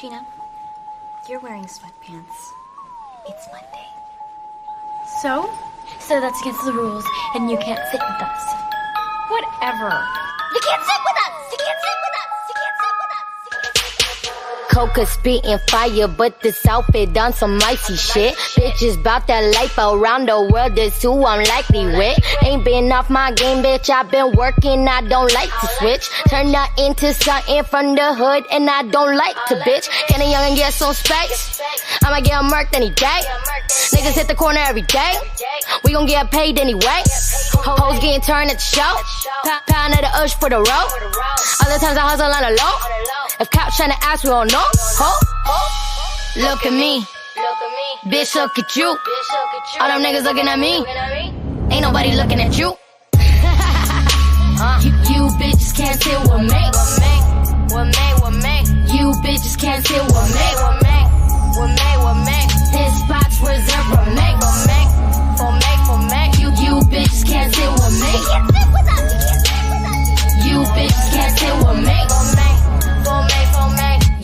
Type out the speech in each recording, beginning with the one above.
Gina, you're wearing sweatpants. It's Monday. So? So that's against the rules, and you can't sit with us. Whatever. You can't sit with us! You can't sit with us! You can't sit with us! You can't sit with us! Coca spitting fire, but this outfit done some icy shit. Bitches bout that life around the world, that's who I'm likely with. Ain't been off my game, bitch, I've been working, I don't like to switch. Turn that into something from the hood, and I don't like to bitch. Can a youngin' get some space? I'ma get murked any day. Niggas hit the corner every day. We gon' get paid anyway. Hoes getting turned at the show. Pound of the ush for the road. Other times I hustle on the low. If cops tryna ask, we don't know. Look at me. Bitch, look at you. All them niggas looking at me. Ain't nobody looking at you. You bitches can't sit with me. You bitches can't sit with me. This spot's reserved for me. You bitches can't sit with me. You bitches can't sit with me.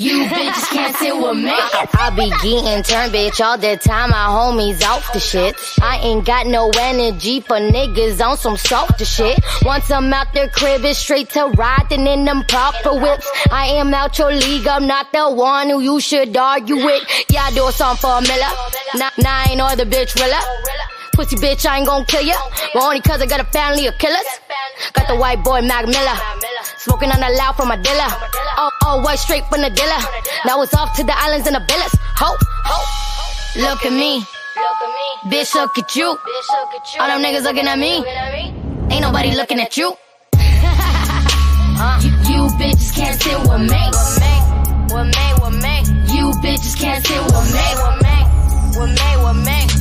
You bitches can't sit with me. I be getting turned, bitch, all the time. My homies off the shit. I ain't got no energy for niggas on some softer shit. Once I'm out their crib, it's straight to riding in them proper whips. I am out your league, I'm not the one who you should argue with. Yeah, I do a song for a miller. Nah, I ain't no other bitch realer. Pussy bitch, I ain't gon' kill ya. But only cause I got a family of killers. Got the white boy Mac Miller. Smoking on the loud from my dealer. All white straight from the dealer. Now it's off to the islands and the villas. Look at me. Bitch, look at you. All them niggas looking at me. Ain't nobody looking at you. You bitches can't sit with me. You bitches can't sit with me.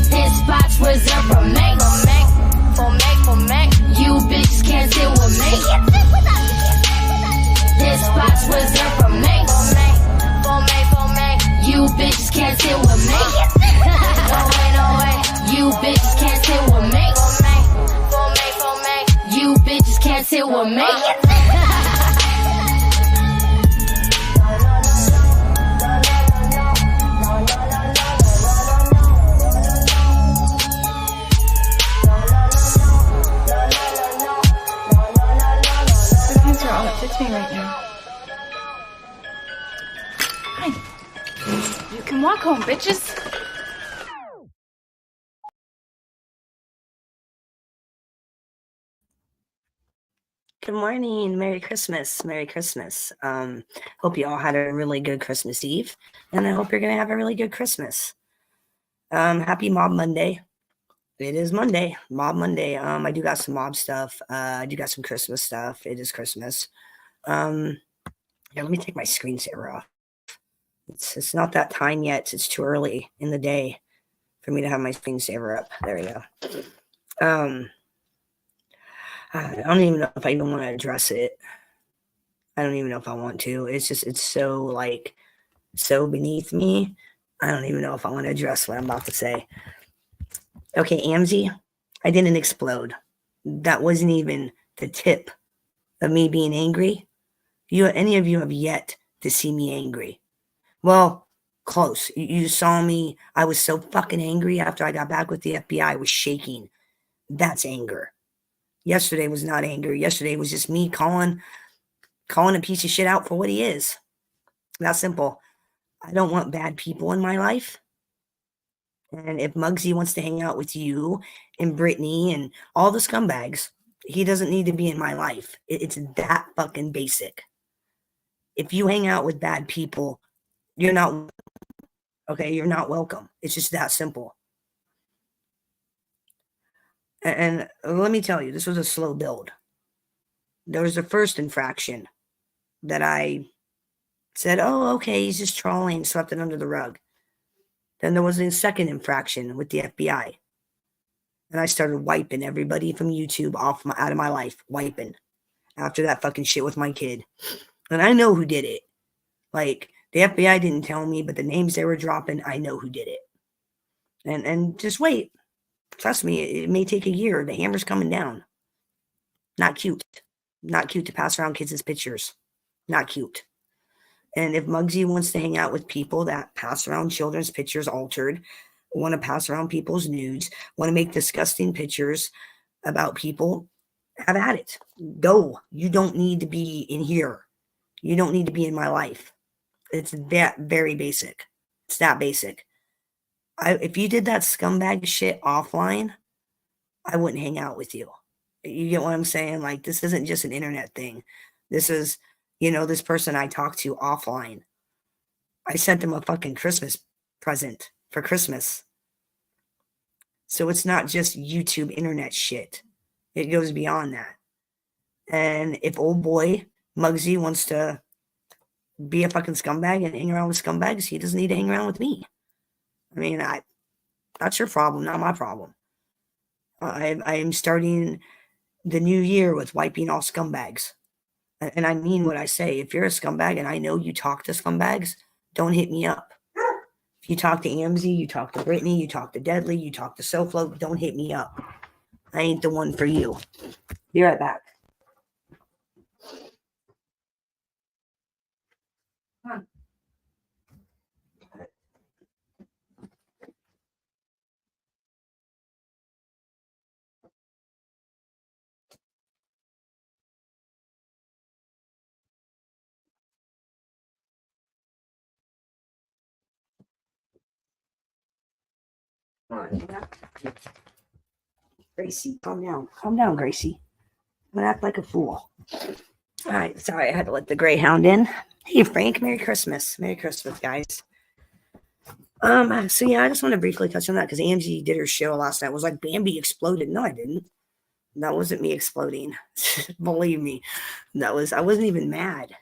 This spot's reserved for me. You bitches can't sit with me. This spot's reserved for me. You bitches can't sit with me. No way. You bitches can't sit with me. You bitches can't sit with me. Fix me right now. Fine. You can walk home, bitches. Good morning. Merry Christmas. Merry Christmas. Hope you all had a really good Christmas Eve, and I hope you're going to have a really good Christmas. Happy Mob Monday. It is Monday, Mob Monday. I do got some mob stuff. I do got some Christmas stuff. It is Christmas. Yeah, let me take my screensaver off. It's not that time yet. It's too early in the day for me to have my screensaver up. There we go. I don't even know if I even want to address it. I don't even know if I want to. It's so beneath me. I don't even know if I want to address what I'm about to say. Okay, Amzie, I didn't explode. That wasn't even the tip of me being angry. Any of you have yet to see me angry. Well, close. You saw me. I was so fucking angry after I got back with the FBI. I was shaking. That's anger. Yesterday was not anger. Yesterday was just me calling a piece of shit out for what he is. That simple. I don't want bad people in my life. And if Muggsy wants to hang out with you and Brittany and all the scumbags, he doesn't need to be in my life. It's that fucking basic. If you hang out with bad people, you're not welcome. It's just that simple. And let me tell you, this was a slow build. There was the first infraction that I said, oh, okay, he's just trolling, swept it under the rug. Then there was the second infraction with the FBI. And I started wiping everybody from YouTube out of my life, wiping after that fucking shit with my kid. And I know who did it. Like, the FBI didn't tell me, but the names they were dropping, I know who did it. And just wait. Trust me, it may take a year. The hammer's coming down. Not cute. Not cute to pass around kids' pictures. Not cute. And if Muggsy wants to hang out with people that pass around children's pictures altered, want to pass around people's nudes, want to make disgusting pictures about people, have at it. Go. You don't need to be in here. You don't need to be in my life. It's that very basic. It's that basic. If you did that scumbag shit offline, I wouldn't hang out with you. You get what I'm saying? Like, this isn't just an internet thing. This is, this person I talked to offline. I sent them a fucking Christmas present for Christmas. So it's not just YouTube internet shit. It goes beyond that. And if old boy Muggsy wants to be a fucking scumbag and hang around with scumbags, he doesn't need to hang around with me. I mean, that's your problem, not my problem. I am starting the new year with wiping all scumbags. And I mean what I say. If you're a scumbag and I know you talk to scumbags, don't hit me up. If you talk to Amzy, you talk to Brittany, you talk to Deadly, you talk to SoFlo, don't hit me up. I ain't the one for you. Be right back. Come on. Come on. Gracie, calm down. Calm down, Gracie. Don't act like a fool. All right, sorry, I had to let the Greyhound in. Hey, Frank, Merry Christmas. Merry Christmas, guys. So yeah, I just want to briefly touch on that because Angie did her show last night. It was like Bambi exploded. No, I didn't. That wasn't me exploding. Believe me. I wasn't even mad.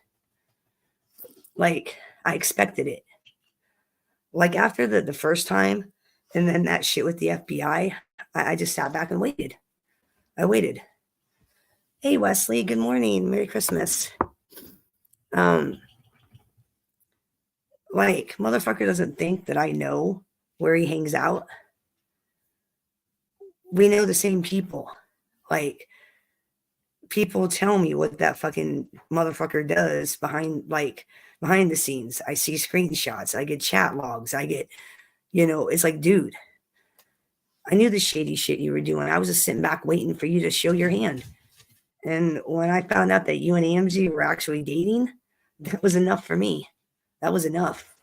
Like, I expected it. Like after the first time and then that shit with the FBI, I just sat back and waited. I waited. Hey, Wesley, good morning. Merry Christmas. Like, motherfucker doesn't think that I know where he hangs out. We know the same people. Like, people tell me what that fucking motherfucker does behind the scenes. I see screenshots. I get chat logs. I get, it's like, dude, I knew the shady shit you were doing. I was just sitting back waiting for you to show your hand. And when I found out that you and AMG were actually dating, that was enough for me. That was enough.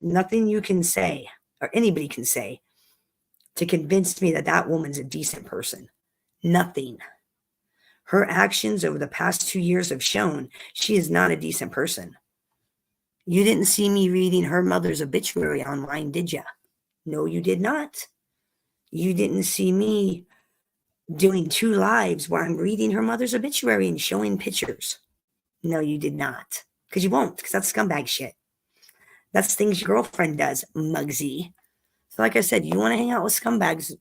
Nothing you can say or anybody can say to convince me that that woman's a decent person. Nothing. Her actions over the past 2 years have shown she is not a decent person. You didn't see me reading her mother's obituary online, did you? No, you did not. You didn't see me doing 2 lives where I'm reading her mother's obituary and showing pictures. No, you did not. Because you won't, because that's scumbag shit. That's things your girlfriend does, Muggsy. So like I said, you want to hang out with scumbags,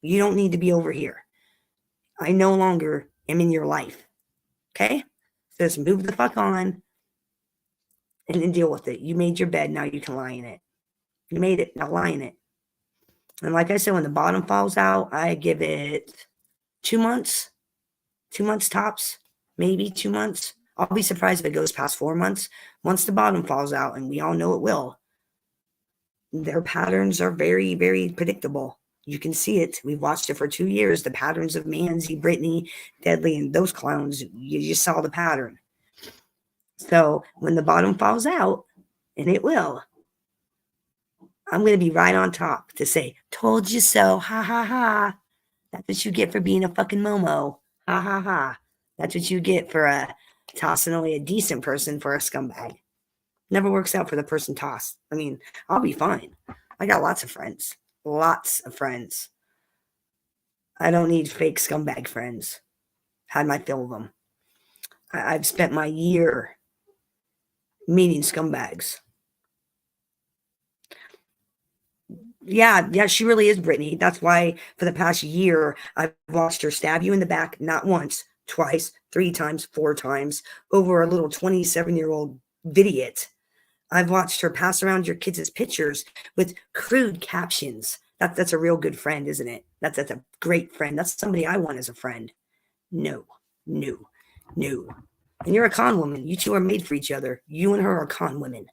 you don't need to be over here. I no longer am in your life. Okay? So just move the fuck on and then deal with it. You made your bed, now you can lie in it. You made it, now lie in it. And like I said, when the bottom falls out, I give it 2 months. 2 months tops, maybe 2 months. I'll be surprised if it goes past 4 months. Once the bottom falls out, and we all know it will, their patterns are very, very predictable. You can see it. We've watched it for 2 years. The patterns of Manzi, Brittany, Deadly, and those clowns, you just saw the pattern. So when the bottom falls out, and it will, I'm going to be right on top to say, told you so, ha, ha, ha. That's what you get for being a fucking Momo. Ha, ha, ha. That's what you get for tossing away a decent person for a scumbag. Never works out for the person tossed. I mean, I'll be fine. I got lots of friends. Lots of friends. I don't need fake scumbag friends. Had my fill of them. I've spent my year meeting scumbags. Yeah, she really is Brittany. That's why for the past year, I've watched her stab you in the back, not once, twice, 3 times, 4 times, over a little 27-year-old idiot. I've watched her pass around your kids' pictures with crude captions. That's a real good friend, isn't it? That's a great friend. That's somebody I want as a friend. No. And you're a con woman. You two are made for each other. You and her are con women.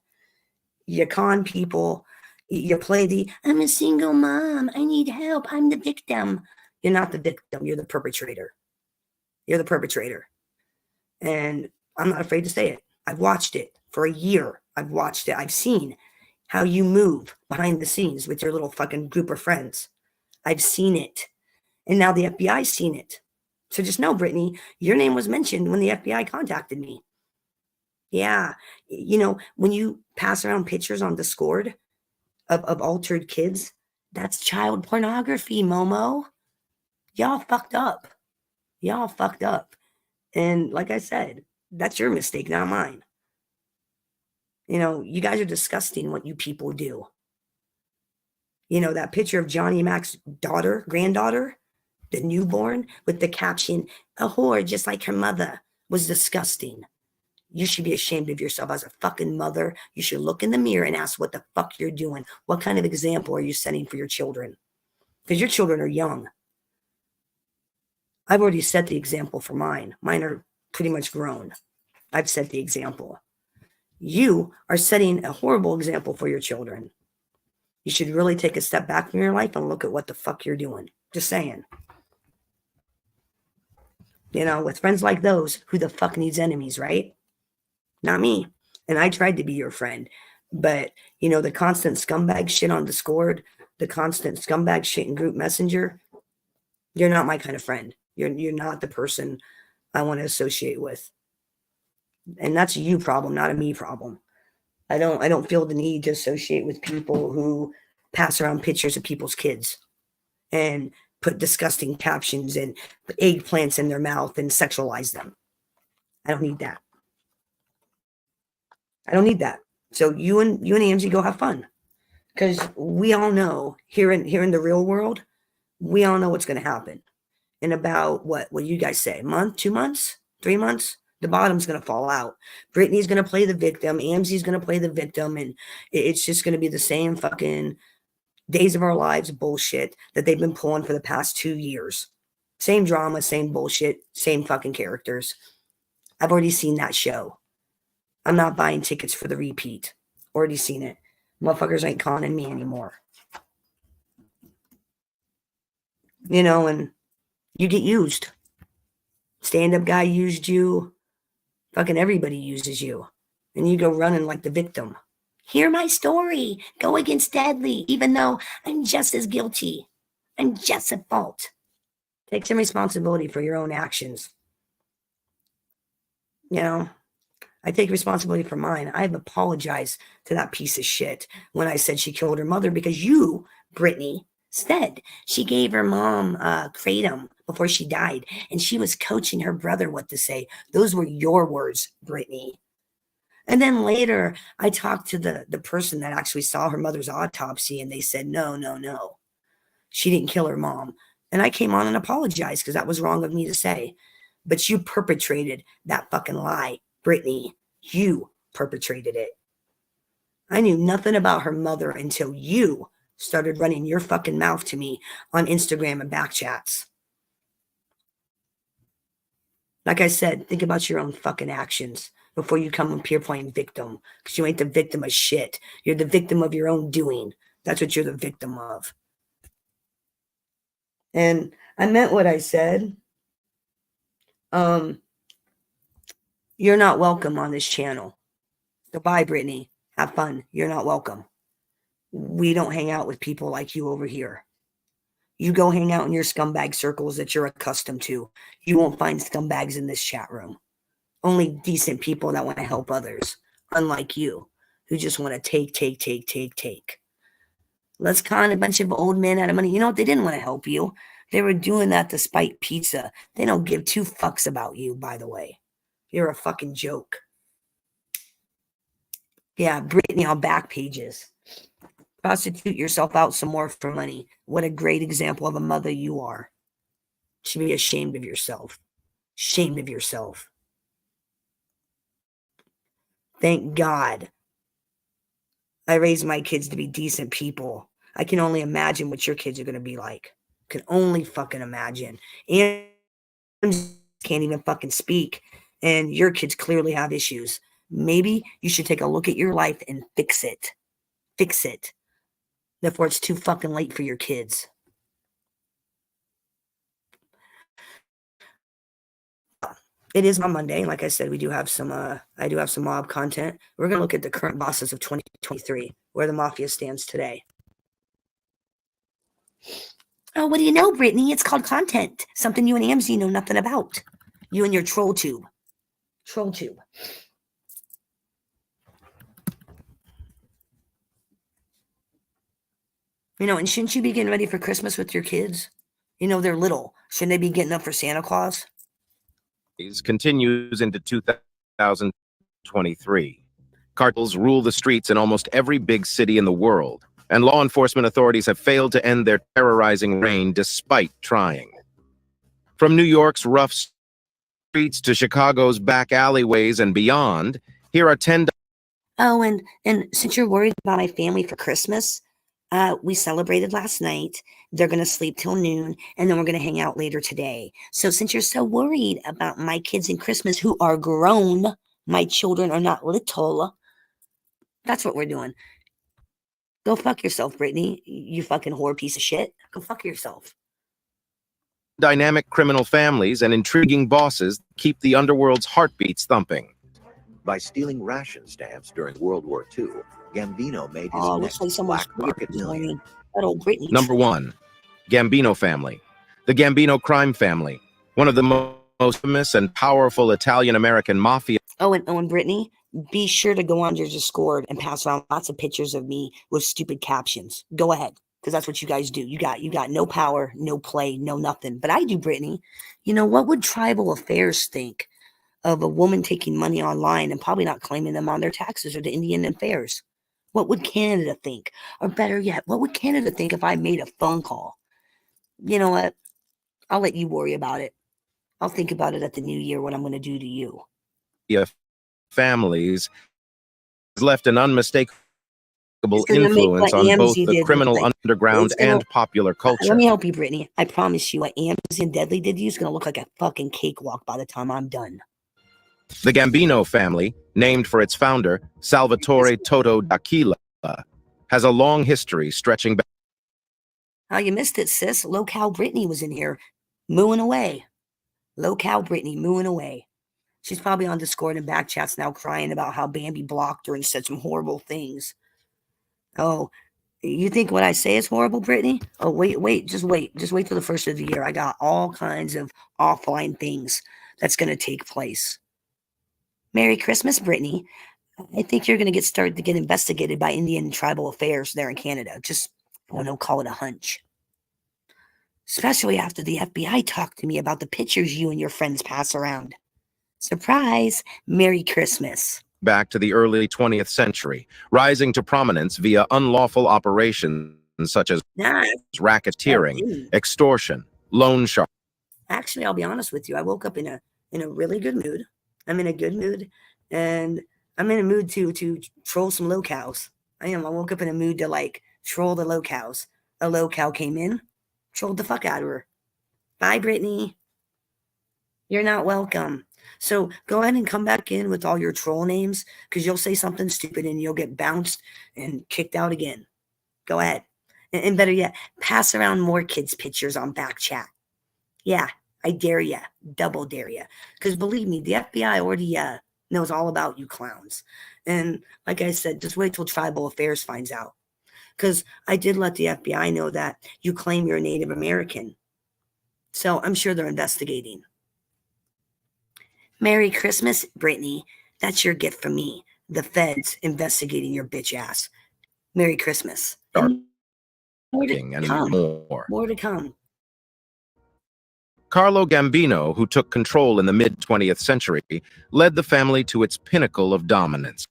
You con people. You play the, I'm a single mom. I need help. I'm the victim. You're not the victim. You're the perpetrator. You're the perpetrator. And I'm not afraid to say it. I've watched it for a year. I've watched it. I've seen how you move behind the scenes with your little fucking group of friends. I've seen it. And now the FBI's seen it. So just know, Brittany, your name was mentioned when the FBI contacted me. Yeah. You know, when you pass around pictures on Discord of altered kids, that's child pornography, Momo. Y'all fucked up. Y'all fucked up. And like I said, that's your mistake, not mine. You know, you guys are disgusting what you people do. You know, that picture of Johnny Mac's daughter, granddaughter, the newborn, with the caption, a whore just like her mother, was disgusting. You should be ashamed of yourself as a fucking mother. You should look in the mirror and ask what the fuck you're doing. What kind of example are you setting for your children? Because your children are young. I've already set the example for mine. Mine are pretty much grown. I've set the example. You are setting a horrible example for your children. You should really take a step back from your life and look at what the fuck you're doing. Just saying. You know, with friends like those, who the fuck needs enemies, right? Not me. And I tried to be your friend. But, you know, the constant scumbag shit on Discord, the constant scumbag shit in group messenger, you're not my kind of friend. You're not the person I want to associate with. And that's a you problem, not a me problem. I don't feel the need to associate with people who pass around pictures of people's kids and put disgusting captions and put eggplants in their mouth and sexualize them. I don't need that. I don't need that. So you and Angie go have fun. Because we all know here in the real world, we all know what's going to happen. In about what you guys say, a month, 2 months, 3 months, the bottom's going to fall out. Brittany's going to play the victim. Amzi's going to play the victim. And it's just going to be the same fucking days of our lives bullshit that they've been pulling for the past 2 years. Same drama, same bullshit, same fucking characters. I've already seen that show. I'm not buying tickets for the repeat. Already seen it. Motherfuckers ain't conning me anymore. You know, and you get used. Stand-up guy used you. Fucking everybody uses you. And you go running like the victim. Hear my story. Go against Deadly, even though I'm just as guilty. I'm just at fault. Take some responsibility for your own actions. You know, I take responsibility for mine. I've apologized to that piece of shit when I said she killed her mother because you, Brittany, said she gave her mom kratom before she died, and she was coaching her brother what to say. Those were your words, Brittany. And then later, I talked to the person that actually saw her mother's autopsy, and they said, no. She didn't kill her mom. And I came on and apologized because that was wrong of me to say. But you perpetrated that fucking lie, Brittany. You perpetrated it. I knew nothing about her mother until you started running your fucking mouth to me on Instagram and back chats. Like I said, think about your own fucking actions before you come up here playing victim, because you ain't the victim of shit. You're the victim of your own doing. That's what you're the victim of. And I meant what I said. You're not welcome on this channel. So bye, Brittany. Have fun. You're not welcome. We don't hang out with people like you over here. You go hang out in your scumbag circles that you're accustomed to. You won't find scumbags in this chat room. Only decent people that want to help others, unlike you, who just want to take. Let's con a bunch of old men out of money. You know what? They didn't want to help you. They were doing that to spite pizza. They don't give 2 fucks about you, by the way. You're a fucking joke. Yeah, Brittany on back pages. Prostitute yourself out some more for money. What a great example of a mother you are. You should be ashamed of yourself. Ashamed of yourself. Thank God I raised my kids to be decent people. I can only imagine what your kids are going to be like. Can only fucking imagine. And can't even fucking speak. and your kids clearly have issues. Maybe you should take a look at your life and fix it. Fix it before it's too fucking late for your kids. It is on Monday. Like I said, we do have some I do have some mob content. We're gonna look at the current bosses of 2023, where the mafia stands today. Oh, what do you know, Brittany? It's called content. Something you and Amzy know nothing about. You and your troll tube. Troll tube. You know, and shouldn't you be getting ready for Christmas with your kids? You know, they're little. Shouldn't they be getting up for Santa Claus? Continues into 2023. Cartels rule the streets in almost every big city in the world, and law enforcement authorities have failed to end their terrorizing reign despite trying. From New York's rough streets to Chicago's back alleyways and beyond, here are 10. Oh, and since you're worried about my family for Christmas, we celebrated last night. They're going to sleep till noon, and then we're going to hang out later today. So since you're so worried about my kids in Christmas who are grown, my children are not little, that's what we're doing. Go fuck yourself, Brittany, you fucking whore piece of shit. Go fuck yourself. Dynamic criminal families and intriguing bosses keep the underworld's heartbeats thumping. By stealing ration stamps during World War II, Gambino made his Looks next like someone's black market million. That old Brittany. Number 1, Gambino family. The Gambino crime family, one of the most famous and powerful Italian-American mafia. Oh, and Brittany, be sure to go on your Discord and pass around lots of pictures of me with stupid captions. Go ahead, because that's what you guys do. You got no power, no play, no nothing. But I do, Brittany. You know, what would Tribal Affairs think of a woman taking money online and probably not claiming them on their taxes or the Indian Affairs? What would Canada think? Or better yet, what would Canada think if I made a phone call? You know what? I'll let you worry about it. I'll think about it at the new year, what I'm going to do to you. Families has left an unmistakable influence on both the criminal underground and popular culture. Let me help you, Brittany. I promise you what Amzy and Deadly did to you is going to look like a fucking cakewalk by the time I'm done. The Gambino family, named for its founder, Salvatore Toto d'Aquila, has a long history stretching back. Oh, you missed it, sis. Low-cal Brittany was in here mooing away. Low-cal Brittany mooing away. She's probably on Discord and back chats now crying about how Bambi blocked her and said some horrible things. Oh, you think what I say is horrible, Brittany? Oh, wait, just wait. Just wait till the first of the year. I got all kinds of offline things that's going to take place. Merry Christmas, Brittany. I think you're going to get investigated by Indian and Tribal Affairs there in Canada. Just, I don't know, call it a hunch. Especially after the FBI talked to me about the pictures you and your friends pass around. Surprise! Merry Christmas. Back to the early 20th century, rising to prominence via unlawful operations such as racketeering, extortion, loan sharking. Actually, I'll be honest with you. I woke up in a really good mood. I'm in a good mood, and I'm in a mood to troll some locals. I am. I woke up in a mood to like troll the locals. A local came in, trolled the fuck out of her. Bye, Brittany. You're not welcome. So go ahead and come back in with all your troll names, because you'll say something stupid and you'll get bounced and kicked out again. Go ahead. And better yet, pass around more kids' pictures on back chat. Yeah, I dare ya. Double dare ya. Because believe me, the FBI already knows all about you clowns. And like I said, just wait till Tribal Affairs finds out. Because I did let the FBI know that you claim you're a Native American. So I'm sure they're investigating. Merry Christmas, Brittany. That's your gift from me. The feds investigating your bitch ass. Merry Christmas. And more to come. More to come. Carlo Gambino, who took control in the mid-20th century, led the family to its pinnacle of dominance.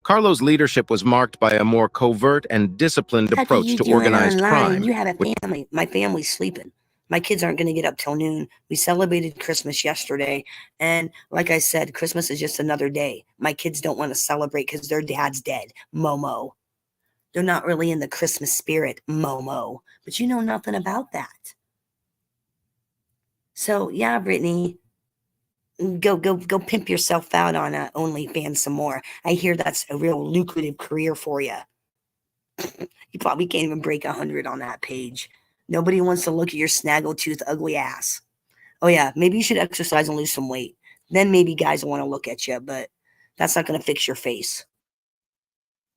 Carlo's leadership was marked by a more covert and disciplined approach to organized crime. You have a family. My family's sleeping. My kids aren't going to get up till noon. We celebrated Christmas yesterday. And like I said, Christmas is just another day. My kids don't want to celebrate because their dad's dead. Momo. They're not really in the Christmas spirit. Momo. But you know nothing about that. So, yeah, Brittany, Go pimp yourself out on OnlyFans some more. I hear that's a real lucrative career for you. You probably can't even break 100 on that page. Nobody wants to look at your snaggletooth ugly ass. Oh yeah, maybe you should exercise and lose some weight. Then maybe guys will want to look at you, but that's not going to fix your face.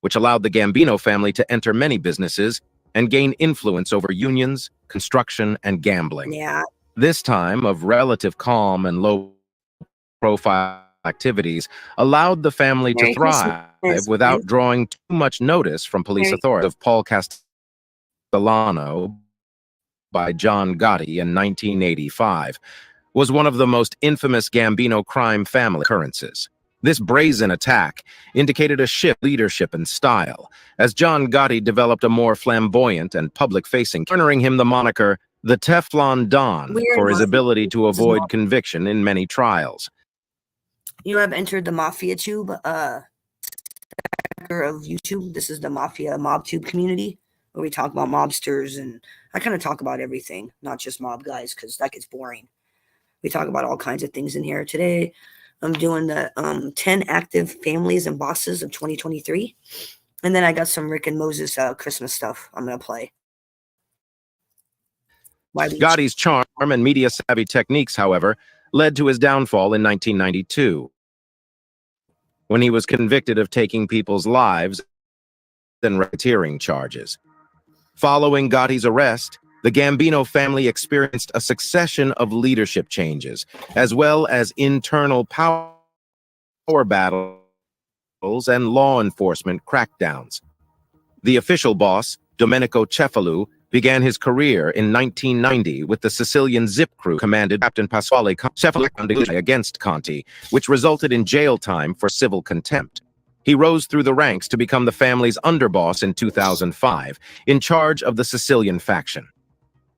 Which allowed the Gambino family to enter many businesses and gain influence over unions, construction, and gambling. Yeah. This time of relative calm and low-profile activities allowed the family to Merry thrive Christmas. without drawing too much notice from police authorities. Of Paul Castellano by John Gotti in 1985 was one of the most infamous Gambino crime family occurrences. This brazen attack indicated a shift in leadership and style, as John Gotti developed a more flamboyant and public-facing, earning him the moniker the Teflon Don for his ability to avoid conviction in many trials. You have entered the Mafia Tube of YouTube. This is the Mafia MobTube community, where we talk about mobsters, and I kind of talk about everything, not just mob guys, because that gets boring. We talk about all kinds of things in here. Today, I'm doing the 10 active families and bosses of 2023. And then I got some Rick and Moses Christmas stuff I'm going to play. Gotti's charm and media-savvy techniques, however, led to his downfall in 1992, when he was convicted of taking people's lives and racketeering charges. Following Gotti's arrest, the Gambino family experienced a succession of leadership changes, as well as internal power battles and law enforcement crackdowns. The official boss, Domenico Cefalù, began his career in 1990 with the Sicilian Zip Crew commanded Captain Pasquale Cefalù against Conti, which resulted in jail time for civil contempt. He rose through the ranks to become the family's underboss in 2005, in charge of the Sicilian faction.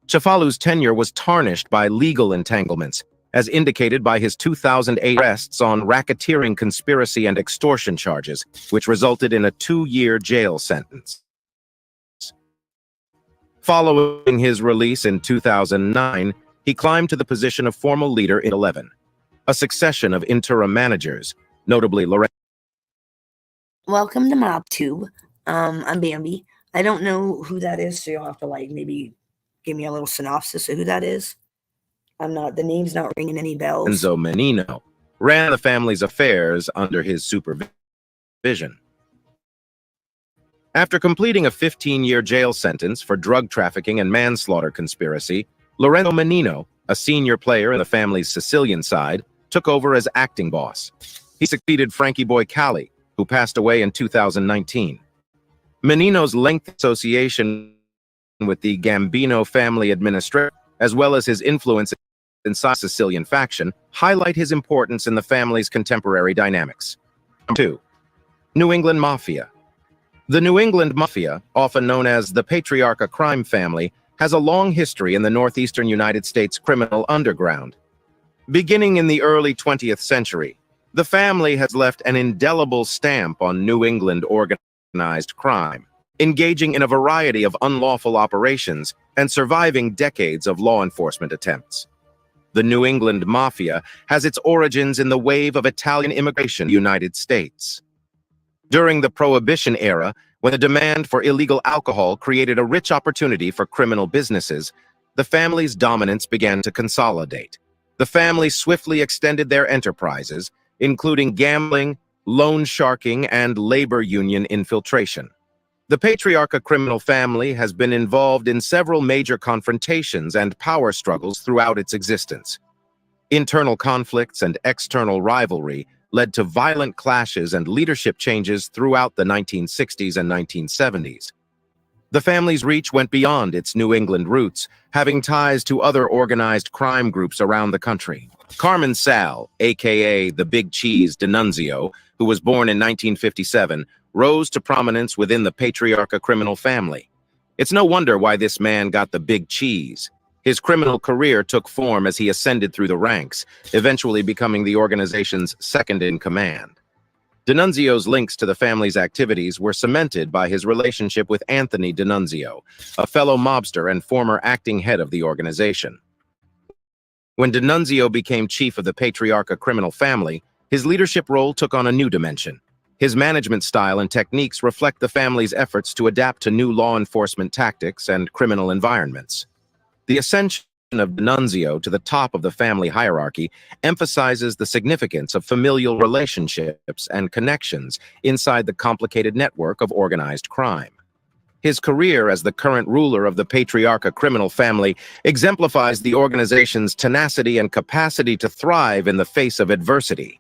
Cefalu's tenure was tarnished by legal entanglements, as indicated by his 2008 arrests on racketeering, conspiracy, and extortion charges, which resulted in a 2-year jail sentence. Following his release in 2009, he climbed to the position of formal leader in 11, a succession of interim managers, notably Lorenzo. Welcome to MobTube. I'm Bambi. I don't know who that is, so you'll have to maybe give me a little synopsis of who that is. The name's not ringing any bells. Enzo Menino ran the family's affairs under his supervision. After completing a 15-year jail sentence for drug trafficking and manslaughter conspiracy, Lorenzo Menino, a senior player in the family's Sicilian side, took over as acting boss. He succeeded Frankie Boy Cali, who passed away in 2019. Menino's lengthy association with the Gambino family administration, as well as his influence inside the Sicilian faction, highlight his importance in the family's contemporary dynamics. 2. New England Mafia. The New England Mafia, often known as the Patriarcha crime family, has a long history in the northeastern United States criminal underground. Beginning in the early 20th century, the family has left an indelible stamp on New England organized crime, engaging in a variety of unlawful operations and surviving decades of law enforcement attempts. The New England Mafia has its origins in the wave of Italian immigration in the United States. During the Prohibition era, when the demand for illegal alcohol created a rich opportunity for criminal businesses, the family's dominance began to consolidate. The family swiftly extended their enterprises, including gambling, loan sharking, and labor union infiltration. The Patriarcha criminal family has been involved in several major confrontations and power struggles throughout its existence. Internal conflicts and external rivalry led to violent clashes and leadership changes throughout the 1960s and 1970s. The family's reach went beyond its New England roots, having ties to other organized crime groups around the country. Carmen Sal, aka the Big Cheese D'Annunzio, who was born in 1957, rose to prominence within the Patriarcha criminal family. It's no wonder why this man got the Big Cheese. His criminal career took form as he ascended through the ranks, eventually becoming the organization's second-in-command. D'Annunzio's links to the family's activities were cemented by his relationship with Anthony D'Annunzio, a fellow mobster and former acting head of the organization. When D'Annunzio became chief of the Patriarca criminal family, his leadership role took on a new dimension. His management style and techniques reflect the family's efforts to adapt to new law enforcement tactics and criminal environments. The ascension of D'Annunzio to the top of the family hierarchy emphasizes the significance of familial relationships and connections inside the complicated network of organized crime. His career as the current ruler of the Patriarca criminal family exemplifies the organization's tenacity and capacity to thrive in the face of adversity.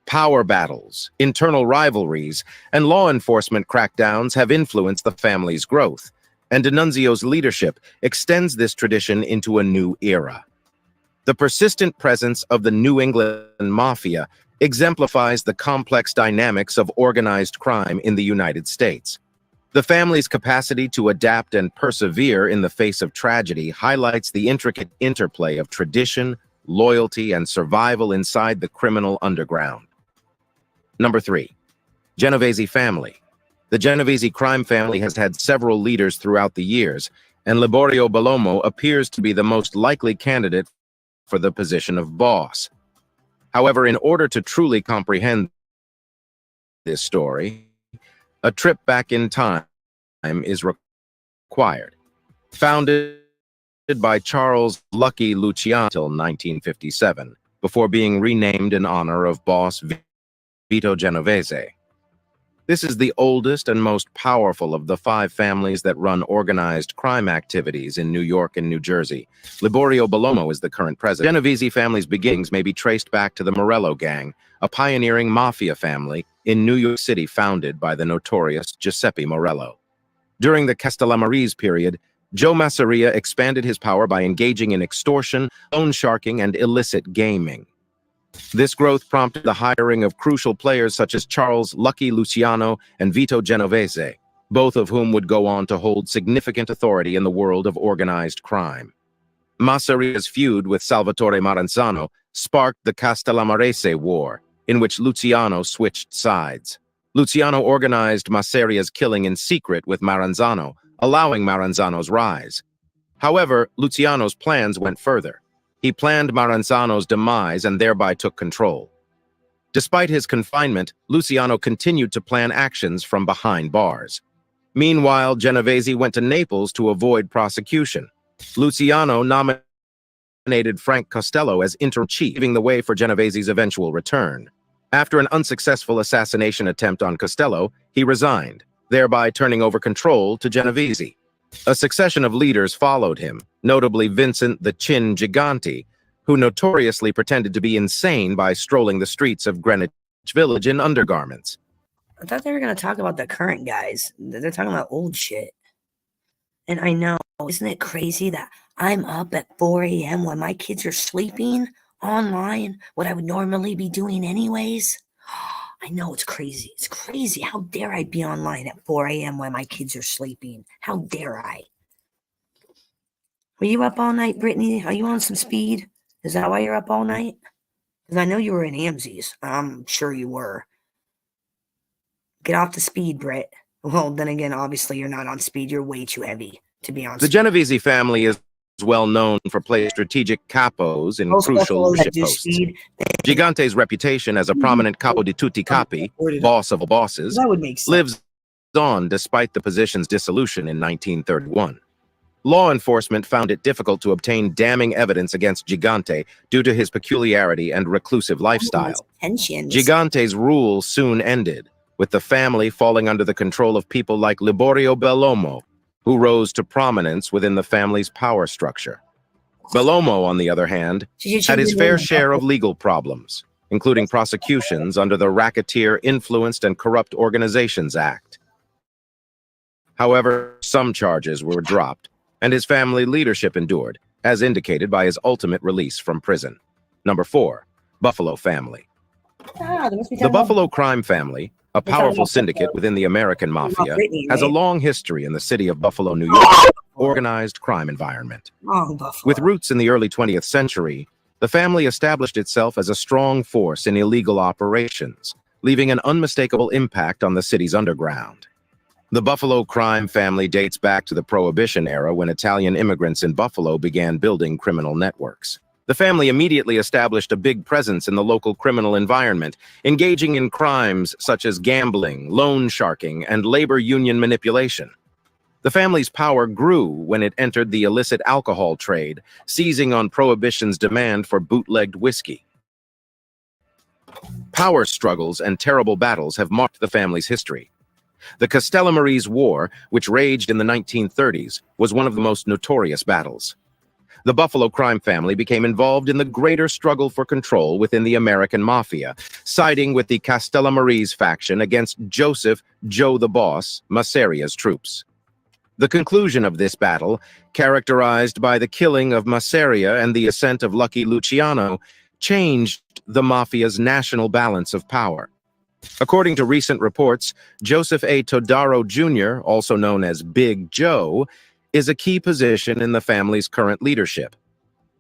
Power battles, internal rivalries, and law enforcement crackdowns have influenced the family's growth, and D'Annunzio's leadership extends this tradition into a new era. The persistent presence of the New England Mafia exemplifies the complex dynamics of organized crime in the United States. The family's capacity to adapt and persevere in the face of tragedy highlights the intricate interplay of tradition, loyalty, and survival inside the criminal underground. Number 3. Genovese family. The Genovese crime family has had several leaders throughout the years, and Liborio Bellomo appears to be the most likely candidate for the position of boss. However, in order to truly comprehend this story, a trip back in time is required. Founded by Charles Lucky Luciano until 1957, before being renamed in honor of boss Vito Genovese. This is the oldest and most powerful of the 5 families that run organized crime activities in New York and New Jersey. Liborio Bellomo is the current president. Genovese family's beginnings may be traced back to the Morello gang, a pioneering mafia family in New York City founded by the notorious Giuseppe Morello. During the Castellamarese period, Joe Masseria expanded his power by engaging in extortion, loan sharking, and illicit gaming. This growth prompted the hiring of crucial players such as Charles Lucky Luciano and Vito Genovese, both of whom would go on to hold significant authority in the world of organized crime. Masseria's feud with Salvatore Maranzano sparked the Castellamarese War, in which Luciano switched sides. Luciano organized Masseria's killing in secret with Maranzano, allowing Maranzano's rise. However, Luciano's plans went further. He planned Maranzano's demise and thereby took control. Despite his confinement, Luciano continued to plan actions from behind bars. Meanwhile, Genovese went to Naples to avoid prosecution. Luciano nominated Frank Costello as interim chief, paving the way for Genovese's eventual return. After an unsuccessful assassination attempt on Costello, he resigned, thereby turning over control to Genovese. A succession of leaders followed him, notably Vincent the Chin Gigante, who notoriously pretended to be insane by strolling the streets of Greenwich Village in undergarments. I thought they were going to talk about the current guys. They're talking about old shit. And I know, isn't it crazy that I'm up at 4 a.m. when my kids are sleeping online, what I would normally be doing anyways? I know it's crazy. It's crazy. How dare I be online at 4 a.m. when my kids are sleeping? How dare I? Were you up all night, Brittany? Are you on some speed? Is that why you're up all night? Because I know you were in Amzies. I'm sure you were. Get off the speed, Britt. Well, then again, obviously you're not on speed. You're way too heavy to be on speed. The Genovese family is well known for playing strategic capos in crucial ship posts. Gigante's reputation as a prominent capo di tutti capi, boss of all bosses, lives on despite the position's dissolution in 1931. Law enforcement found it difficult to obtain damning evidence against Gigante due to his peculiarity and reclusive lifestyle. Gigante's rule soon ended, with the family falling under the control of people like Liborio Bellomo, who rose to prominence within the family's power structure. Bellomo, on the other hand, had his fair share of legal problems, including prosecutions under the Racketeer Influenced and Corrupt Organizations Act. However, some charges were dropped, and his family leadership endured, as indicated by his ultimate release from prison. Number 4. Buffalo family. The Buffalo crime family, a powerful syndicate within the American Mafia, has a long history in the city of Buffalo, New York, organized crime environment. With roots in the early 20th century, the family established itself as a strong force in illegal operations, leaving an unmistakable impact on the city's underground. The Buffalo crime family dates back to the Prohibition era when Italian immigrants in Buffalo began building criminal networks. The family immediately established a big presence in the local criminal environment, engaging in crimes such as gambling, loan sharking, and labor union manipulation. The family's power grew when it entered the illicit alcohol trade, seizing on Prohibition's demand for bootlegged whiskey. Power struggles and terrible battles have marked the family's history. The Castellamarese War, which raged in the 1930s, was one of the most notorious battles. The Buffalo crime family became involved in the greater struggle for control within the American Mafia, siding with the Castellamarese faction against Joseph "Joe the Boss" Masseria's troops. The conclusion of this battle, characterized by the killing of Masseria and the ascent of Lucky Luciano, changed the Mafia's national balance of power. According to recent reports, Joseph A. Todaro Jr., also known as Big Joe, is a key position in the family's current leadership.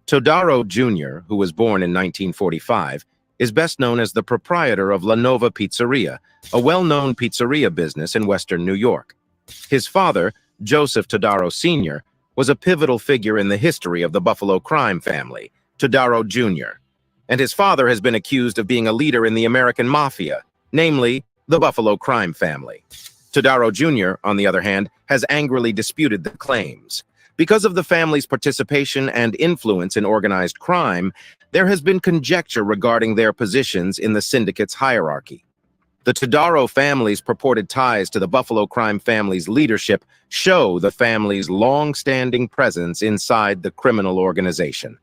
Todaro Jr., who was born in 1945, is best known as the proprietor of La Nova Pizzeria, a well-known pizzeria business in western New York. His father, Joseph Todaro Sr., was a pivotal figure in the history of the Buffalo crime family, Todaro Jr., and his father has been accused of being a leader in the American Mafia, namely the Buffalo crime family. Todaro Jr., on the other hand, has angrily disputed the claims. Because of the family's participation and influence in organized crime, there has been conjecture regarding their positions in the syndicate's hierarchy. The Todaro family's purported ties to the Buffalo crime family's leadership show the family's long-standing presence inside the criminal organization.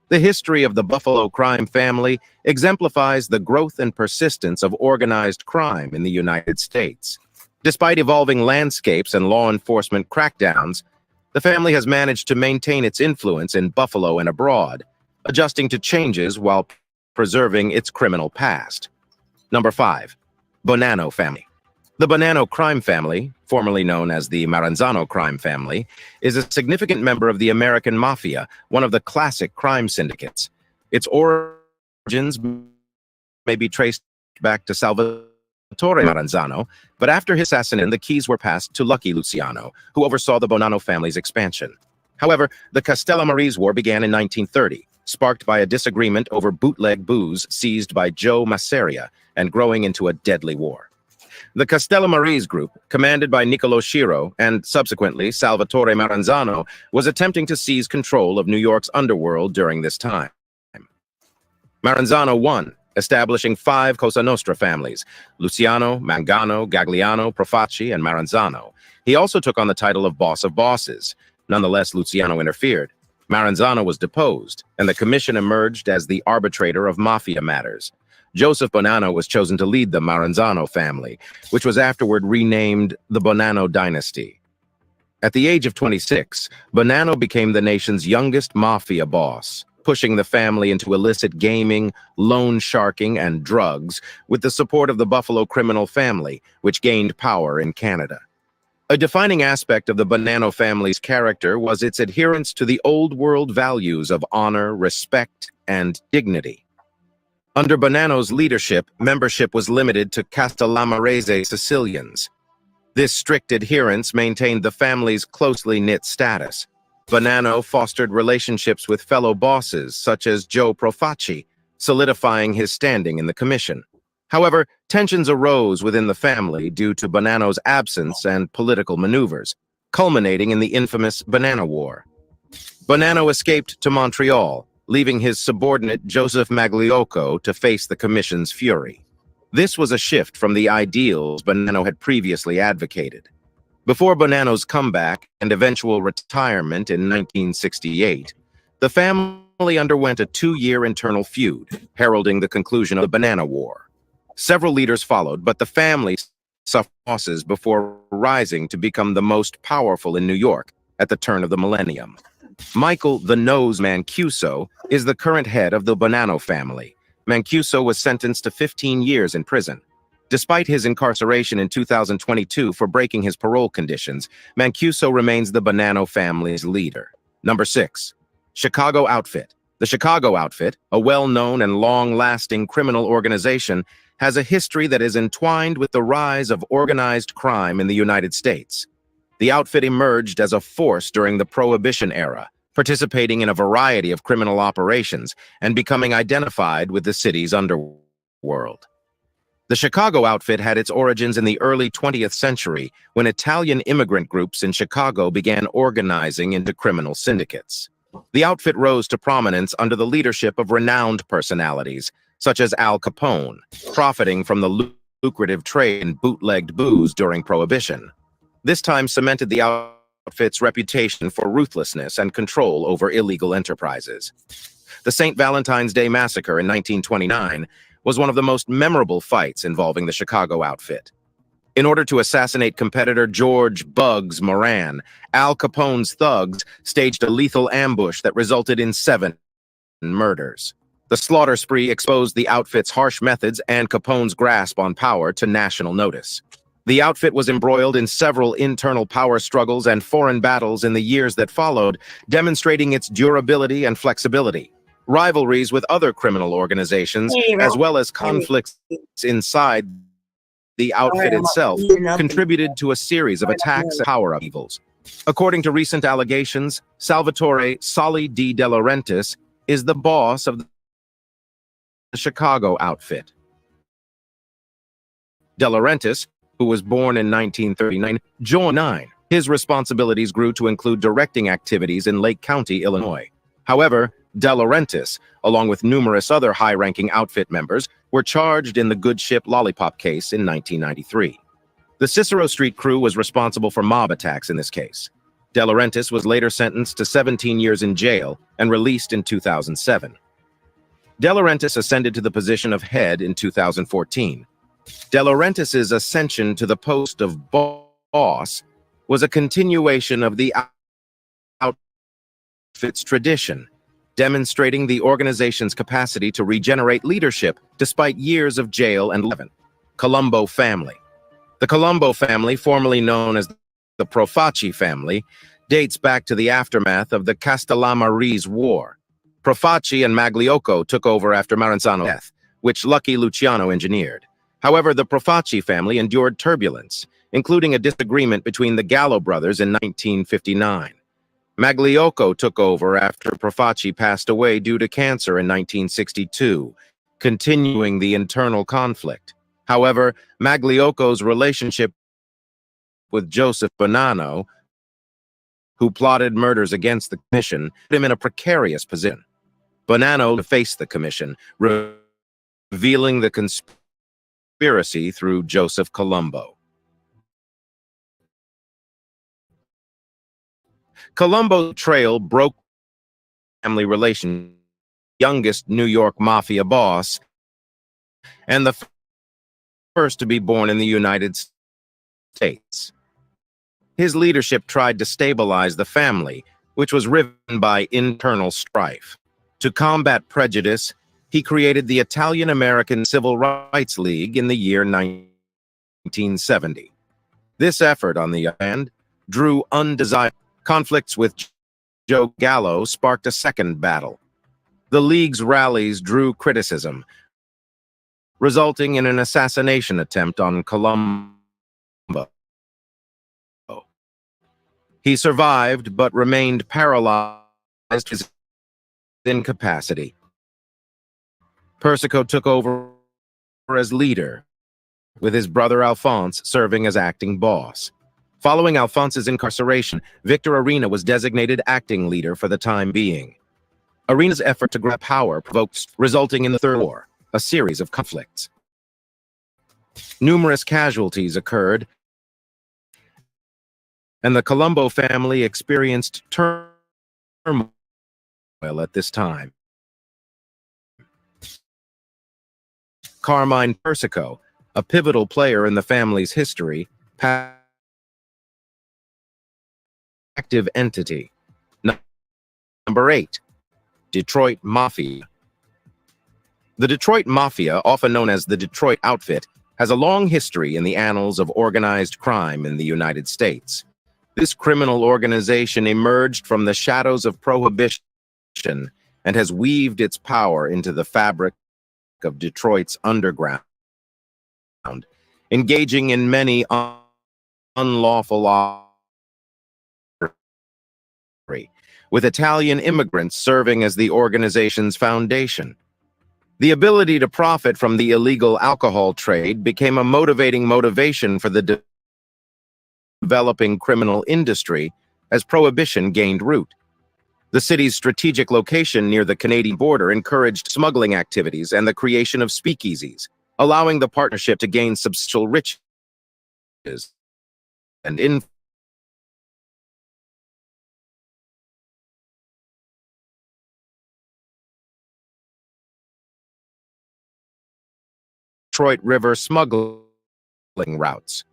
The history of the Buffalo crime family exemplifies the growth and persistence of organized crime in the United States. Despite evolving landscapes and law enforcement crackdowns, the family has managed to maintain its influence in Buffalo and abroad, adjusting to changes while preserving its criminal past. Number 5. Bonanno family. The Bonanno crime family, formerly known as the Maranzano crime family, is a significant member of the American Mafia, one of the classic crime syndicates. Its origins may be traced back to Salvatore Maranzano, but after his assassination, the keys were passed to Lucky Luciano, who oversaw the Bonanno family's expansion. However, the Castellamarese War began in 1930, sparked by a disagreement over bootleg booze seized by Joe Masseria and growing into a deadly war. The Castellamarese group, commanded by Niccolo Schiro and subsequently Salvatore Maranzano, was attempting to seize control of New York's underworld during this time. Maranzano won, establishing 5 Cosa Nostra families: Luciano, Mangano, Gagliano, Profaci, and Maranzano. He also took on the title of Boss of Bosses. Nonetheless, Luciano interfered. Maranzano was deposed, and the commission emerged as the arbitrator of mafia matters. Joseph Bonanno was chosen to lead the Maranzano family, which was afterward renamed the Bonanno dynasty. At the age of 26, Bonanno became the nation's youngest mafia boss, pushing the family into illicit gaming, loan sharking, and drugs with the support of the Buffalo criminal family, which gained power in Canada. A defining aspect of the Bonanno family's character was its adherence to the old world values of honor, respect, and dignity. Under Bonanno's leadership, membership was limited to Castellamarese Sicilians. This strict adherence maintained the family's closely knit status. Bonanno fostered relationships with fellow bosses such as Joe Profaci, solidifying his standing in the commission. However, tensions arose within the family due to Bonanno's absence and political maneuvers, culminating in the infamous Bonanno War. Bonanno escaped to Montreal, leaving his subordinate Joseph Magliocco to face the commission's fury. This was a shift from the ideals Bonanno had previously advocated. Before Bonanno's comeback and eventual retirement in 1968, the family underwent a 2-year internal feud, heralding the conclusion of the Bonanno War. Several leaders followed, but the family suffered losses before rising to become the most powerful in New York at the turn of the millennium. Michael "the Nose" Mancuso is the current head of the Bonanno family. Mancuso was sentenced to 15 years in prison. Despite his incarceration in 2022 for breaking his parole conditions, Mancuso remains the Bonanno family's leader. Number 6. Chicago Outfit. The Chicago Outfit, a well-known and long-lasting criminal organization, has a history that is entwined with the rise of organized crime in the United States. The outfit emerged as a force during the Prohibition era, participating in a variety of criminal operations and becoming identified with the city's underworld. The Chicago outfit had its origins in the early 20th century when Italian immigrant groups in Chicago began organizing into criminal syndicates. The outfit rose to prominence under the leadership of renowned personalities, such as Al Capone, profiting from the lucrative trade in bootlegged booze during Prohibition. This time cemented the outfit's reputation for ruthlessness and control over illegal enterprises. The St. Valentine's Day Massacre in 1929 was one of the most memorable fights involving the Chicago outfit. In order to assassinate competitor George Bugs Moran, Al Capone's thugs staged a lethal ambush that resulted in 7 murders. The slaughter spree exposed the outfit's harsh methods and Capone's grasp on power to national notice. The outfit was embroiled in several internal power struggles and foreign battles in the years that followed, demonstrating its durability and flexibility. Rivalries with other criminal organizations, as well as conflicts inside the outfit itself, contributed to a series of attacks and power upheavals. According to recent allegations, Salvatore Soli di De Laurentiis is the boss of the Chicago outfit. De Laurentiis, who was born in 1939, joined 9. His responsibilities grew to include directing activities in Lake County, Illinois. However, De Laurentiis, along with numerous other high-ranking outfit members, were charged in the Good Ship Lollipop case in 1993. The Cicero Street crew was responsible for mob attacks in this case. De Laurentiis was later sentenced to 17 years in jail and released in 2007. De Laurentiis ascended to the position of head in 2014. De Laurentiis' ascension to the post of boss was a continuation of the outfit's tradition, demonstrating the organization's capacity to regenerate leadership despite years of jail and 11. Colombo family. The Colombo family, formerly known as the Profaci family, dates back to the aftermath of the Castellamarese War. Profaci and Magliocco took over after Maranzano's death, which Lucky Luciano engineered. However, the Profaci family endured turbulence, including a disagreement between the Gallo brothers in 1959. Magliocco took over after Profaci passed away due to cancer in 1962, continuing the internal conflict. However, Magliocco's relationship with Joseph Bonanno, who plotted murders against the commission, put him in a precarious position. Bonanno faced the commission, revealing the conspiracy through Joseph Colombo. Colombo's trail broke family relation, youngest New York mafia boss, and the first to be born in the United States. His leadership tried to stabilize the family, which was riven by internal strife. To combat prejudice, he created the Italian-American Civil Rights League in the year 1970. This effort, on the other hand, drew undesired conflicts with Joe Gallo sparked a second battle. The League's rallies drew criticism, resulting in an assassination attempt on Colombo. He survived but remained paralyzed his incapacity. Persico took over as leader, with his brother Alphonse serving as acting boss. Following Alphonse's incarceration, Victor Arena was designated acting leader for the time being. Arena's effort to grab power provoked, resulting in the Third War, a series of conflicts. Numerous casualties occurred, and the Colombo family experienced turmoil at this time. Carmine Persico, a pivotal player in the family's history, active entity. Number 8, Detroit Mafia. The Detroit Mafia, often known as the Detroit Outfit, has a long history in the annals of organized crime in the United States. This criminal organization emerged from the shadows of Prohibition and has weaved its power into the fabric of Detroit's underground, engaging in many unlawful with Italian immigrants serving as the organization's foundation. The ability to profit from the illegal alcohol trade became a motivation for the developing criminal industry as prohibition gained root. The city's strategic location near the Canadian border encouraged smuggling activities and the creation of speakeasies, allowing the partnership to gain substantial riches and Detroit River smuggling routes.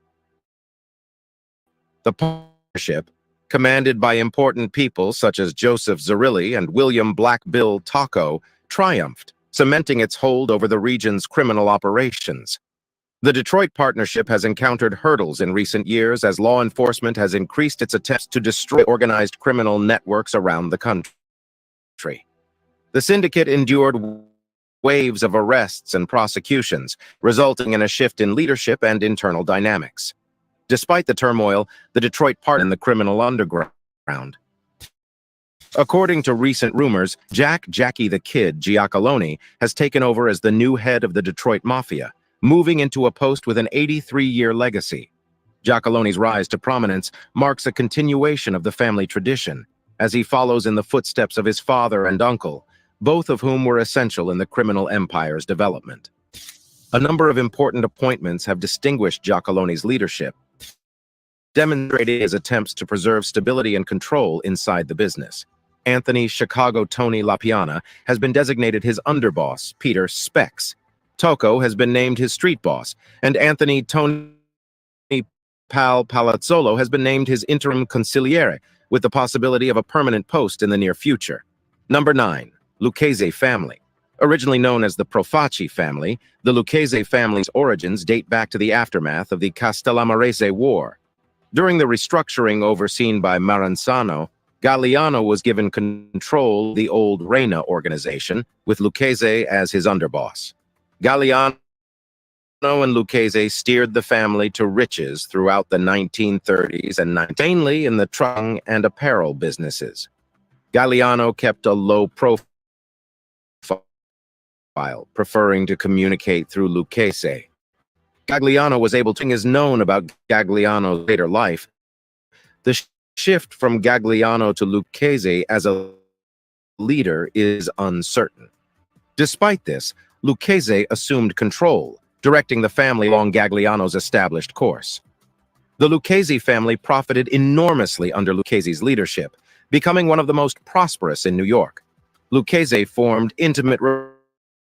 The partnership, commanded by important people such as Joseph Zerilli and William Black Bill Taco, triumphed, cementing its hold over the region's criminal operations. The Detroit partnership has encountered hurdles in recent years as law enforcement has increased its attempts to destroy organized criminal networks around the country. The syndicate endured waves of arrests and prosecutions, resulting in a shift in leadership and internal dynamics. Despite the turmoil, the Detroit part in the criminal underground. According to recent rumors, Jackie the Kid Giacalone has taken over as the new head of the Detroit Mafia, moving into a post with an 83-year legacy. Giacalone's rise to prominence marks a continuation of the family tradition, as he follows in the footsteps of his father and uncle, both of whom were essential in the criminal empire's development. A number of important appointments have distinguished Giacalone's leadership, demonstrating his attempts to preserve stability and control inside the business. Anthony Chicago Tony LaPiana has been designated his underboss, Peter Specs. Tocco has been named his street boss, and Anthony Tony Palazzolo has been named his interim consigliere, with the possibility of a permanent post in the near future. Number 9. Lucchese family. Originally known as the Profaci family, the Lucchese family's origins date back to the aftermath of the Castellamarese War. During the restructuring overseen by Maranzano, Galliano was given control of the old Reina organization, with Lucchese as his underboss. Galliano and Lucchese steered the family to riches throughout the 1930s and mainly in the trucking and apparel businesses. Galliano kept a low profile, preferring to communicate through Lucchese. Gagliano was able to is known about Gagliano's later life. The shift from Gagliano to Lucchese as a leader is uncertain. Despite this, Lucchese assumed control, directing the family along Gagliano's established course. The Lucchese family profited enormously under Lucchese's leadership, becoming one of the most prosperous in New York. Lucchese formed intimate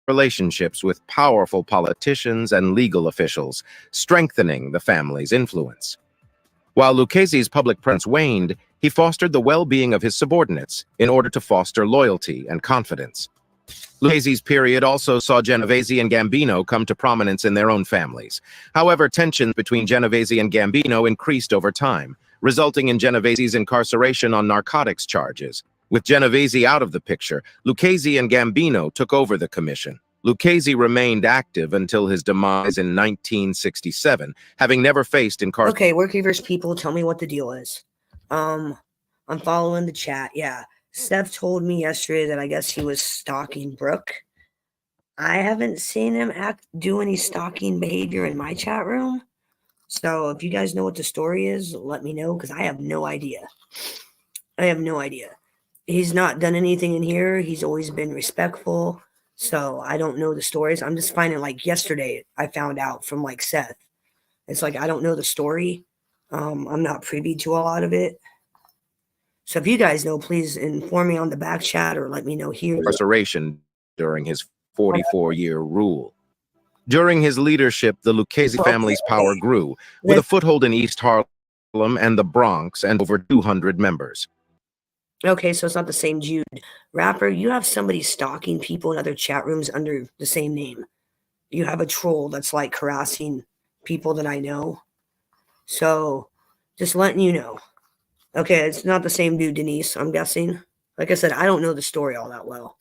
relationships with powerful politicians and legal officials, strengthening the family's influence. While Lucchese's public presence waned, he fostered the well-being of his subordinates in order to foster loyalty and confidence. Lucchese's period also saw Genovese and Gambino come to prominence in their own families. However, tensions between Genovese and Gambino increased over time, resulting in Genovese's incarceration on narcotics charges. With Genovese out of the picture, Lucchese and Gambino took over the commission. Lucchese remained active until his demise in 1967, having never faced incarceration. Okay, Workweavers people, tell me what the deal is. I'm following the chat. Yeah, Steph told me yesterday that I guess he was stalking Brooke. I haven't seen him do any stalking behavior in my chat room. So if you guys know what the story is, let me know, because I have no idea. I have no idea. He's not done anything in here. He's always been respectful. So I don't know the stories. I'm just finding, like, yesterday I found out from, like, Seth. It's like I don't know the story. I'm not privy to a lot of it. So if you guys know, please inform me on the back chat or let me know here. Incarceration during his 44-year rule. During his leadership, the Lucchese family's power grew, with a foothold in East Harlem and the Bronx and over 200 members. Okay, so it's not the same Jude. Rapper, you have somebody stalking people in other chat rooms under the same name. You have a troll that's like harassing people that I know. So just letting you know. Okay, it's not the same dude, Denise, I'm guessing. Like I said, I don't know the story all that well.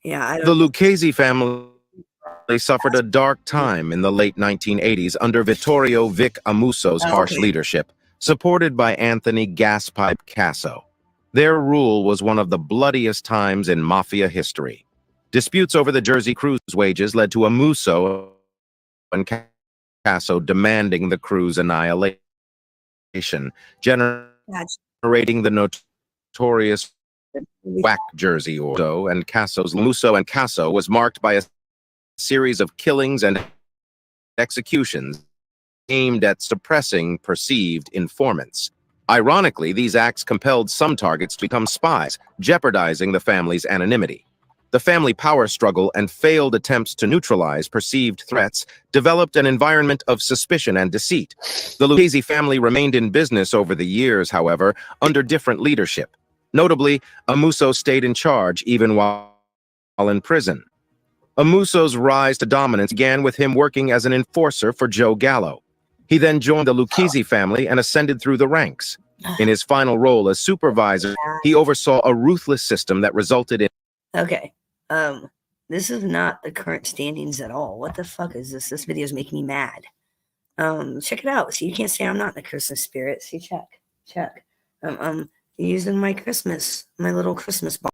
Yeah, The Lucchese family suffered a dark time in the late 1980s under Vittorio Vic Amuso's harsh leadership, supported by Anthony Gaspipe Casso. Their rule was one of the bloodiest times in mafia history. Disputes over the Jersey crew's wages led to Amuso and Casso demanding the crew's annihilation, generating the notorious whack Jersey order. And Casso's Musso and Casso was marked by a series of killings and executions aimed at suppressing perceived informants. Ironically, these acts compelled some targets to become spies, jeopardizing the family's anonymity. The family power struggle and failed attempts to neutralize perceived threats developed an environment of suspicion and deceit. The Lucchese family remained in business over the years, however, under different leadership. Notably, Amuso stayed in charge even while in prison. Amuso's rise to dominance began with him working as an enforcer for Joe Gallo. He then joined the Lucchese family and ascended through the ranks. In his final role as supervisor, he oversaw a ruthless system that resulted in... Okay. This is not the current standings at all. What the fuck is this? This video is making me mad. Check it out. See, you can't say I'm not in the Christmas spirit. See, check. Using my little Christmas ball.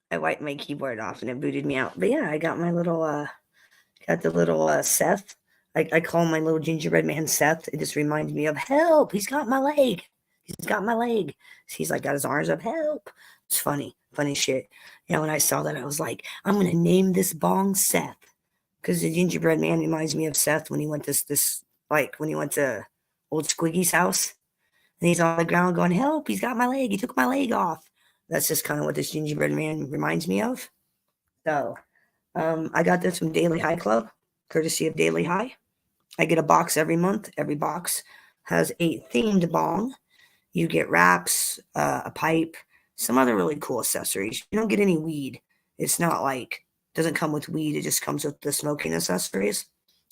I wiped my keyboard off and it booted me out. But yeah, I got my little, Seth. I call my little gingerbread man Seth. It just reminds me of help. He's got my leg. He's like got his arms up. Help. It's funny shit. Yeah, when I saw that, I was like, I'm gonna name this bong Seth, because the gingerbread man reminds me of Seth when he went when he went to old Squiggy's house, and he's on the ground going, help. He's got my leg. He took my leg off. That's just kind of what this gingerbread man reminds me of. So, I got this from Daily High Club, courtesy of Daily High. I get a box every month. Every box has a themed bong. You get wraps, a pipe, some other really cool accessories. You don't get any weed. It's not like, doesn't come with weed. It just comes with the smoking accessories.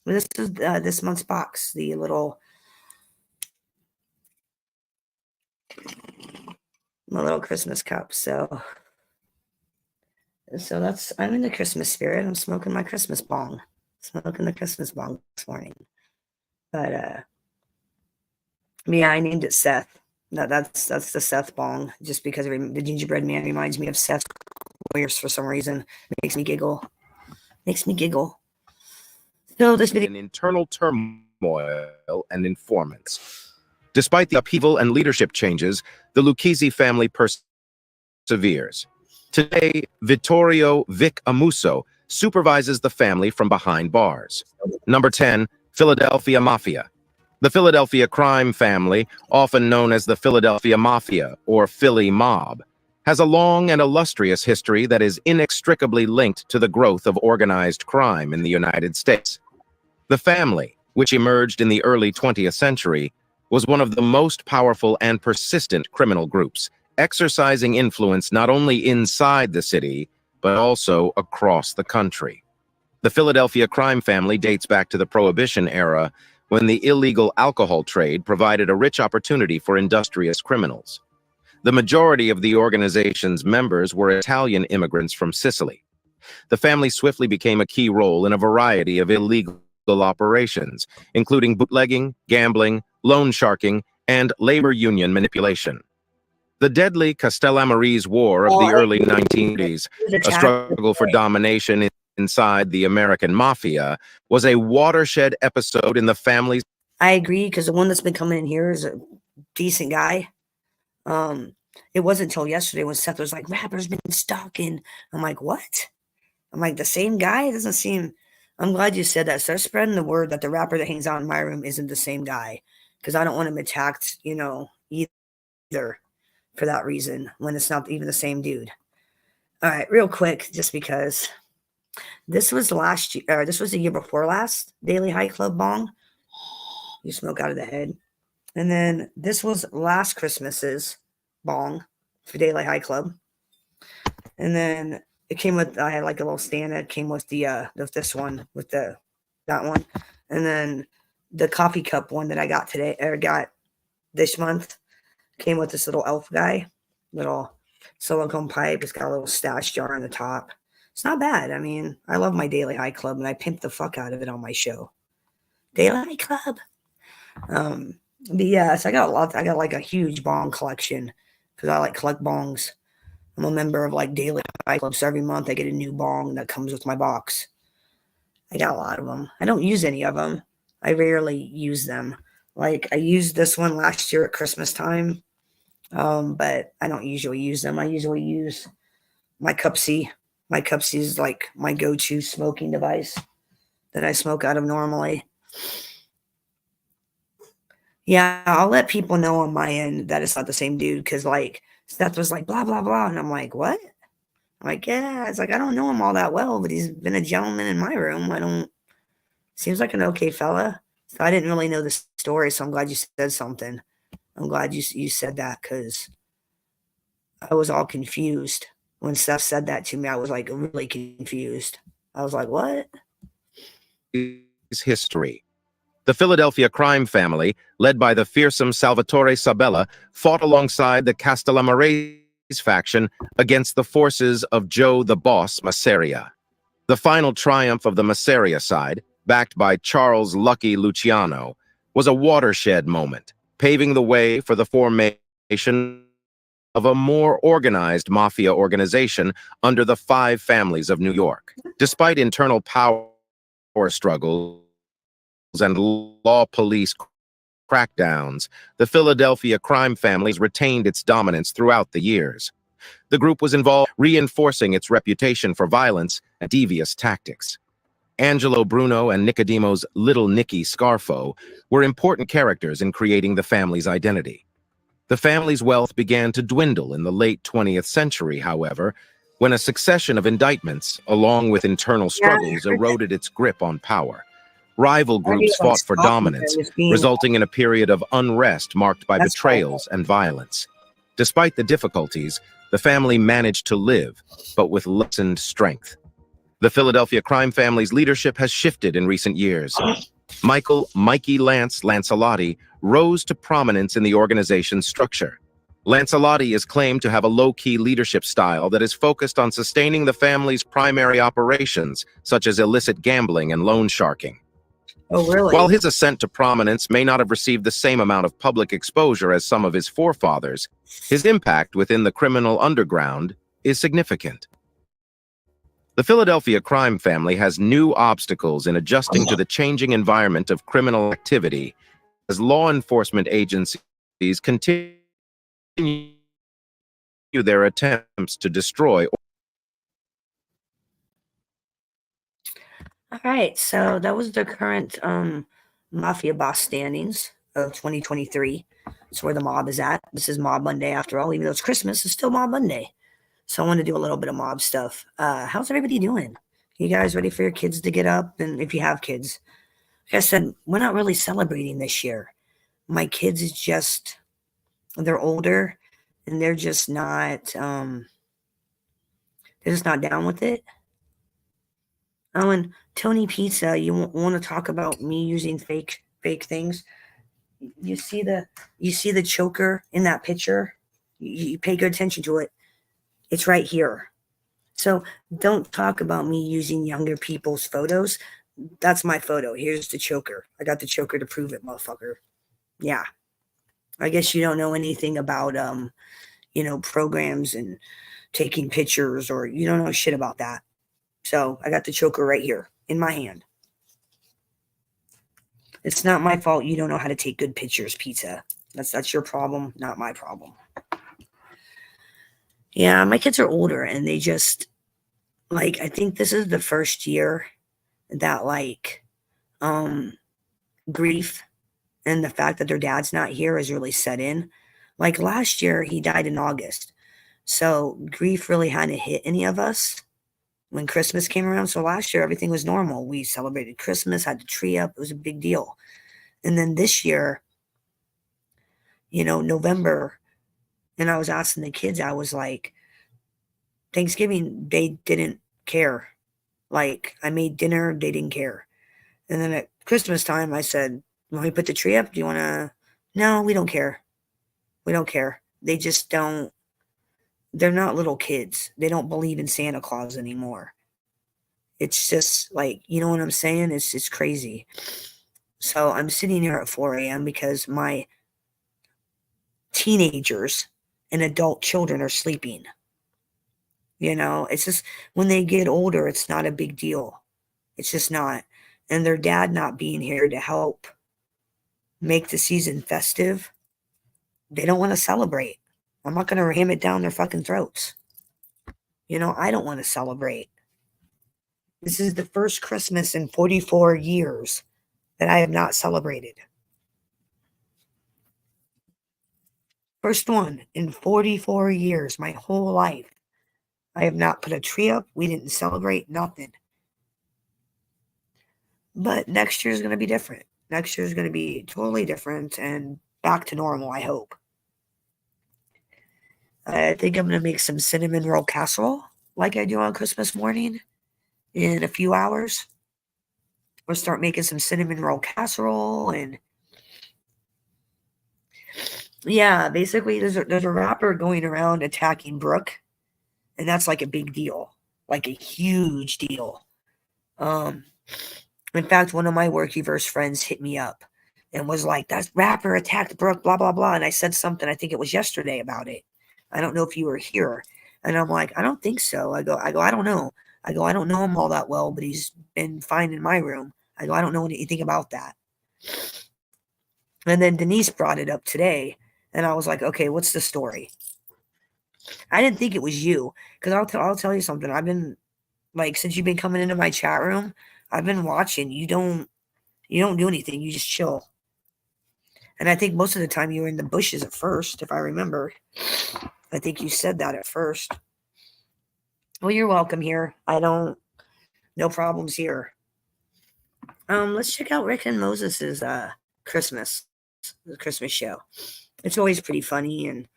But this is this month's box, the little... my little Christmas cup. So that's, I'm in the Christmas spirit. I'm smoking my Christmas bong. Smoking the Christmas bong this morning. But yeah, I named it Seth. That's the Seth bong, just because the gingerbread man reminds me of Seth Warriors for some reason. It makes me giggle. So this video... in internal turmoil and informants. Despite the upheaval and leadership changes, the Lucchese family perseveres. Today, Vittorio Vic Amuso supervises the family from behind bars. Number 10, Philadelphia Mafia. The Philadelphia crime family, often known as the Philadelphia Mafia or Philly Mob, has a long and illustrious history that is inextricably linked to the growth of organized crime in the United States. The family, which emerged in the early 20th century, was one of the most powerful and persistent criminal groups, exercising influence not only inside the city, but also across the country. The Philadelphia crime family dates back to the Prohibition era, when the illegal alcohol trade provided a rich opportunity for industrious criminals. The majority of the organization's members were Italian immigrants from Sicily. The family swiftly became a key role in a variety of illegal operations, including bootlegging, gambling, loan sharking, and labor union manipulation. The deadly Castellamarese War of the early 1980s, a struggle for domination inside the American mafia, was a watershed episode in the family's... I agree, because the one that's been coming in here is a decent guy. It wasn't until yesterday when Seth was like, rapper's been stalking. I'm like, what? I'm like, the same guy? It doesn't seem... I'm glad you said that. Start spreading the word that the rapper that hangs out in my room isn't the same guy, because I don't want him attacked, either for that reason, when it's not even the same dude. All right, real quick, just because this was last year, this was the year before last, Daily High Club bong. You smoke out of the head. And then this was last Christmas's bong for Daily High Club. And then it came with, I had like a little stand that came with the this one, with that one. And then the coffee cup one that I got today, or got this month, came with this little elf guy, little silicone pipe. It's got a little stash jar on the top. It's not bad. I mean, I love my Daily High Club, and I pimp the fuck out of it on my show. Daily High Club. But yeah, so I got a lot. I got like a huge bong collection because I like collect bongs. I'm a member of like Daily High Club, so every month I get a new bong that comes with my box. I got a lot of them. I don't use any of them. I rarely use them. Like I used this one last year at Christmas time, but I don't usually use them. I usually use my Cup C. My Cup C is like my go-to smoking device that I smoke out of normally. Yeah, I'll let people know on my end that it's not the same dude because like Seth was like blah blah blah, and I'm like, what? I'm like, yeah, it's like I don't know him all that well, but he's been a gentleman in my room. I don't seems like an okay fella. So I didn't really know the story, so I'm glad you said something. I'm glad you said that because I was all confused. When Seth said that to me, I was like really confused. I was like, what? History. The Philadelphia crime family, led by the fearsome Salvatore Sabella, fought alongside the Castellamarese faction against the forces of Joe the Boss Masseria. The final triumph of the Masseria side, backed by Charles Lucky Luciano, was a watershed moment, paving the way for the formation of a more organized mafia organization under the Five Families of New York. Despite internal power struggles and law police crackdowns, the Philadelphia crime families retained its dominance throughout the years. The group was involved, reinforcing its reputation for violence and devious tactics. Angelo Bruno and Nicodemo's Little Nicky Scarfo were important characters in creating the family's identity. The family's wealth began to dwindle in the late 20th century, however, when a succession of indictments, along with internal struggles, eroded its grip on power. Rival groups fought for dominance, resulting in a period of unrest marked by betrayals and violence. Despite the difficulties, the family managed to live, but with lessened strength. The Philadelphia crime family's leadership has shifted in recent years. Mikey Lance Lancelotti rose to prominence in the organization's structure. Lancelotti is claimed to have a low-key leadership style that is focused on sustaining the family's primary operations, such as illicit gambling and loan sharking. Oh, really? While his ascent to prominence may not have received the same amount of public exposure as some of his forefathers, his impact within the criminal underground is significant. The Philadelphia crime family has new obstacles in adjusting to the changing environment of criminal activity as law enforcement agencies continue their attempts to destroy. All right, so that was the current mafia boss standings of 2023. That's where the mob is at. This is Mob Monday after all, even though it's Christmas, it's still Mob Monday. So I want to do a little bit of mob stuff. How's everybody doing? You guys ready for your kids to get up? And if you have kids, like I said, we're not really celebrating this year. My kids is just, they're older and they're just not down with it. Oh, and Tony Pizza, you want to talk about me using fake things? You see the choker in that picture? You pay good attention to it. It's right here. So don't talk about me using younger people's photos. That's my photo. Here's the choker. I got the choker to prove it, motherfucker. Yeah. I guess you don't know anything about programs and taking pictures, or you don't know shit about that. So I got the choker right here in my hand. It's not my fault you don't know how to take good pictures, Pizza. That's your problem, not my problem. Yeah, my kids are older and they just, like, I think this is the first year that, like, grief and the fact that their dad's not here has really set in. Like, last year, he died in August. So grief really hadn't hit any of us when Christmas came around. So last year, everything was normal. We celebrated Christmas, had the tree up. It was a big deal. And then this year, November, and I was asking the kids, I was like, Thanksgiving, they didn't care. Like, I made dinner, they didn't care. And then at Christmas time, I said, You want me to put the tree up? Do you want to? No, we don't care. We don't care. They just don't. They're not little kids. They don't believe in Santa Claus anymore. It's just like, you know what I'm saying? It's crazy. So I'm sitting here at 4 a.m. because my teenagers and adult children are sleeping. It's just when they get older, it's not a big deal. It's just not. And their dad not being here to help make the season festive, they don't want to celebrate. I'm not going to ram it down their fucking throats. I don't want to celebrate. This is the first Christmas in 44 years that I have not celebrated. First one in 44 years, my whole life. I have not put a tree up. We didn't celebrate nothing. But next year is going to be different. Next year is going to be totally different and back to normal, I hope. I think I'm going to make some cinnamon roll casserole like I do on Christmas morning in a few hours. We'll start making some cinnamon roll casserole. And yeah, basically there's a rapper going around attacking Brooke. And that's like a big deal, like a huge deal. In fact, one of my Workyverse friends hit me up and was like, that rapper attacked Brooke, blah, blah, blah. And I said something, I think it was yesterday about it. I don't know if you were here. And I'm like, I don't think so. I go, I don't know. I don't know him all that well, but he's been fine in my room. I don't know anything about that. And then Denise brought it up today. And I was like, okay, what's the story? I didn't think it was you. Because I'll tell you something. I've been, like, since you've been coming into my chat room, I've been watching. You don't do anything. You just chill. And I think most of the time you were in the bushes at first, if I remember. I think you said that at first. Well, you're welcome here. No problems here. Let's check out Rick and Moses's the Christmas show. It's always pretty funny, and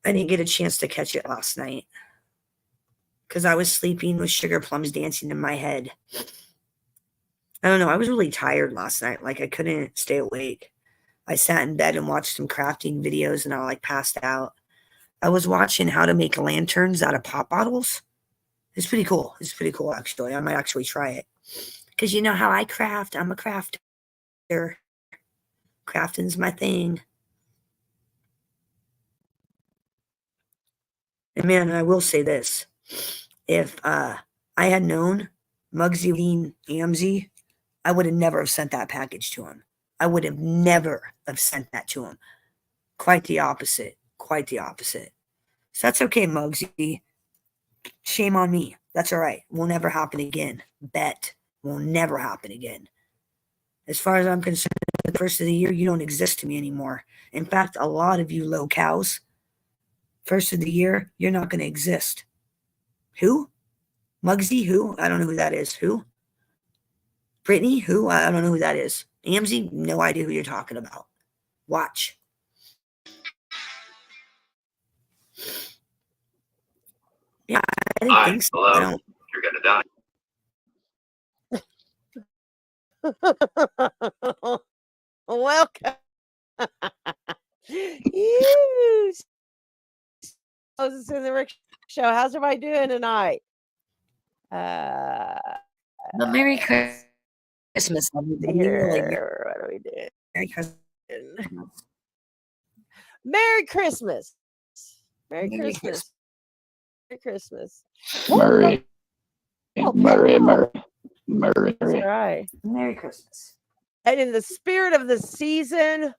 I didn't get a chance to catch it last night because I was sleeping with sugar plums dancing in my head. I don't know. I was really tired last night. Like, I couldn't stay awake. I sat in bed and watched some crafting videos, and I passed out. I was watching how to make lanterns out of pop bottles. It's pretty cool. It's pretty cool, actually. I might actually try it. Because you know how I craft. I'm a crafter. Crafting's my thing. And man, I will say this. If I had known Muggsy Lean Amzy, I would have never have sent that package to him. I would have never have sent that to him. Quite the opposite. Quite the opposite. So that's okay, Muggsy. Shame on me. That's all right. Will never happen again. Bet. Will never happen again. As far as I'm concerned, the first of the year, you don't exist to me anymore. In fact, a lot of you low cows, first of the year, you're not going to exist. Who? Muggsy? Who? I don't know who that is. Who? Brittany? Who? I don't know who that is. Amzy? No idea who you're talking about. Watch. Yeah, I didn't think so. Hello. I don't. You're gonna die. Welcome. You. Moses in the Rick Show. How's everybody doing tonight? But Merry Christmas, everybody. Really, Here, what are we doing? Merry Christmas. Merry Christmas. Merry Merry Christmas. Merry Christmas. Merry, Oh, Merry, come on. Merry, That's Merry. right. Merry Christmas. And in the spirit of the season,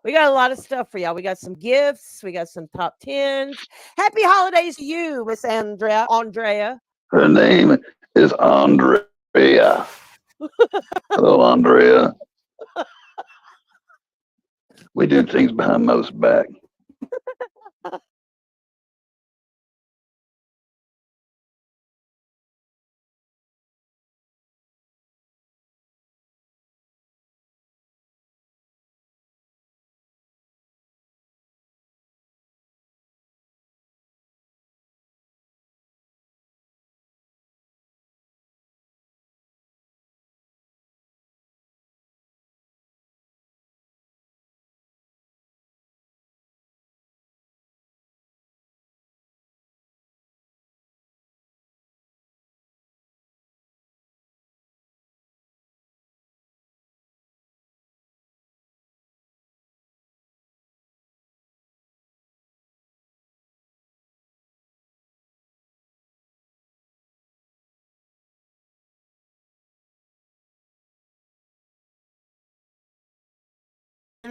we got a lot of stuff for y'all. We got some gifts. We got some top tens. Happy holidays to you, Miss Andrea. Her name is Andrea. Hello, Andrea. We do things behind most back.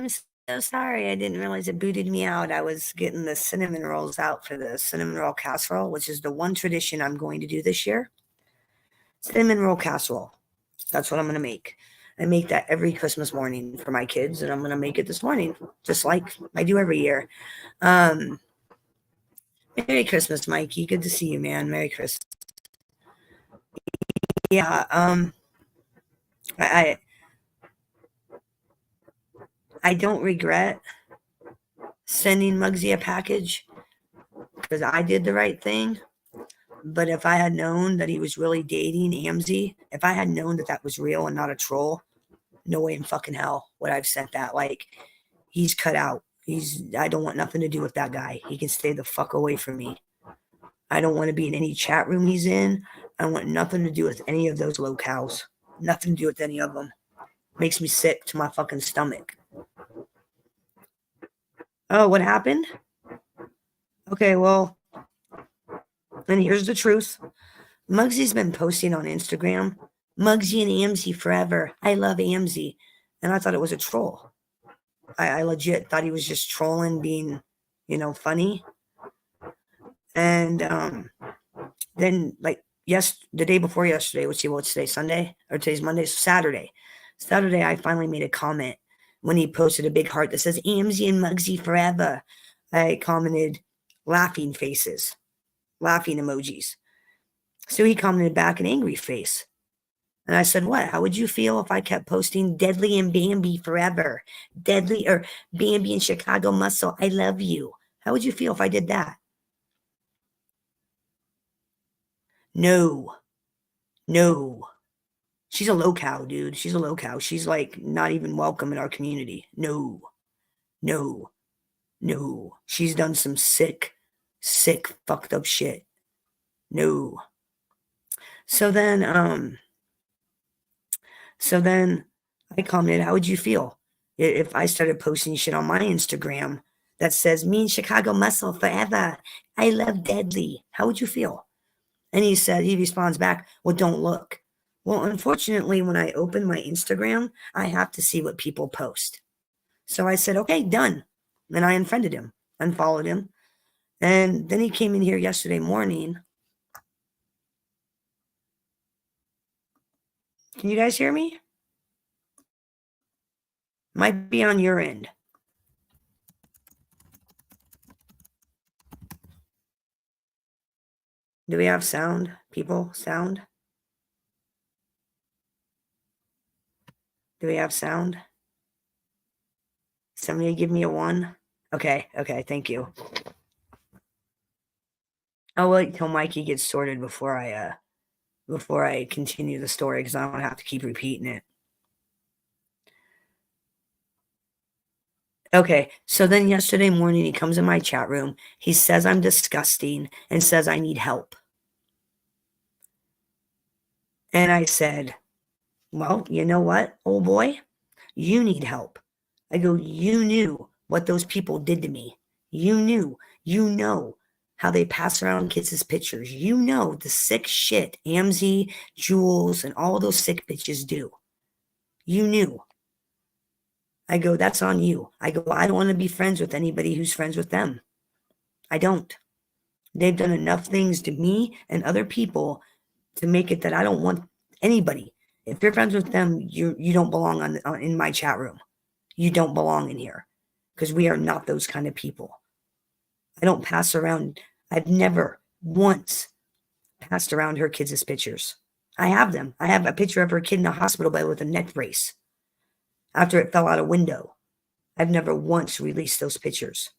I'm so sorry. I didn't realize it booted me out. I was getting the cinnamon rolls out for the cinnamon roll casserole, which is the one tradition I'm going to do this year. Cinnamon roll casserole. That's what I'm going to make. I make that every Christmas morning for my kids, and I'm going to make it this morning, just like I do every year. Merry Christmas, Mikey. Good to see you, man. Merry Christmas. Yeah, I don't regret sending Muggsy a package because I did the right thing. But if I had known that he was really dating Amzy, if I had known that that was real and not a troll, no way in fucking hell would I've sent that. Like, he's cut out. I don't want nothing to do with that guy. He can stay the fuck away from me. I don't want to be in any chat room he's in. I want nothing to do with any of those locales. Nothing to do with any of them. Makes me sick to my fucking stomach. Oh, what happened? Okay, well, and here's the truth. Muggsy's been posting on Instagram, Muggsy and Amzy forever. I love Amzy. And I thought it was a troll. I legit thought he was just trolling, being, funny. And then, like, the day before yesterday, what's today, Sunday? Or today's Monday? Saturday. Saturday, I finally made a comment when he posted a big heart that says, Amzy and Muggsy forever. I commented, laughing faces, laughing emojis. So he commented back an angry face. And I said, what? How would you feel if I kept posting Deadly and Bambi forever? Deadly or Bambi and Chicago Muscle, I love you. How would you feel if I did that? No. She's a low-cow, dude. She's a low-cow. She's like not even welcome in our community. No. She's done some sick, fucked up shit. No. So then I commented, how would you feel if I started posting shit on my Instagram that says, me and Chicago Muscle forever. I love Deadly. How would you feel? And he responds back, well, don't look. Well, unfortunately, when I open my Instagram, I have to see what people post. So I said, okay, done. And I unfriended him, unfollowed him. And then he came in here yesterday morning. Can you guys hear me? Might be on your end. Do we have sound? People, sound? Do we have sound? Somebody give me a 1. Okay, thank you. I'll wait till Mikey gets sorted before I continue the story, because I don't have to keep repeating it. Okay, so then yesterday morning he comes in my chat room. He says I'm disgusting and says I need help. And I said, well, you know what, old boy? You need help. I go, you knew what those people did to me. You know how they pass around kids' pictures. You know the sick shit Amzy, Jules, and all those sick bitches do. You knew. I go, that's on you. I go, I don't want to be friends with anybody who's friends with them. I don't. They've done enough things to me and other people to make it that I don't want anybody. If you're friends with them, you don't belong in my chat room. You don't belong in here, because we are not those kind of people. I don't pass around. I've never once passed around her kids' pictures. I have them. I have a picture of her kid in a hospital bed with a neck brace after it fell out a window. I've never once released those pictures.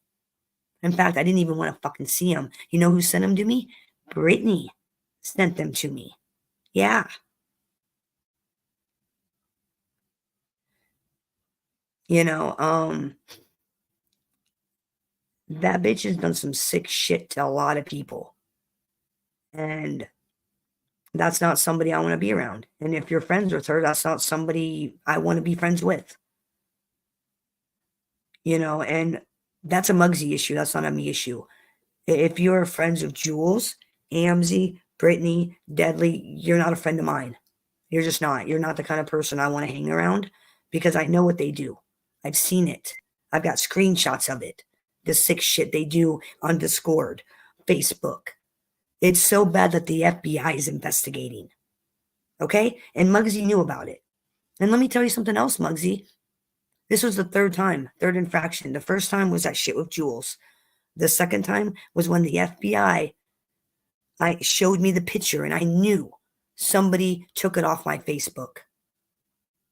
In fact, I didn't even want to fucking see them. You know who sent them to me? Brittany sent them to me. Yeah. That bitch has done some sick shit to a lot of people. And that's not somebody I want to be around. And if you're friends with her, that's not somebody I want to be friends with. And that's a Muggsy issue. That's not a me issue. If you're friends with Jules, Amzy, Brittany, Deadly, you're not a friend of mine. You're just not. You're not the kind of person I want to hang around, because I know what they do. I've seen it. I've got screenshots of it. The sick shit they do on Discord, Facebook. It's so bad that the FBI is investigating. Okay? And Muggsy knew about it. And let me tell you something else, Muggsy. This was the third infraction. The first time was that shit with Jules. The second time was when the FBI showed me the picture and I knew somebody took it off my Facebook.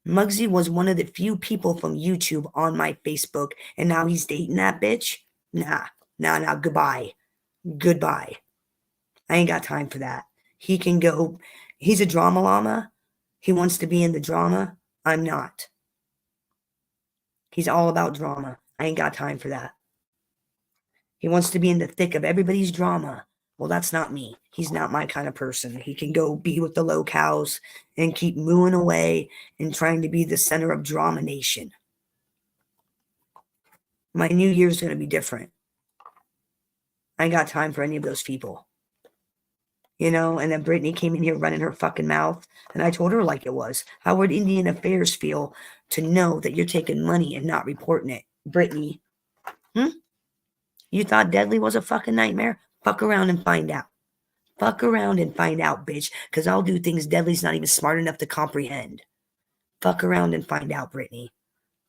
Muggsy was one of the few people from YouTube on my Facebook, and now he's dating that bitch? Nah, goodbye. Goodbye. I ain't got time for that. He can go. He's a drama llama. He wants to be in the drama. I'm not. He's all about drama. I ain't got time for that. He wants to be in the thick of everybody's drama. Well, that's not me. He's not my kind of person. He can go be with the low cows and keep mooing away and trying to be the center of drama nation. My new year's going to be different. I ain't got time for any of those people. You know, and then Brittany came in here running her fucking mouth, and I told her like it was. How would Indian Affairs feel to know that you're taking money and not reporting it? Brittany, you thought Deadly was a fucking nightmare? Fuck around and find out. Fuck around and find out, bitch, because I'll do things Deadly's not even smart enough to comprehend. Fuck around and find out, Brittany.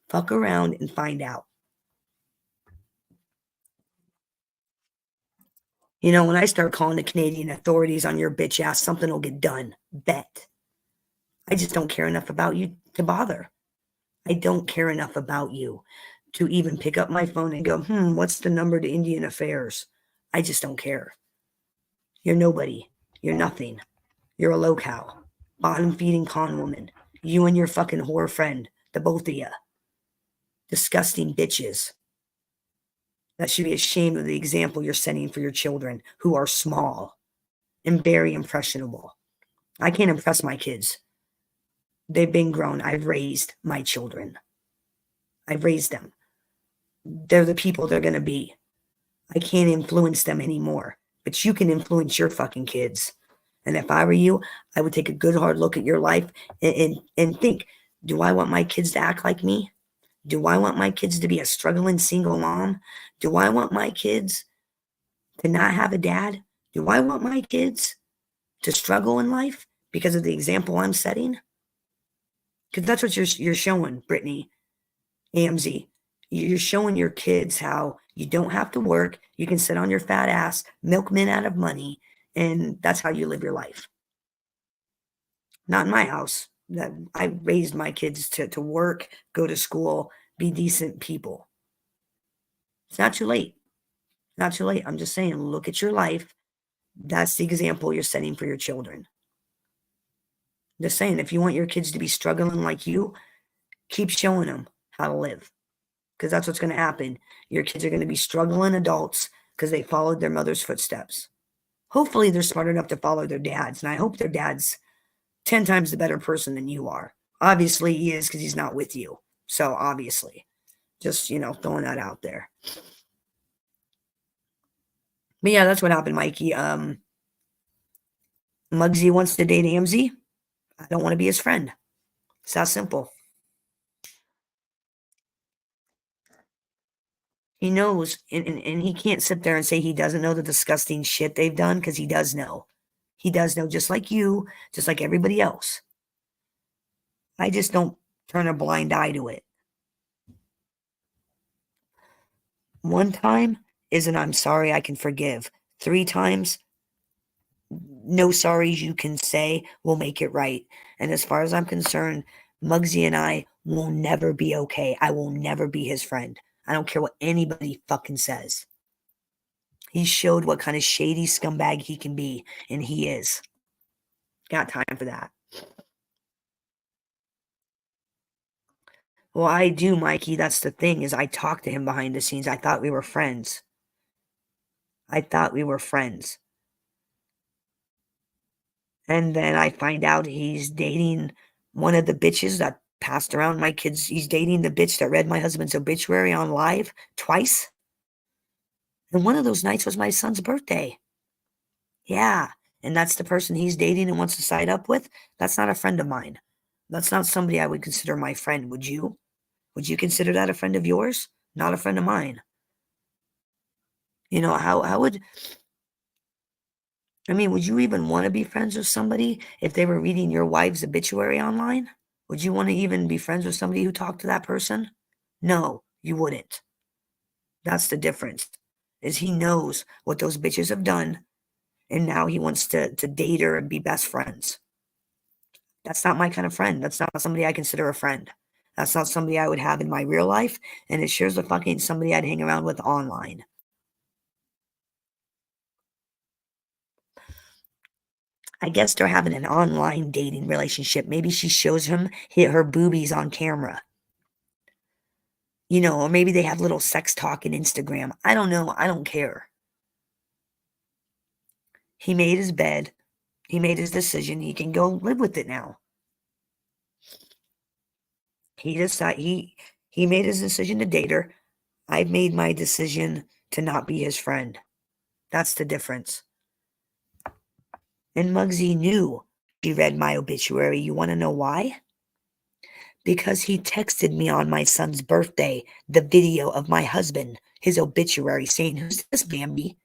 Fuck around and find out. You know, when I start calling the Canadian authorities on your bitch ass, something will get done. Bet. I just don't care enough about you to bother. I don't care enough about you to even pick up my phone and go, what's the number to Indian Affairs? I just don't care. You're nobody. You're nothing. You're a low cow. Bottom feeding con woman. You and your fucking whore friend. The both of you. Disgusting bitches. That should be ashamed of the example you're setting for your children who are small and very impressionable. I can't impress my kids. They've been grown. I've raised my children. I've raised them. They're the people they're going to be. I can't influence them anymore. But you can influence your fucking kids. And if I were you, I would take a good hard look at your life and think, do I want my kids to act like me? Do I want my kids to be a struggling single mom? Do I want my kids to not have a dad? Do I want my kids to struggle in life because of the example I'm setting? Because that's what you're showing, Brittany, AMZ. You're showing your kids how you don't have to work. You can sit on your fat ass, milk men out of money, and that's how you live your life. Not in my house. I raised my kids to work, go to school, be decent people. It's not too late. Not too late. I'm just saying, look at your life. That's the example you're setting for your children. Just saying, if you want your kids to be struggling like you, keep showing them how to live. Because that's what's going to happen. Your kids are going to be struggling adults because they followed their mother's footsteps. Hopefully they're smart enough to follow their dads. And I hope their dad's 10 times the better person than you are. Obviously he is because he's not with you. So obviously. Just, throwing that out there. But yeah, that's what happened, Mikey. Muggsy wants to date AMZ. I don't want to be his friend. It's that simple. He knows, and he can't sit there and say he doesn't know the disgusting shit they've done, because he does know. He does know, just like you, just like everybody else. I just don't turn a blind eye to it. One time is an I'm sorry I can forgive. 3 times, no sorries you can say will make it right. And as far as I'm concerned, Muggsy and I will never be okay. I will never be his friend. I don't care what anybody fucking says. He showed what kind of shady scumbag he can be, and he is. Got time for that. Well, I do, Mikey. That's the thing, is I talked to him behind the scenes. I thought we were friends. And then I find out he's dating one of the bitches that passed around my kids. He's dating the bitch that read my husband's obituary on live twice. And one of those nights was my son's birthday. Yeah. And that's the person he's dating and wants to side up with. That's not a friend of mine. That's not somebody I would consider my friend, would you? Would you consider that a friend of yours? Not a friend of mine. You know, how would, I mean, would you even want to be friends with somebody if they were reading your wife's obituary online? Would you want to even be friends with somebody who talked to that person? No, you wouldn't. That's the difference. Is he knows what those bitches have done, and now he wants to date her and be best friends. That's not my kind of friend. That's not somebody I consider a friend. That's not somebody I would have in my real life, and it sure as the fuck ain't somebody I'd hang around with online. I guess they're having an online dating relationship. Maybe she shows him her boobies on camera. You know, or maybe they have little sex talk in Instagram. I don't know. I don't care. He made his bed. He made his decision. He can go live with it now. He made his decision to date her. I've made my decision to not be his friend. That's the difference. And Muggsy knew he read my obituary. You want to know why? Because he texted me on my son's birthday the video of my husband, his obituary, saying, "Who's this, Bambi?"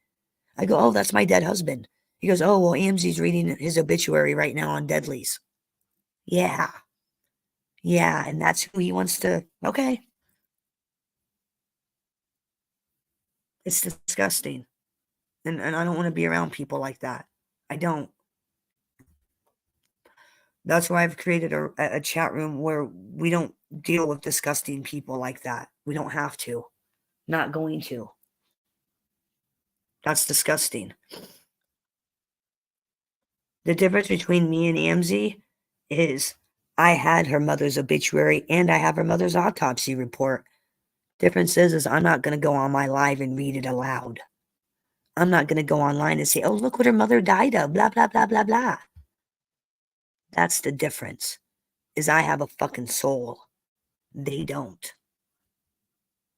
I go, "Oh, that's my dead husband." He goes, "Oh, well, Amzy's reading his obituary right now on Deadly's." Yeah. Yeah, and that's who he wants to. Okay. It's disgusting. And I don't want to be around people like that. I don't. That's why I've created a chat room where we don't deal with disgusting people like that. We don't have to. Not going to. That's disgusting. The difference between me and Amzy is I had her mother's obituary and I have her mother's autopsy report. Difference is I'm not going to go on my live and read it aloud. I'm not going to go online and say, "Oh, look what her mother died of, blah, blah, blah, blah, blah." That's the difference, is I have a fucking soul. They don't.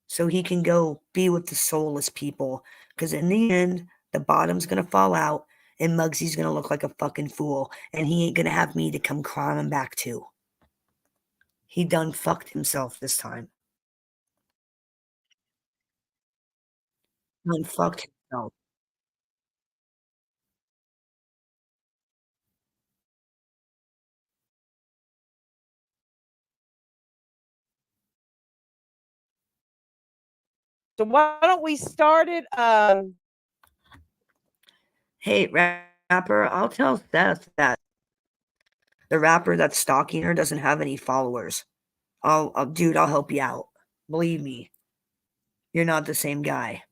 So he can go be with the soulless people, because in the end, the bottom's going to fall out and Muggsy's going to look like a fucking fool, and he ain't going to have me to come crawling back to. He done fucked himself this time. Done fucked himself. So why don't we start it? Hey, rapper, I'll tell Seth that the rapper that's stalking her doesn't have any followers. Dude, I'll help you out. Believe me, you're not the same guy.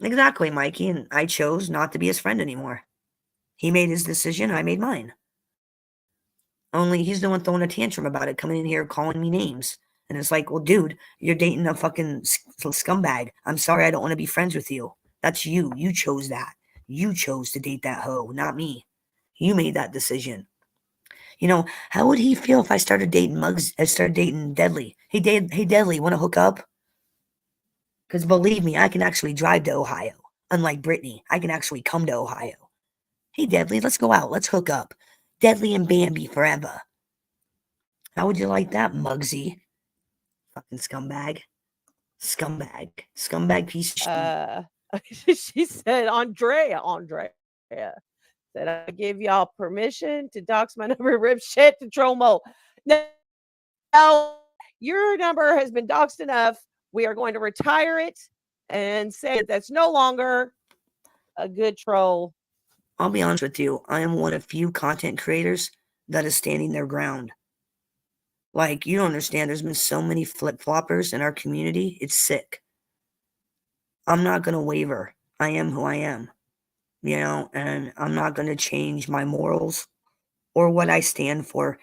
Exactly, Mikey, and I chose not to be his friend anymore. He made his decision, I made mine. Only he's the one throwing a tantrum about it, coming in here calling me names. And it's like, well, dude, you're dating a fucking scumbag. I'm sorry, I don't want to be friends with you. That's you. You chose that. You chose to date that hoe, not me. You made that decision. You know, how would he feel if I started dating Muggs? I started dating Deadly. Hey, Deadly, want to hook up? Because believe me, I can actually drive to Ohio. Unlike Brittany, I can actually come to Ohio. Hey, Deadly, let's go out. Let's hook up. Deadly and Bambi forever. How would you like that, Muggsy? Fucking scumbag. Scumbag piece of shit. She said, Andrea said, "I give y'all permission to dox my number, rip shit to Tromo." Now, your number has been doxed enough. We are going to retire it and say that's no longer a good troll. I'll be honest with you. I am one of few content creators that is standing their ground. Like, you don't understand. There's been so many flip-floppers in our community. It's sick. I'm not going to waver. I am who I am. You know, and I'm not going to change my morals or what I stand for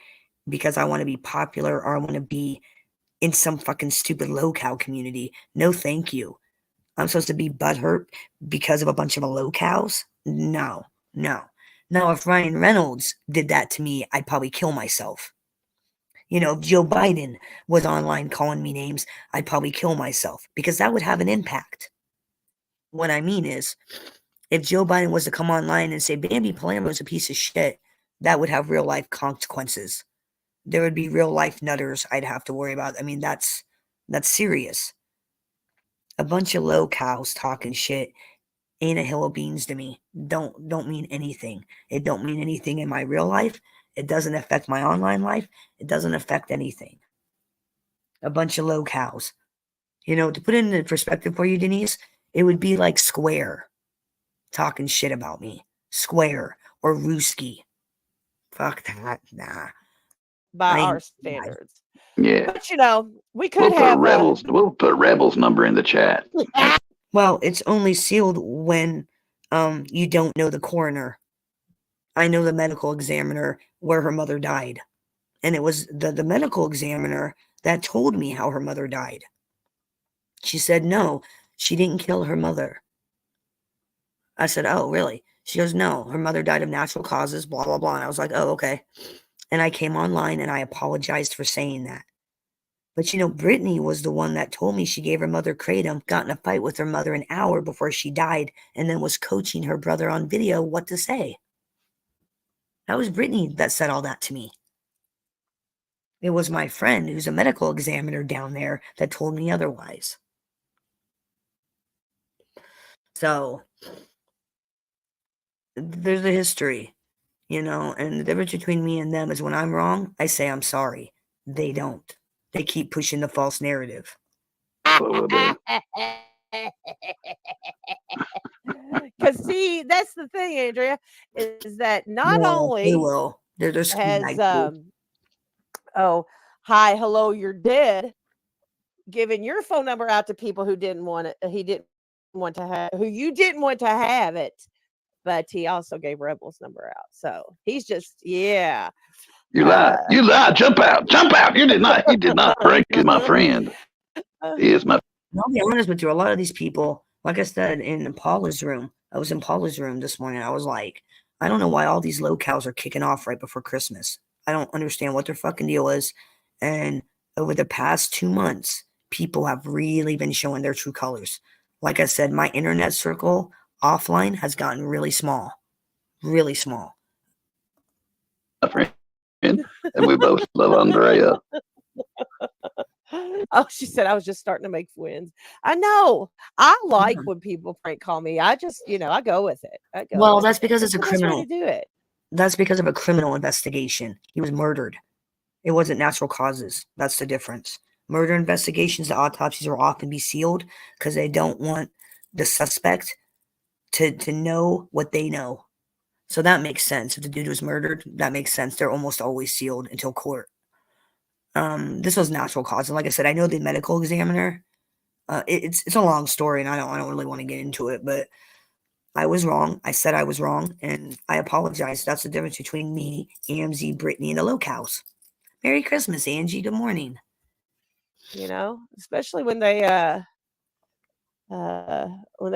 because I want to be popular or I want to be in some fucking stupid low-cow community. No, thank you. I'm supposed to be butthurt because of a bunch of low cows? No. Now, if Ryan Reynolds did that to me, I'd probably kill myself. You know, if Joe Biden was online calling me names, I'd probably kill myself because that would have an impact. What I mean is, if Joe Biden was to come online and say, "Bambi Palermo is a piece of shit," that would have real life consequences. there would be real life nutters I'd have to worry about. I mean, that's serious. A bunch of low cows talking shit ain't a hill of beans to me. Don't mean anything. It don't mean anything in my real life. It doesn't affect my online life. It doesn't affect anything. A bunch of low cows. You know, to put it into perspective for you, Denise, it would be like Square talking shit about me. Square or Rooski. Fuck that. Nah. by I our ain't- standards. Yeah. But you know, we could We'll put have Rebels. We'll put Rebels number in the chat. Well, it's only sealed when you don't know the coroner. I know the medical examiner where her mother died. And it was the medical examiner that told me how her mother died. She said, no, she didn't kill her mother. I said, oh, really? She goes, no, her mother died of natural causes, blah, blah, blah. And I was like, oh, okay. And I came online and I apologized for saying that. But you know, Brittany was the one that told me she gave her mother kratom, got in a fight with her mother an hour before she died, and then was coaching her brother on video what to say. That was Brittany that said all that to me. It was my friend who's a medical examiner down there that told me otherwise. So there's a history, you know, and the difference between me and them is when I'm wrong, I say I'm sorry. They don't. They keep pushing the false narrative. That's what we'll do. because see, that's the thing, Andrea, is that not Well, they only will. They're has scumbag too. oh, hi, hello, you're dead, giving your phone number out to people who didn't want it, who you didn't want to have it, but he also gave Rebel's number out. So he's just You lied. You lied. Jump out. Jump out. You did not. He did not break my friend. He is my. And I'll be honest with you, a lot of these people, like I said, in Paula's room, I was in Paula's room this morning. I was like, I don't know why all these low cows are kicking off right before Christmas. I don't understand what their fucking deal is. And over the past 2 months, people have really been showing their true colors. Like I said, my internet circle offline has gotten really small. Really small. friend, and we both love Andrea. Oh, she said I was just starting to make friends. I know. I like when people prank call me. I just, I go with it. Well, that's because it's a the best way criminal. to do it. That's because of a criminal investigation. He was murdered. It wasn't natural causes. That's the difference. Murder investigations, the autopsies will often be sealed because they don't want the suspect to know what they know. So that makes sense. If the dude was murdered, that makes sense. They're almost always sealed until court. This was natural causes. Like I said, I know the medical examiner. It's a long story, and I don't really want to get into it, but I was wrong. I said I was wrong, and I apologize. That's the difference between me, AMZ, Brittany, and the locals. Merry Christmas, Angie. Good morning. Especially when they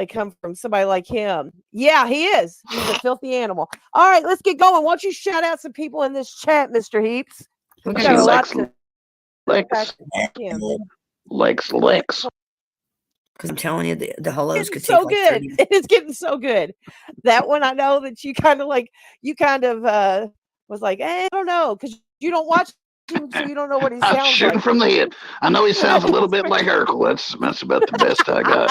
come from somebody like him. Yeah, he is. He's a filthy animal. All right, let's get going. Why don't you shout out some people in this chat, Mr. Heaps? We're We gonna got a go lot back to Lex. because I'm telling you, the hellos It's could take so like good. 30 minutes. It's getting so good. That one I know that you kind of was like, I don't know, because you don't watch him, so you don't know what he I'm sounds shooting like. from the hip. I know he sounds a little bit like Urkel. That's about the best I got.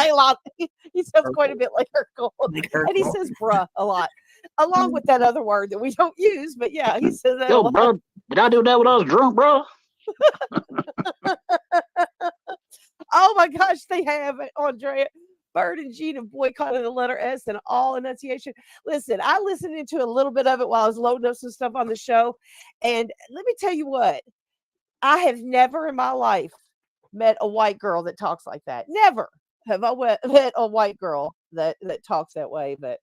He sounds quite a bit like Urkel. Like And he Urkel. says bruh a lot, along with that other word that we don't use. But yeah, he says that a Yo, lot. bro, did I do that when I was drunk, bro? Oh my gosh, they have it, Andrea. Bird and Gene have boycotted the letter S and all enunciation. Listen, I listened into a little bit of it while I was loading up some stuff on the show. And let me tell you what, I have never in my life met a white girl that talks like that. Never have I met a white girl that talks that way. But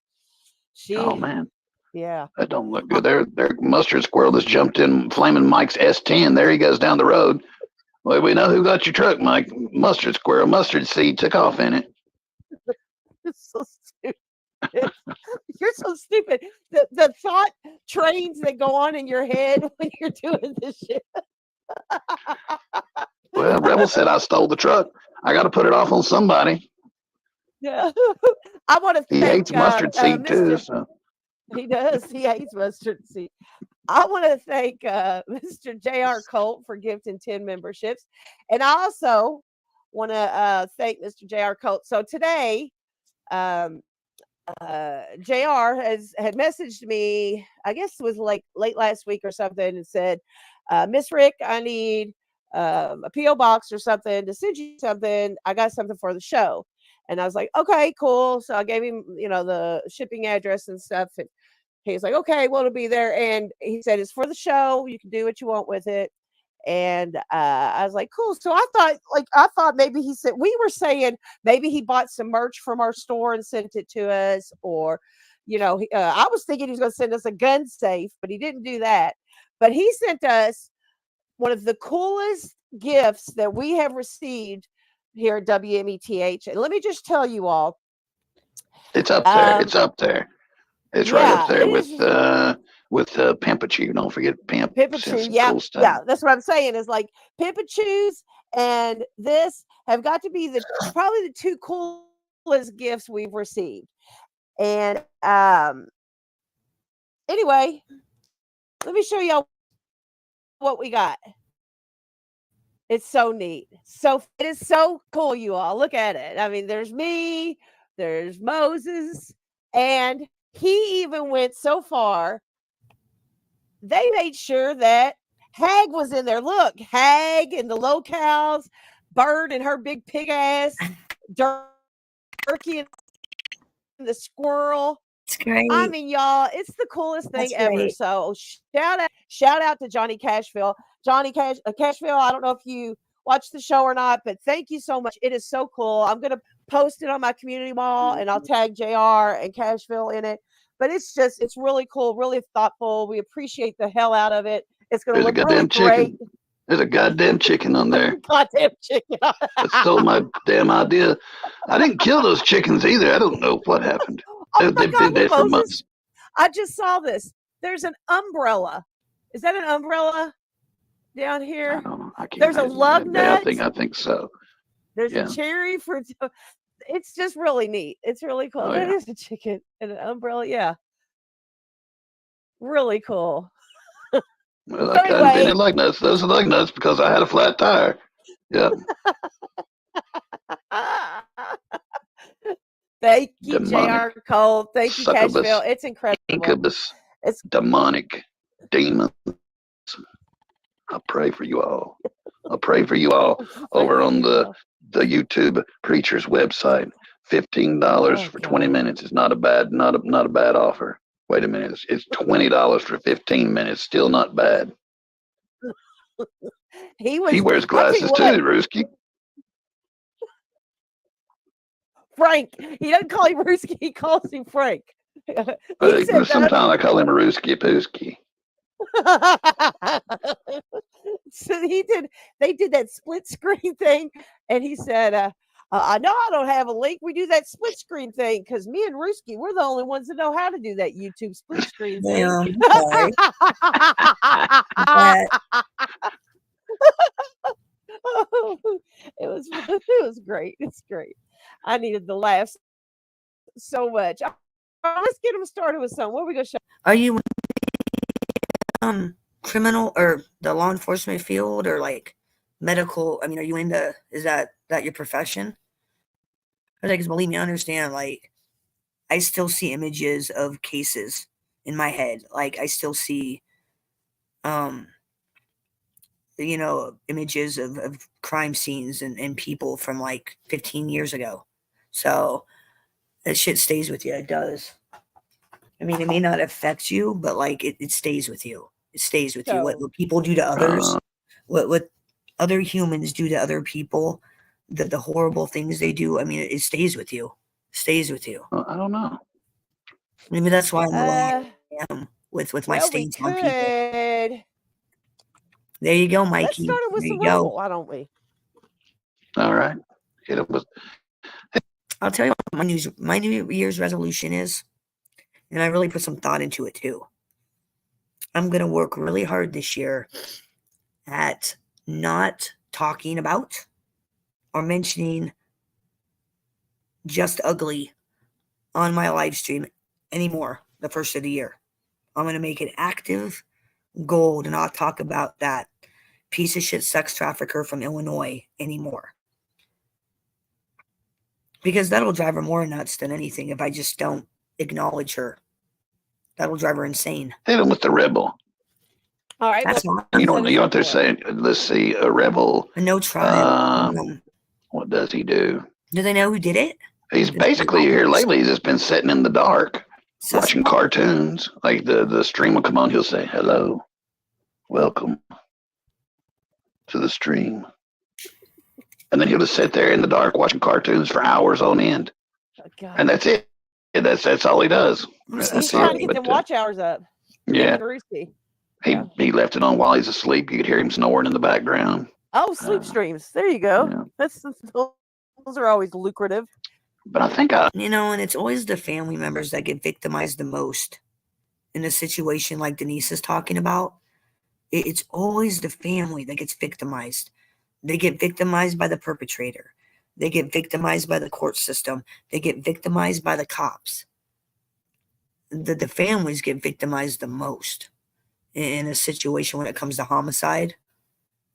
Oh man, yeah, that don't look good. Their mustard squirrel just jumped in Flaming Mike's S10. There he goes down the road. Well, we know who got your truck, Mike. Mustard squirrel. Mustard seed took off in it. it's so stupid. You're so stupid. The thought trains that go on in your head when you're doing this shit. Well, Rebel said I stole the truck. I got to put it off on somebody. Yeah. I want to He thank hates mustard seed Mr. too. So. He does. He hates mustard seed. I want to thank Mr. J.R. Colt for gifting 10 memberships. And I also want to thank Mr. J.R. Colt. So today, um, JR had messaged me, I guess it was like late last week or something, and said, Miss Rick, I need a P.O. box or something to send you something. I got something for the show. And I was like, okay, cool. So I gave him, the shipping address and stuff. And he was like, okay, well, it'll be there. And he said, it's for the show. You can do what you want with it. And I was like, cool. So I thought maybe he said, we were saying maybe he bought some merch from our store and sent it to us, or, I was thinking he was going to send us a gun safe, but he didn't do that. But he sent us one of the coolest gifts that we have received here at WMETH. And let me just tell you all, It's up there. It's up there. It's right up yeah, there it with is. Pimpachu. Don't forget Pimp. Sent Pimpachu, some yeah, cool stuff. yeah. That's what I'm saying. Is like Pimpachus and this have got to be probably the two coolest gifts we've received. And anyway, let me show y'all what we got. It's so neat. So it is so cool, you all. Look at it. I mean, there's me, there's Moses, and he even went so far. They made sure that Hag was in there. Look, Hag and the locals, Bird and her big pig ass, Turkey and the squirrel. It's great. I mean, y'all, it's the coolest thing That's ever. great. So shout out to Johnny Cashville. Johnny Cashville, I don't know if you watch the show or not, but thank you so much. It is so cool. I'm going to post it on my community wall and I'll tag JR and Cashville in it. But it's really cool, really thoughtful. We appreciate the hell out of it. It's going to There's a look really goddamn great. chicken. There's a goddamn chicken on there. Goddamn chicken. That stole my damn idea. I didn't kill those chickens either. I don't know what happened. Oh my They've God, been there for Moses, months. I just saw this. There's an umbrella. Is that an umbrella down I here? don't know. I can't. There's a lug nut. I think so. There's Yeah. a cherry for. It's just really neat. It's really cool. Oh, That yeah. is a chicken and an umbrella. Yeah, really cool. Well, So I didn't anyway, any lug nuts. Those are lug nuts because I had a flat tire. Yeah. thank you, Demonic, J.R. Cole. Thank you, succubus, Cashville. It's incredible. incubus, It's demonic, demons. I pray for you all. I pray for you all over on the YouTube preacher's website. $15 for 20 minutes is not a bad offer. Wait a minute, it's $20 for 15 minutes. Still not bad. He wears glasses too, Rooski. Frank. He doesn't call him Rooski. He calls him Frank. Sometimes I call him a Rooski Pooski. So they did that split screen thing, and he said, I know I don't have a link. We do that split screen thing because me and Rooski, we're the only ones that know how to do that YouTube split screen thing. Sorry. It was great. It's great. I needed the laughs so much. Let's get them started with something. What are we gonna show? Are you criminal or the law enforcement field or like medical? I mean, are you into? Is that your profession? Because believe me, I understand. Like, I still see images of cases in my head. Like, I still see, images of crime scenes and people from like 15 years ago. So that shit stays with you. It does. I mean, it may not affect you, but like it stays with you. It stays with you. What people do to others, what other humans do to other people, the horrible things they do. I mean, it stays with you. Stays with you. I don't know. Maybe that's why I'm the way I am with my stance on people. There you go, Mikey. Let's start it with some rumble, why don't we? All right. It was. I'll tell you what my New Year's resolution is, and I really put some thought into it too. I'm going to work really hard this year at not talking about or mentioning Just Ugly on my live stream anymore the first of the year. I'm going to make it active gold and not talk about that piece of shit sex trafficker from Illinois anymore. Because that'll drive her more nuts than anything if I just don't acknowledge her. That'll drive her insane. Hit him with the rebel. All right. That's well, not You know what they're saying? Let's see, a rebel. no tribe. What does he do? Do they know who did it? He's basically here lately. He's just been sitting in the dark, watching Suspect? cartoons. Like the stream will come on, he'll say, "Hello, welcome to the stream," and then he'll just sit there in the dark watching cartoons for hours on end, and that's it. That's all he does. He's That's trying to it. get them But, watch hours up. yeah, Him and Roosky. he left it on while he's asleep. You could hear him snoring in the background. Oh, sleep streams. There you go. Yeah. Those are always lucrative. But I think And it's always the family members that get victimized the most in a situation like Denise is talking about. It's always the family that gets victimized. They get victimized by the perpetrator. They get victimized by the court system. They get victimized by the cops. The families get victimized the most in a situation when it comes to homicide.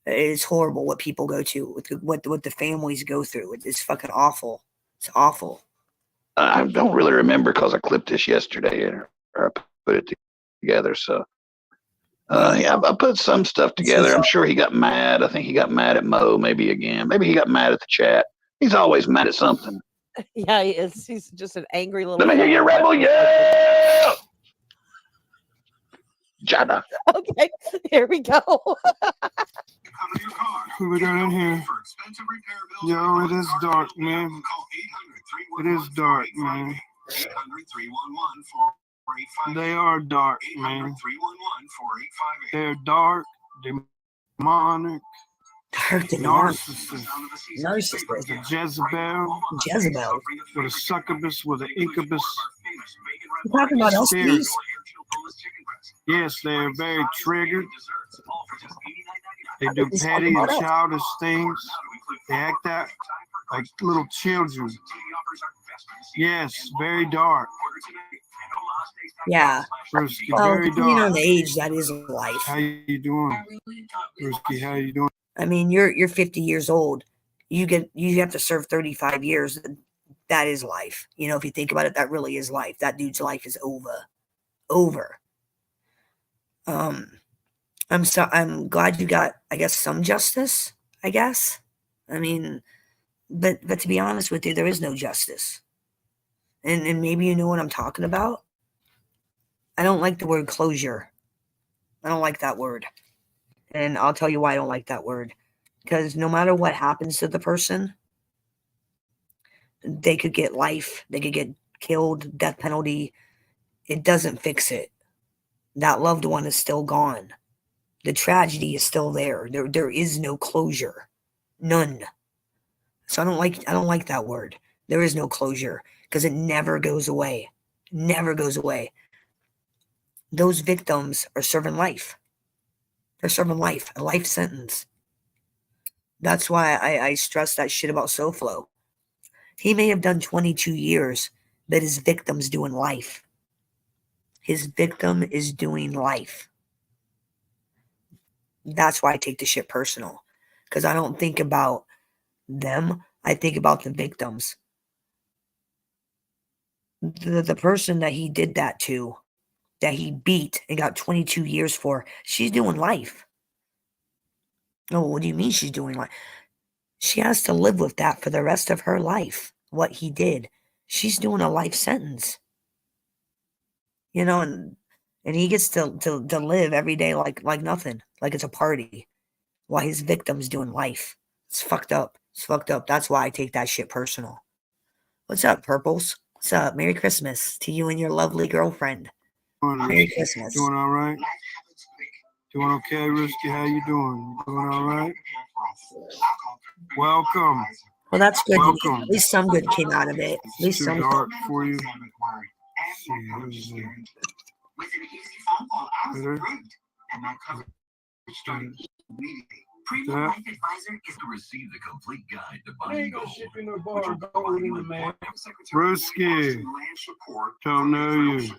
It's horrible what people go to, what the families go through. It's fucking awful. It's awful. I don't really remember because I clipped this yesterday or I put it together. So, yeah, I put some stuff together. I'm sure he got mad. I think he got mad at Mo maybe again. Maybe he got mad at the chat. He's always mad at something. Yeah, he is. He's just an angry little. Let me hear you, rebel. Yeah! Jada. Okay, here we go. Who we got in here? Yo, it is dark, man. It is dark, man. They are dark, man. They're dark, demonic, narcissist. With a Jezebel. With a succubus, with an incubus. You talking about us, please? Yes, they are very triggered. They do petty and childish things. They act out like little children. Yes, very dark. Yeah. Brewski, Well, very depending on dark. the age, that is life. How you doing? Brewski, how you doing? I mean, you're 50 years old. You have to serve 35 years. That is life. If you think about it, that really is life. That dude's life is over. I'm glad you got, I guess, some justice, I guess. I mean, but to be honest with you, there is no justice. And maybe you know what I'm talking about. I don't like the word closure. I don't like that word. And I'll tell you why I don't like that word. Because no matter what happens to the person, they could get life. They could get killed, death penalty. It doesn't fix it. That loved one is still gone. The tragedy is still there. There is no closure. None. So I don't like that word. There is no closure because it never goes away. Never goes away. Those victims are serving life. They're serving life, a life sentence. That's why I stress that shit about SoFlo. He may have done 22 years, but his victim's doing life. His victim is doing life. That's why I take the shit personal. Because I don't think about them. I think about the victims. The person that he did that to, that he beat and got 22 years for, she's doing life. Oh, what do you mean she's doing life? She has to live with that for the rest of her life, what he did. She's doing a life sentence. And he gets to live every day like nothing, like it's a party, while his victim's doing life. It's fucked up. It's fucked up. That's why I take that shit personal. What's up, Purples? What's up? Merry Christmas to you and your lovely girlfriend. Merry Christmas. Doing all right? Doing okay, Risky? How you doing? Doing all right? Welcome. Well, that's good. Welcome. At least some good came out of it. At least Too some. dark for you. Better? Premium Life Advisor is to receive the complete guide to buying gold. Ruski, don't know you.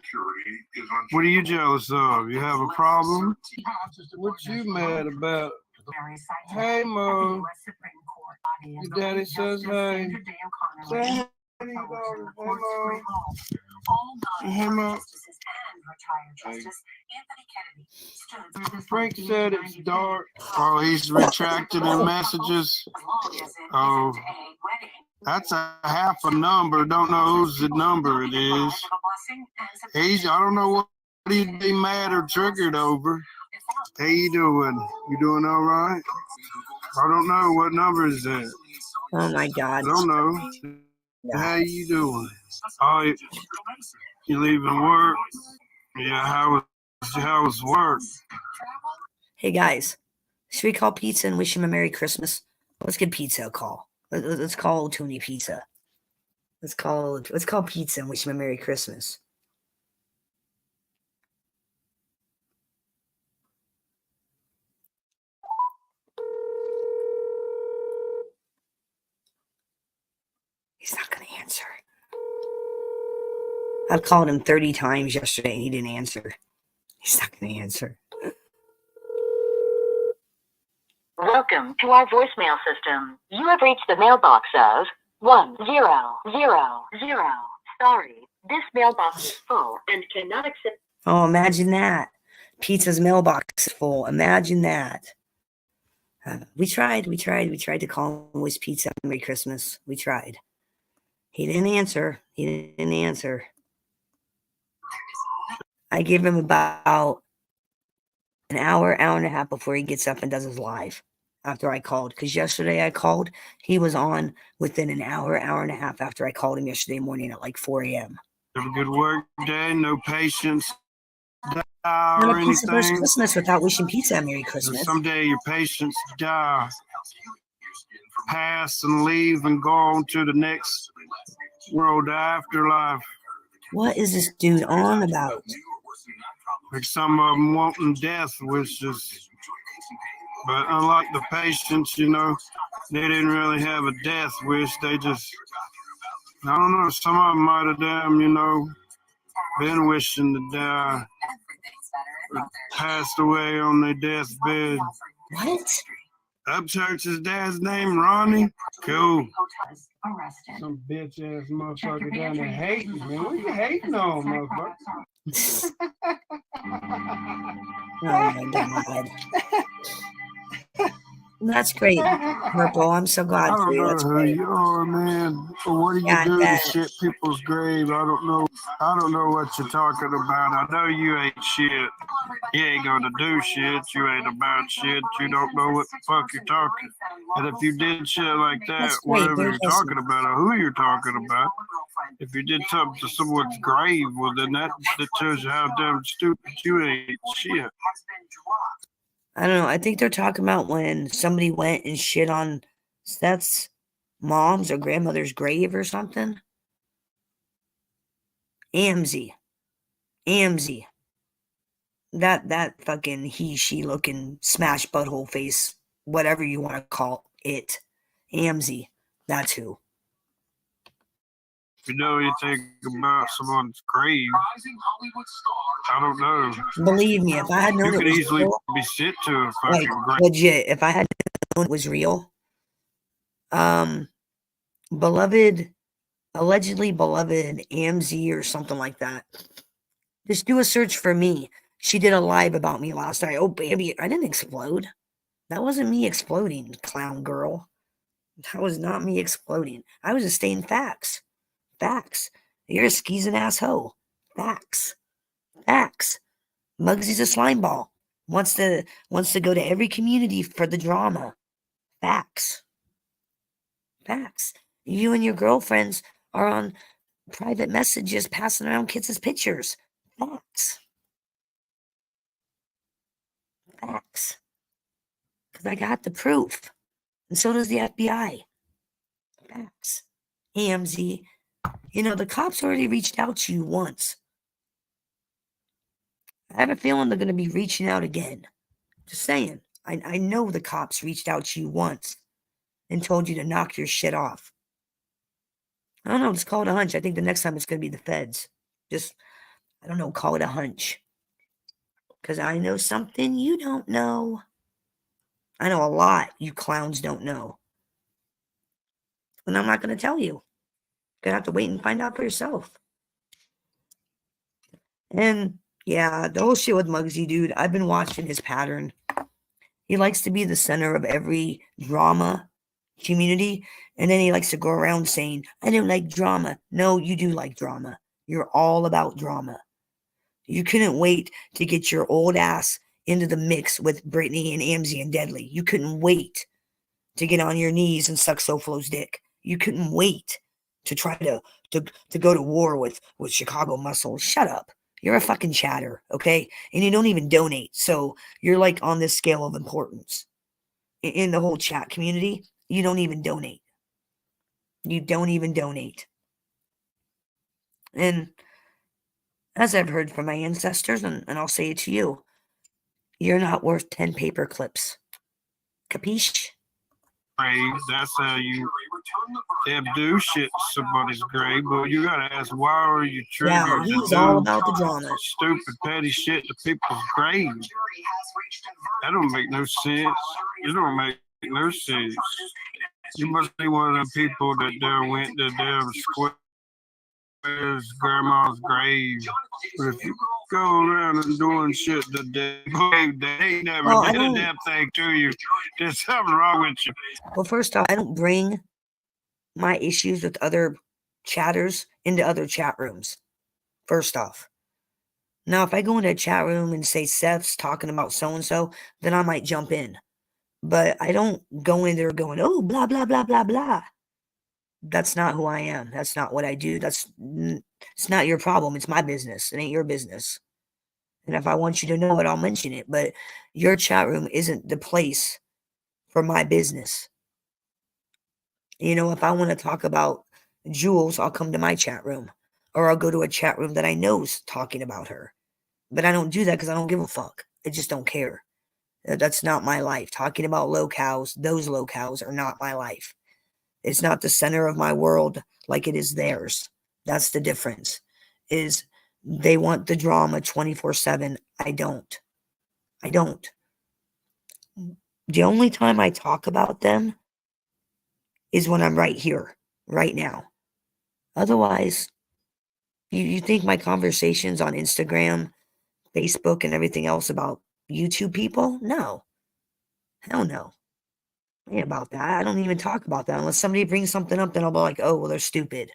What are you jealous of? You have a problem? What you mad about? Hey, Mo. Your daddy says hey. Say hey. Hey, Mo. Frank said it's dark. Oh, he's retracted in messages. Oh, that's a half a number. Don't know whose the number it is. I don't know what he'd be mad or triggered over. How you doing? You doing all right? I don't know. What number is that? Oh my God. I don't know. How you doing? Oh, you leaving work? Yeah, how was work? Hey guys, should we call Pizza and wish him a Merry Christmas? Let's give Pizza a call. Let's call Tony Pizza. Let's call Pizza and wish him a Merry Christmas. He's not going to answer. I've called him 30 times yesterday and he didn't answer. He's not going to answer. Welcome to our voicemail system. You have reached the mailbox of 1000. Sorry, this mailbox is full and cannot accept. Oh, imagine that. Pizza's mailbox is full. Imagine that. We tried to call him wish Pizza Merry Christmas. We tried. He didn't answer. I give him about an hour and a half before he gets up and does his live after I called. Because yesterday I called, he was on within an hour and a half after I called him yesterday morning at like 4 a.m. Have a good work day, no patience. Not Or a pizza first anything. Christmas without wishing Pizza a Merry Christmas. Someday your patience die, pass and leave and go on to the next world afterlife. What is this dude on about? Like some of them wanting death wishes. But unlike the patients, you know, they didn't really have a death wish. They just, I don't know, some of them might have damn, you know, been wishing to die. Passed away on their deathbed. What? Upchurch's dad's name, Ronnie? Cool. Some bitch ass motherfucker down there hating, man. What you hating on, motherfucker? Oh my God. That's great, Purple. I'm so glad I for don't you. know That's who great. you are, man. Or what do you Yeah, I do to bet. shit people's grave? I don't know. I don't know what you're talking about. I know you ain't shit. You ain't gonna do shit. You ain't about shit. You don't know what the fuck you're talking. And if you did shit like that, That's great. whatever Very you're talking about or who you're talking about, if you did something to someone's grave, well, then that shows you how damn stupid you ain't shit. I don't know. I think they're talking about when somebody went and shit on Seth's mom's or grandmother's grave or something. AMZ. That fucking she looking smash butthole face, whatever you want to call it. AMZ. That's who. If you know anything about someone's grave, I don't know. Believe me, if I had known You it could was easily real, be shit to a like fucking grave. legit, if I had known it was real, allegedly beloved AMZ or something like that. Just do a search for me. She did a live about me last night. Oh, baby, I didn't explode. That wasn't me exploding, clown girl. That was not me exploding. I was just stating facts. Facts. You're a skeezing asshole. Facts. Muggsy's a slime ball. Wants to go to every community for the drama. Facts. You and your girlfriends are on private messages passing around kids' pictures. Facts. Because I got the proof. And so does the FBI. Facts. AMZ. You know, the cops already reached out to you once. I have a feeling they're going to be reaching out again. Just saying. I know the cops reached out to you once and told you to knock your shit off. I don't know, just call it a hunch. I think the next time it's going to be the feds. Just, I don't know, call it a hunch. Because I know something you don't know. I know a lot you clowns don't know. And I'm not going to tell you. You're going to have to wait and find out for yourself. And yeah, the whole shit with Muggsy, dude, I've been watching his pattern. He likes to be the center of every drama community. And then he likes to go around saying, I don't like drama. No, you do like drama. You're all about drama. You couldn't wait to get your old ass into the mix with Brittany and Amzy and Deadly. You couldn't wait to get on your knees and suck SoFlo's dick. You couldn't wait to try to go to war with Chicago Muscle. Shut up. You're a fucking chatter, okay? And you don't even donate. So you're like on this scale of importance. In the whole chat community, you don't even donate. You don't even donate. And as I've heard from my ancestors, and I'll say it to you, you're not worth 10 paper clips. Capiche? Grave. That's how you do shit to somebody's grave. But you gotta ask, why are you triggered Yeah, to he's do all about the drama. stupid, petty shit to people's graves? That don't make no sense. It don't make no sense. You must be one of them people that went to damn square's grandma's grave. But if you go around and doing shit that they ain't never Well, I did a don't- damn thing to you, there's something wrong with you. Well, first off, I don't bring my issues with other chatters into other chat rooms. First off. Now, if I go into a chat room and say Seth's talking about so-and-so, then I might jump in. But I don't go in there going, oh, blah, blah, blah, blah, blah. That's not who I am. That's not what I do. It's not your problem. It's my business. It ain't your business. And if I want you to know it, I'll mention it. But your chat room isn't the place for my business. You know, if I want to talk about Jules, I'll come to my chat room. Or I'll go to a chat room that I know's talking about her. But I don't do that because I don't give a fuck. I just don't care. That's not my life. Talking about locales, those locales are not my life. It's not the center of my world like it is theirs. That's the difference. Is they want the drama 24/7. I don't. I don't. The only time I talk about them is when I'm right here, right now. Otherwise, you think my conversations on Instagram, Facebook, and everything else about YouTube people? No. Hell no. Ain't about that. I don't even talk about that unless somebody brings something up. Then I'll be like, oh, well, they're stupid.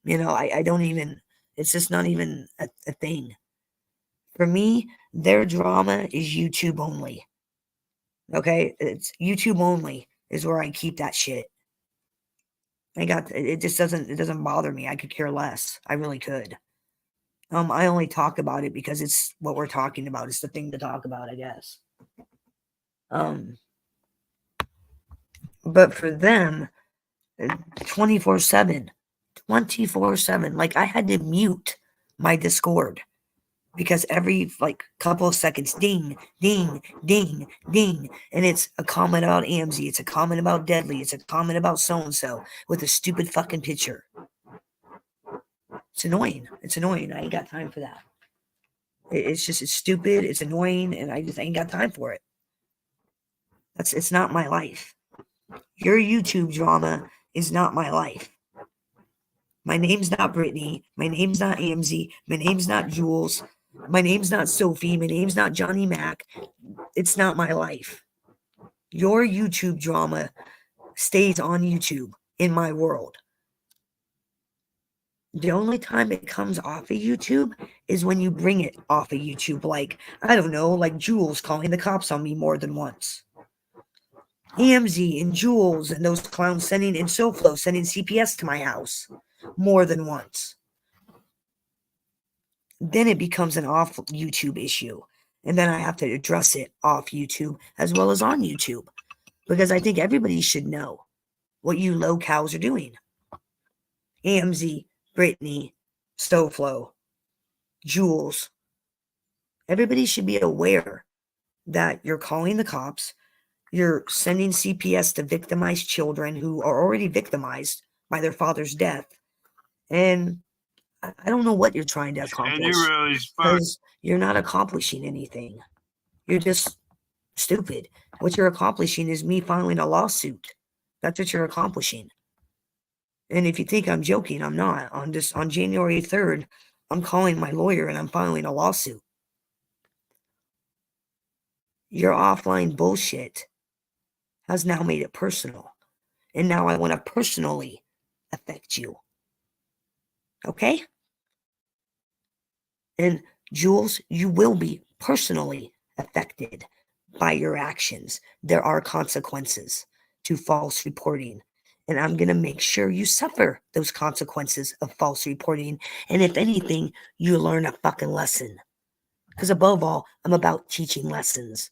You know, I don't even. It's just not even a thing. For me, their drama is YouTube only. Okay, it's YouTube only is where I keep that shit. It just doesn't bother me. I could care less. I really could. I only talk about it because it's what we're talking about. It's the thing to talk about, I guess. But for them, 24/7, 24/7. Like I had to mute my Discord because every like couple of seconds, ding, ding, ding, ding, and it's a comment about AMZ, it's a comment about Deadly, it's a comment about so and so with a stupid fucking picture. It's annoying. It's annoying. I ain't got time for that. It's stupid. It's annoying, and I just ain't got time for it. It's not my life. Your YouTube drama is not my life. My name's not Brittany. My name's not AMZ. My name's not Jules. My name's not Sophie. My name's not Johnny Mac. It's not my life. Your YouTube drama stays on YouTube in my world. The only time it comes off of YouTube is when you bring it off of YouTube. Like, I don't know, like Jules calling the cops on me more than once. AMZ and Jules and those clowns sending SoFlo sending CPS to my house more than once. Then it becomes an off YouTube issue. And then I have to address it off YouTube as well as on YouTube. Because I think everybody should know what you locals are doing. AMZ, Brittany, SoFlo, Jules. Everybody should be aware that you're calling the cops, you're sending CPS to victimize children who are already victimized by their father's death. And I don't know what you're trying to accomplish. And you really because you're not accomplishing anything. You're just stupid. What you're accomplishing is me filing a lawsuit. That's what you're accomplishing. And if you think I'm joking, I'm not. On January 3rd, I'm calling my lawyer and I'm filing a lawsuit. Your offline bullshit has now made it personal. And now I want to personally affect you. Okay? And Jules, you will be personally affected by your actions. There are consequences to false reporting. And I'm going to make sure you suffer those consequences of false reporting. And if anything, you learn a fucking lesson. Because above all, I'm about teaching lessons.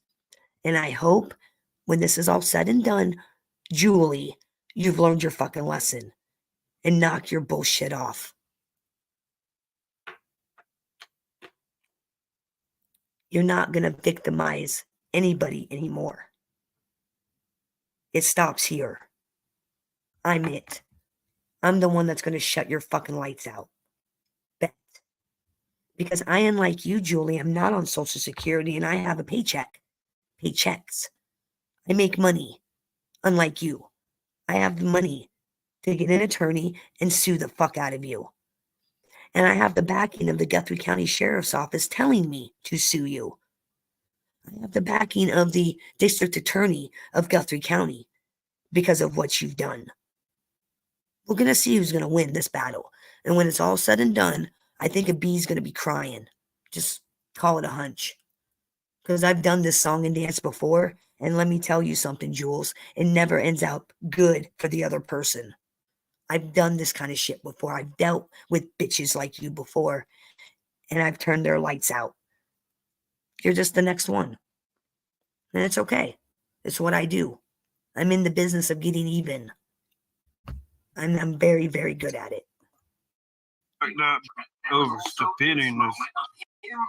And I hope when this is all said and done, Julie, you've learned your fucking lesson and knock your bullshit off. You're not going to victimize anybody anymore. It stops here. I'm it. I'm the one that's going to shut your fucking lights out. Bet. Because I, unlike you, Julie, I'm not on Social Security and I have a paycheck. Paychecks. I make money. Unlike you. I have the money to get an attorney and sue the fuck out of you. And I have the backing of the Guthrie County Sheriff's Office telling me to sue you. I have the backing of the District Attorney of Guthrie County because of what you've done. We're going to see who's going to win this battle. And when it's all said and done, I think a bee's going to be crying. Just call it a hunch. Because I've done this song and dance before, and let me tell you something, Jules, it never ends out good for the other person. I've done this kind of shit before. I've dealt with bitches like you before, and I've turned their lights out. You're just the next one. And it's okay. It's what I do. I'm in the business of getting even. I'm very, very good at it. like that over stupidness,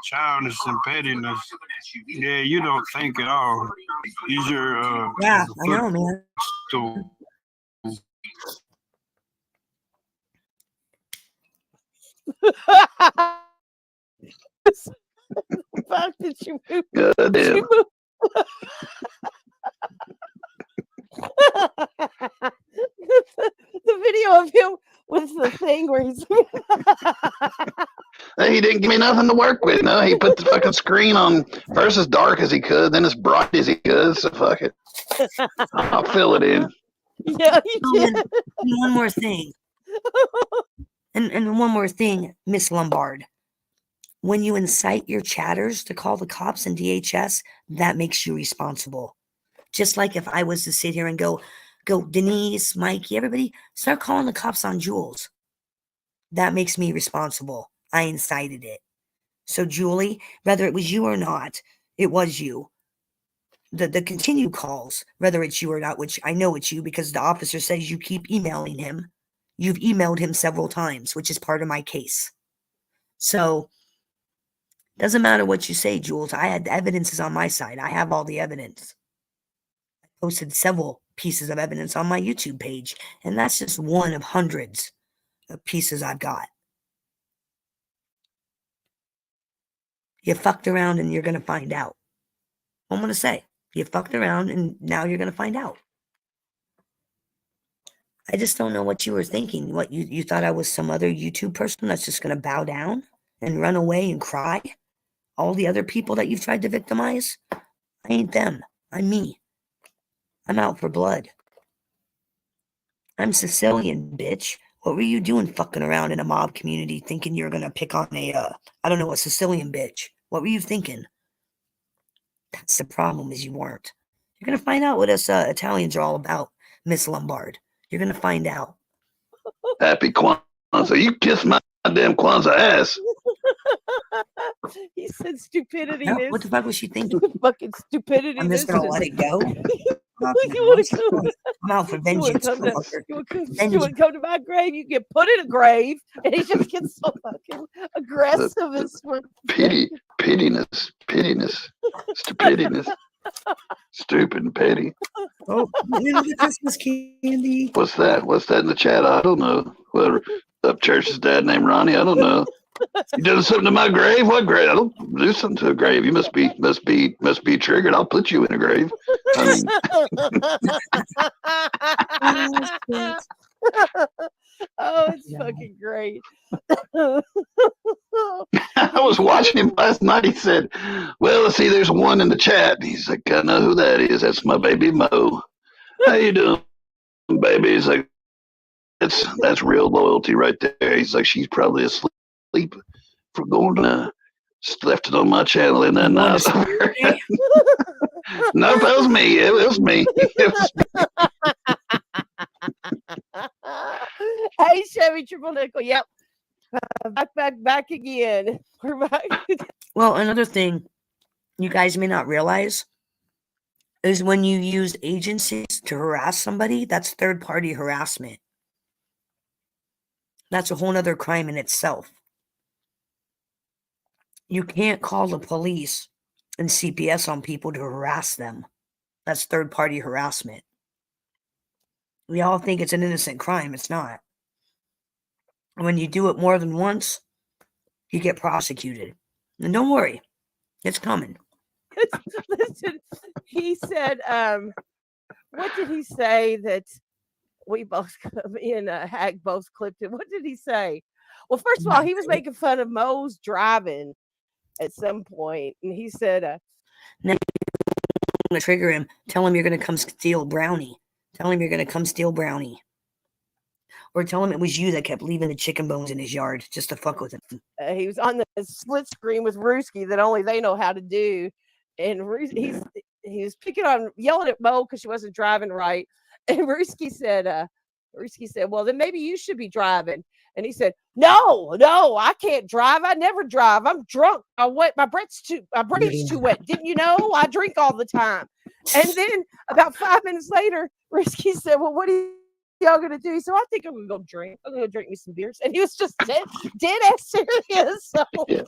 childness and pettiness. Yeah, you don't think at all. These are Yeah, I know, man. footstool. The fact that you moved. God damn. You moved. the video of him with the thing where he's He didn't give me nothing to work with. No, he put the fucking screen on first as dark as he could, then as bright as he could. So fuck it. I'll fill it in. Yeah, he did. And one more thing. And one more thing, Miss Lombard. When you incite your chatters to call the cops and DHS, that makes you responsible. Just like if I was to sit here and go, Denise, Mikey, everybody, start calling the cops on Jules. That makes me responsible. I incited it. So, Julie, whether it was you or not, it was you. The continued calls, whether it's you or not, which I know it's you because the officer says you keep emailing him. You've emailed him several times, which is part of my case. So, doesn't matter what you say, Jules. I had the evidence is on my side. I have all the evidence. I posted several pieces of evidence on my YouTube page, and that's just one of hundreds of pieces I've got. You fucked around and you're going to find out. I'm going to say, you fucked around and now you're going to find out. I just don't know what you were thinking. What, you thought I was some other YouTube person that's just going to bow down and run away and cry? All the other people that you've tried to victimize? I ain't them. I'm me. I'm out for blood. I'm Sicilian, bitch. What were you doing fucking around in a mob community thinking you're going to pick on a Sicilian bitch? What were you thinking? That's the problem is you weren't. You're going to find out what us Italians are all about, Miss Lombard. You're going to find out. Happy Kwanzaa. You kiss my damn Kwanzaa ass. He said stupidity. No, what the fuck was she thinking? Fucking stupidity. I'm just going to let it go. I'm out for vengeance. You would come to my grave, you get put in a grave, and he just gets so fucking aggressive and Pittiness. Stupidness. Stupid and petty. Oh, the Christmas candy. What's that? What's that in the chat? I don't know. What up church's dad named Ronnie? I don't know. You doing something to my grave? What grave? I don't do something to a grave. You must be triggered. I'll put you in a grave. I mean, oh, it's fucking great. I was watching him last night. He said, "Well, let's see. There's one in the chat." He's like, "I know who that is. That's my baby Mo. How you doing, baby?" He's like, "That's real loyalty right there." He's like, "She's probably asleep for going to left it on my channel and then nope, that was me. It was me. Hey, Chevy Triple Nickel. Yep. Back again. We're back. Well, another thing you guys may not realize is when you use agencies to harass somebody, that's third-party harassment. That's a whole nother crime in itself. You can't call the police and CPS on people to harass them. That's third-party harassment. We all think it's an innocent crime. It's not. When you do it more than once, you get prosecuted. And don't worry, it's coming. Listen, he said, what did he say that we both, me and Hag both clipped it? What did he say? Well, first of all, he was making fun of Mo's driving at some point, and he said, now I'm going to trigger him. Tell him you're going to come steal Brownie. Tell him you're going to come steal Brownie. Or tell him it was you that kept leaving the chicken bones in his yard just to fuck with him. He was on the split screen with Ruski that only they know how to do. And he was picking on, yelling at Mo because she wasn't driving right. And Ruski said, well, then maybe you should be driving. And he said, no, I can't drive. I never drive. I'm drunk. My breath's too wet. Didn't you know? I drink all the time. And then about 5 minutes later, Risky said, well, what are y'all gonna do? So I think I'm gonna go drink. I'm gonna drink me some beers. And he was just dead ass serious. So yeah.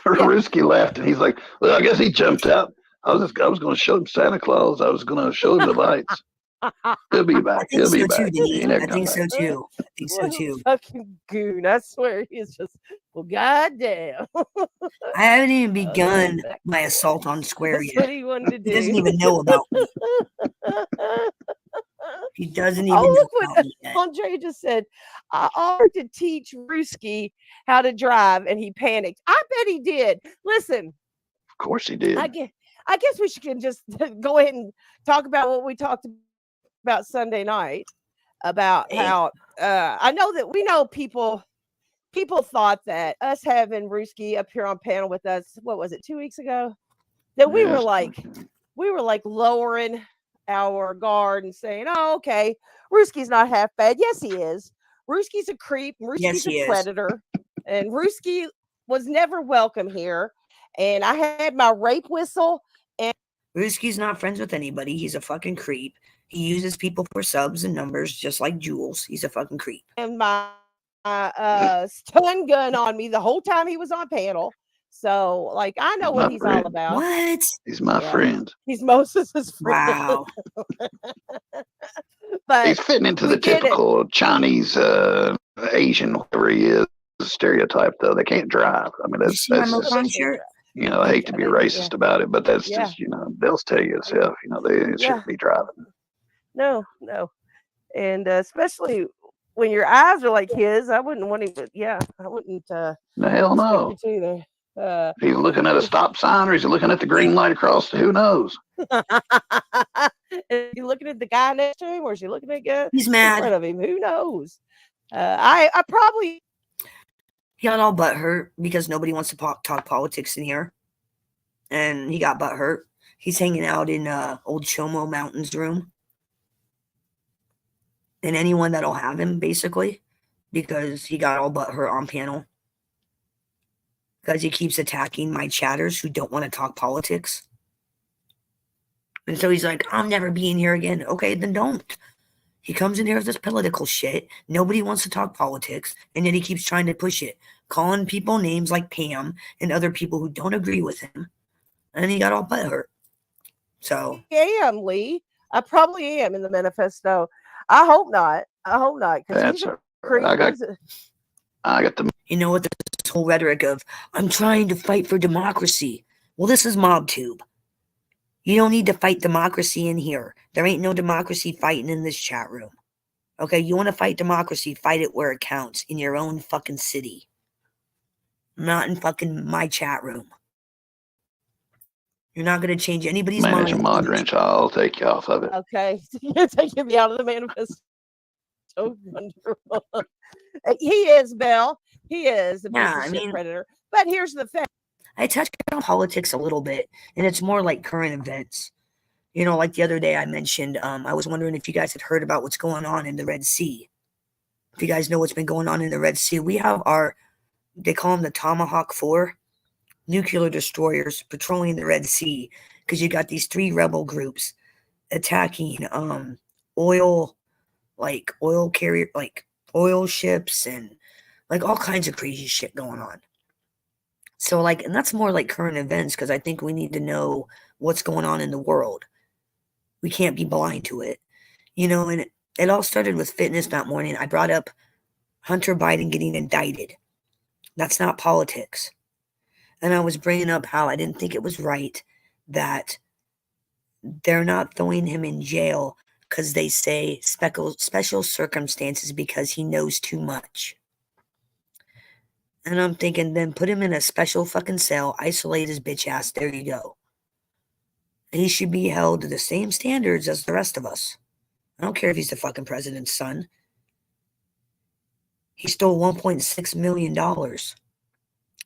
Risky laughed and he's like, well, I guess he jumped out. I was gonna show him Santa Claus. I was gonna show him the lights. He'll be back. He'll be back. I think so too. Fucking goon. I swear he's just, well, goddamn. I haven't even begun my assault on Square yet. What he wanted to do. He doesn't even know about me. He doesn't even look know what about me yet. Andre just said. I offered to teach Ruski how to drive and he panicked. I bet he did. Listen. Of course he did. I guess we should just go ahead and talk about what we talked about Sunday night about how I know that we know people thought that us having Ruski up here on panel with us, what was it, 2 weeks ago, that we were like lowering our guard and saying, oh, okay, Ruski's not half bad. Yes, he is. Ruski's a creep. Ruski's a predator. And Ruski was never welcome here. And I had my rape whistle. And Ruski's not friends with anybody. He's a fucking creep. He uses people for subs and numbers just like Jules. He's a fucking creep. And my stun gun on me the whole time he was on panel. So, like, I know what he's all about. What? He's my friend. He's Moses' friend. Wow. But he's fitting into the typical Chinese, Asian, whatever he is, stereotype, though. They can't drive. I mean, that's just, you know, I hate to be racist about it, but that's just, you know, they'll tell you itself, you know, they shouldn't be driving. No. And especially when your eyes are like his, I wouldn't want him to, I wouldn't. The hell no. He's looking at a stop sign or he's looking at the green light across, who knows? Is he looking at the guy next to him or is he looking at he's mad in front of him? Who knows? I probably. He got all butthurt because nobody wants to talk politics in here. And he got butthurt. He's hanging out in old Chomo Mountain's room. And anyone that'll have him, basically. Because he got all butthurt on panel. Because he keeps attacking my chatters who don't want to talk politics. And so he's like, I'm never being here again. Okay, then don't. He comes in here with this political shit. Nobody wants to talk politics. And yet he keeps trying to push it. Calling people names like Pam and other people who don't agree with him. And he got all butthurt. So I am, Lee. I probably am in the manifesto. I hope not. I hope not. Because That's he's a all creep. right. I got the you know what, this whole rhetoric of I'm trying to fight for democracy. Well, this is MobTube. You don't need to fight democracy in here. There ain't no democracy fighting in this chat room. Okay, you want to fight democracy, fight it where it counts, in your own fucking city. Not in fucking my chat room. You're not going to change anybody's manager mind. mod wrench. I'll take you off of it. Okay. You're taking me out of the manifesto. So wonderful. He is, Belle. He is a piece of shit predator. But here's the thing. I touch on politics a little bit, and it's more like current events. You know, like the other day I mentioned, I was wondering if you guys had heard about what's going on in the Red Sea. If you guys know what's been going on in the Red Sea, we have they call them the Tomahawk 4 nuclear destroyers patrolling the Red Sea, because you got these 3 rebel groups attacking oil carrier, like oil ships, and like all kinds of crazy shit going on. So like, and that's more like current events, because I think we need to know what's going on in the world. We can't be blind to it, you know. And it all started with fitness that morning. I brought up Hunter Biden getting indicted. That's not politics. And I was bringing up how I didn't think it was right that they're not throwing him in jail because they say special circumstances because he knows too much. And I'm thinking, then put him in a special fucking cell, isolate his bitch ass, there you go. He should be held to the same standards as the rest of us. I don't care if he's the fucking president's son. He stole $1.6 million.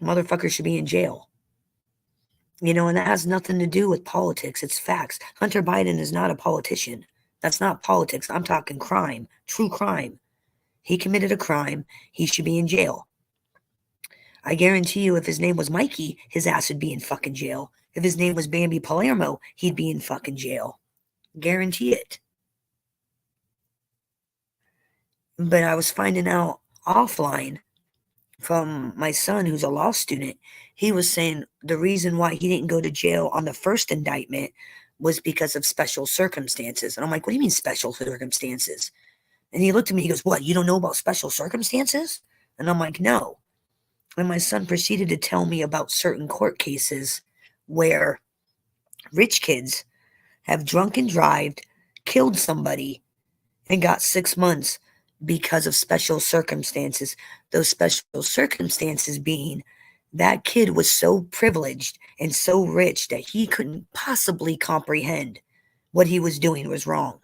Motherfucker should be in jail. You know, and that has nothing to do with politics. It's facts. Hunter Biden is not a politician. That's not politics. I'm talking crime, true crime. He committed a crime. He should be in jail. I guarantee you, if his name was Mikey, his ass would be in fucking jail. If his name was Bambi Palermo, he'd be in fucking jail. Guarantee it. But I was finding out offline from my son, who's a law student. He was saying the reason why he didn't go to jail on the first indictment was because of special circumstances. And I'm like, what do you mean special circumstances? And he looked at me, he goes, what, you don't know about special circumstances? And I'm like, no. And my son proceeded to tell me about certain court cases where rich kids have drunk and driven, killed somebody, and got 6 months because of special circumstances. Those special circumstances being that kid was so privileged and so rich that he couldn't possibly comprehend what he was doing was wrong.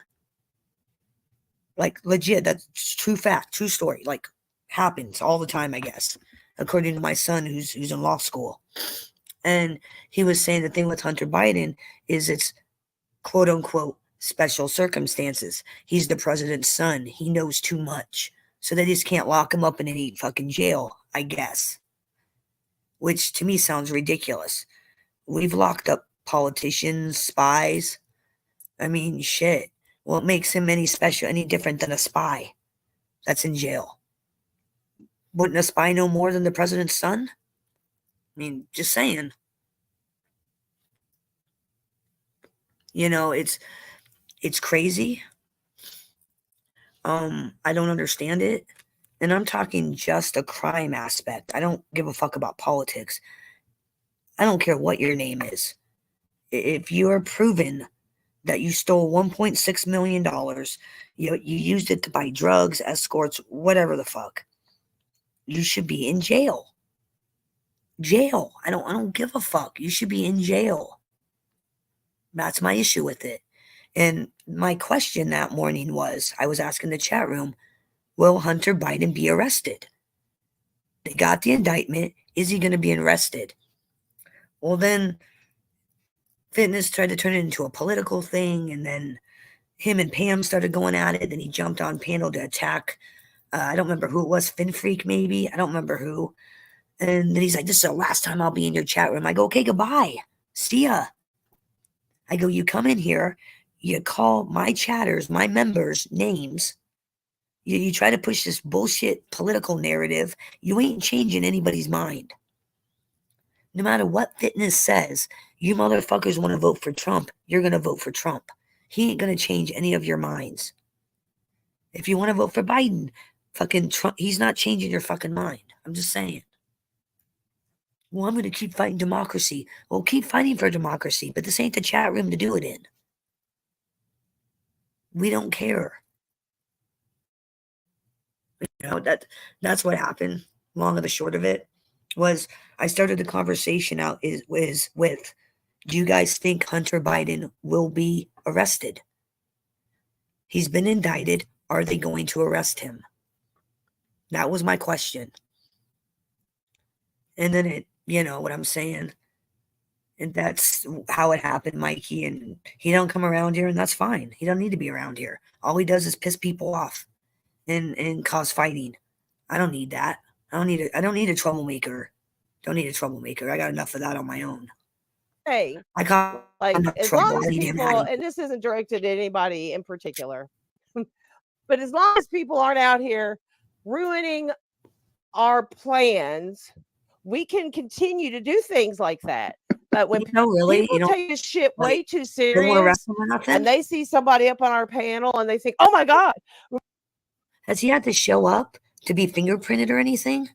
Like, legit, that's true fact, true story. Like, happens all the time, I guess, according to my son who's in law school. And he was saying the thing with Hunter Biden is it's quote unquote special circumstances. He's the president's son. He knows too much. So they just can't lock him up in any fucking jail, I guess. Which to me sounds ridiculous. We've locked up politicians, spies. I mean, shit. What makes him any different than a spy that's in jail? Wouldn't a spy know more than the president's son? I mean, just saying. You know, it's crazy. I don't understand it. And I'm talking just a crime aspect. I don't give a fuck about politics. I don't care what your name is. If you are proven that you stole $1.6 million, you used it to buy drugs, escorts, whatever the fuck, you should be in jail. Jail. I don't give a fuck. You should be in jail. That's my issue with it. And my question that morning was, I was asking the chat room, will Hunter Biden be arrested? They got the indictment. Is he going to be arrested? Well, then Fitness tried to turn it into a political thing, and then him and Pam started going at it. Then he jumped on panel to attack, I don't remember who it was, Fin Freak maybe? I don't remember who. And then he's like, this is the last time I'll be in your chat room. I go, okay, goodbye. See ya. I go, you come in here, you call my chatters, my members, names. You try to push this bullshit political narrative. You ain't changing anybody's mind. No matter what fitness says, you motherfuckers want to vote for Trump, you're going to vote for Trump. He ain't going to change any of your minds. If you want to vote for Biden, fucking Trump, he's not changing your fucking mind. I'm just saying. Well, I'm going to keep fighting democracy. Well, keep fighting for democracy, but this ain't the chat room to do it in. We don't care. You know, that's what happened. Long of the short of it was I started the conversation out with, do you guys think Hunter Biden will be arrested? He's been indicted. Are they going to arrest him? That was my question. And then it, you know what I'm saying? And that's how it happened, Mikey. And he don't come around here, and that's fine. He don't need to be around here. All he does is piss people off and cause fighting. I don't need that. I don't need a troublemaker. Don't need a troublemaker. I got enough of that on my own. Hey, I got like enough as trouble. long I as need him people, out. and this isn't directed at anybody in particular, but as long as people aren't out here ruining our plans, we can continue to do things like that. But when Really, people take this shit way too don't want to serious wrestle or nothing. and they see somebody up on our panel and they think, oh my God. Has he had to show up to be fingerprinted or anything?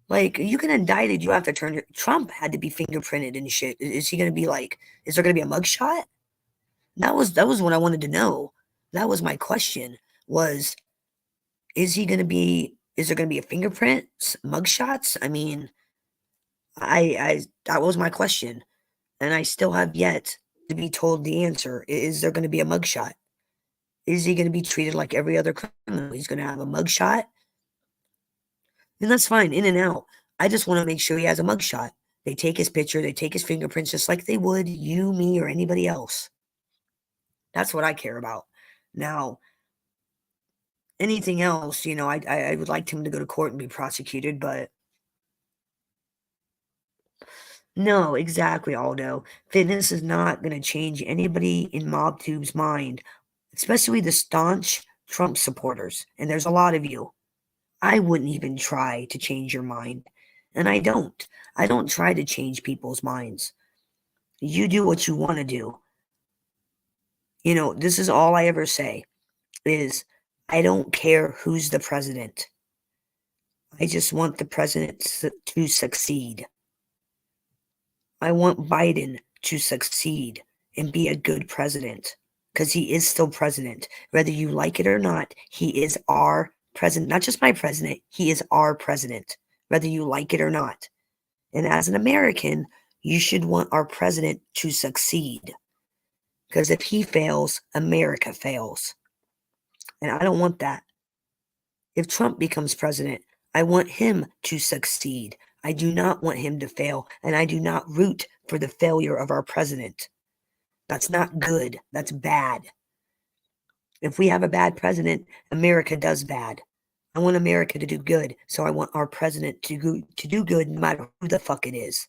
Like, you can indict it, you have to turn your Trump had to be fingerprinted and shit. Is he gonna be like, is there gonna be a mugshot? That was what I wanted to know. That was my question. Was is there gonna be a fingerprint? Mugshots? I mean, I that was my question. And I still have yet to be told the answer. Is there gonna be a mugshot? Is he gonna be treated like every other criminal? He's gonna have a mugshot? And that's fine, in and out. I just want to make sure he has a mugshot. They take his picture, they take his fingerprints just like they would you, me, or anybody else. That's what I care about. Now, anything else, you know, I would like him to go to court and be prosecuted, but no, exactly, Aldo. Fitness is not going to change anybody in MobTube's mind, especially the staunch Trump supporters. And there's a lot of you. I wouldn't even try to change your mind. And I don't. I don't try to change people's minds. You do what you want to do. You know, this is all I ever say is I don't care who's the president. I just want the president to succeed. I want Biden to succeed and be a good president because he is still president. Whether you like it or not, he is our president. Not just my president, he is our president, whether you like it or not. And as an American, you should want our president to succeed. Because if he fails, America fails. And I don't want that. If Trump becomes president, I want him to succeed. I do not want him to fail, and I do not root for the failure of our president. That's not good. That's bad. If we have a bad president, America does bad. I want America to do good, so I want our president to do good no matter who the fuck it is.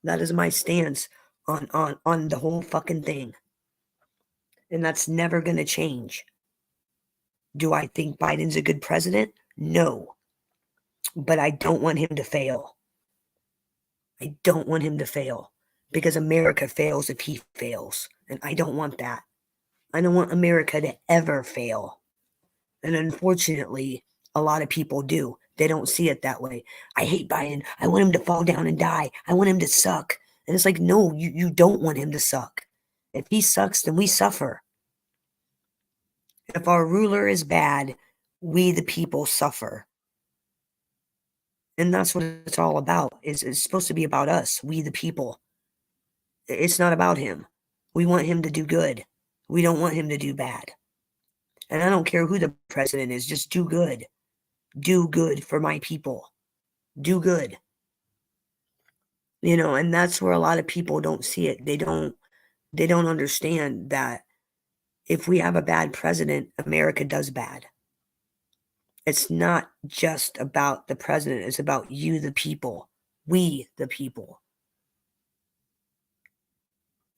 That is my stance on the whole fucking thing. And that's never going to change. Do I think Biden's a good president? No. But I don't want him to fail. I don't want him to fail because America fails if he fails. And I don't want that. I don't want America to ever fail. And unfortunately, a lot of people do. They don't see it that way. I hate Biden. I want him to fall down and die. I want him to suck. And it's like, no, you don't want him to suck. If he sucks, then we suffer. If our ruler is bad, we the people suffer. And that's what it's all about. It's supposed to be about us, we the people. It's not about him. We want him to do good. We don't want him to do bad. And I don't care who the president is, just do good. Do good for my people. Do good. You know, and that's where a lot of people don't see it. They don't understand that if we have a bad president, America does bad. It's not just about the president. It's about you, the people. We, the people.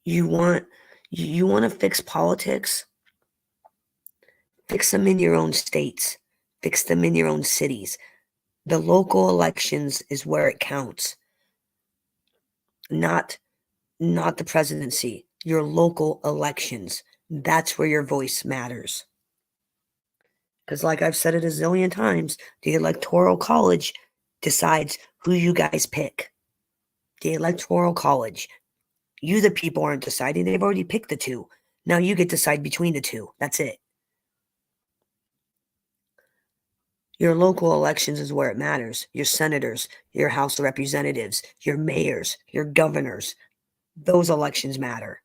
You want to fix politics? Fix them in your own states. Fix them in your own cities. The local elections is where it counts. not the presidency, your local elections. That's where your voice matters. Because like I've said it a zillion times, the Electoral College decides who you guys pick. The Electoral College. You, the people, aren't deciding. They've already picked the two. Now you get to decide between the two. That's it. Your local elections is where it matters. Your senators, your House of Representatives, your mayors, your governors. Those elections matter.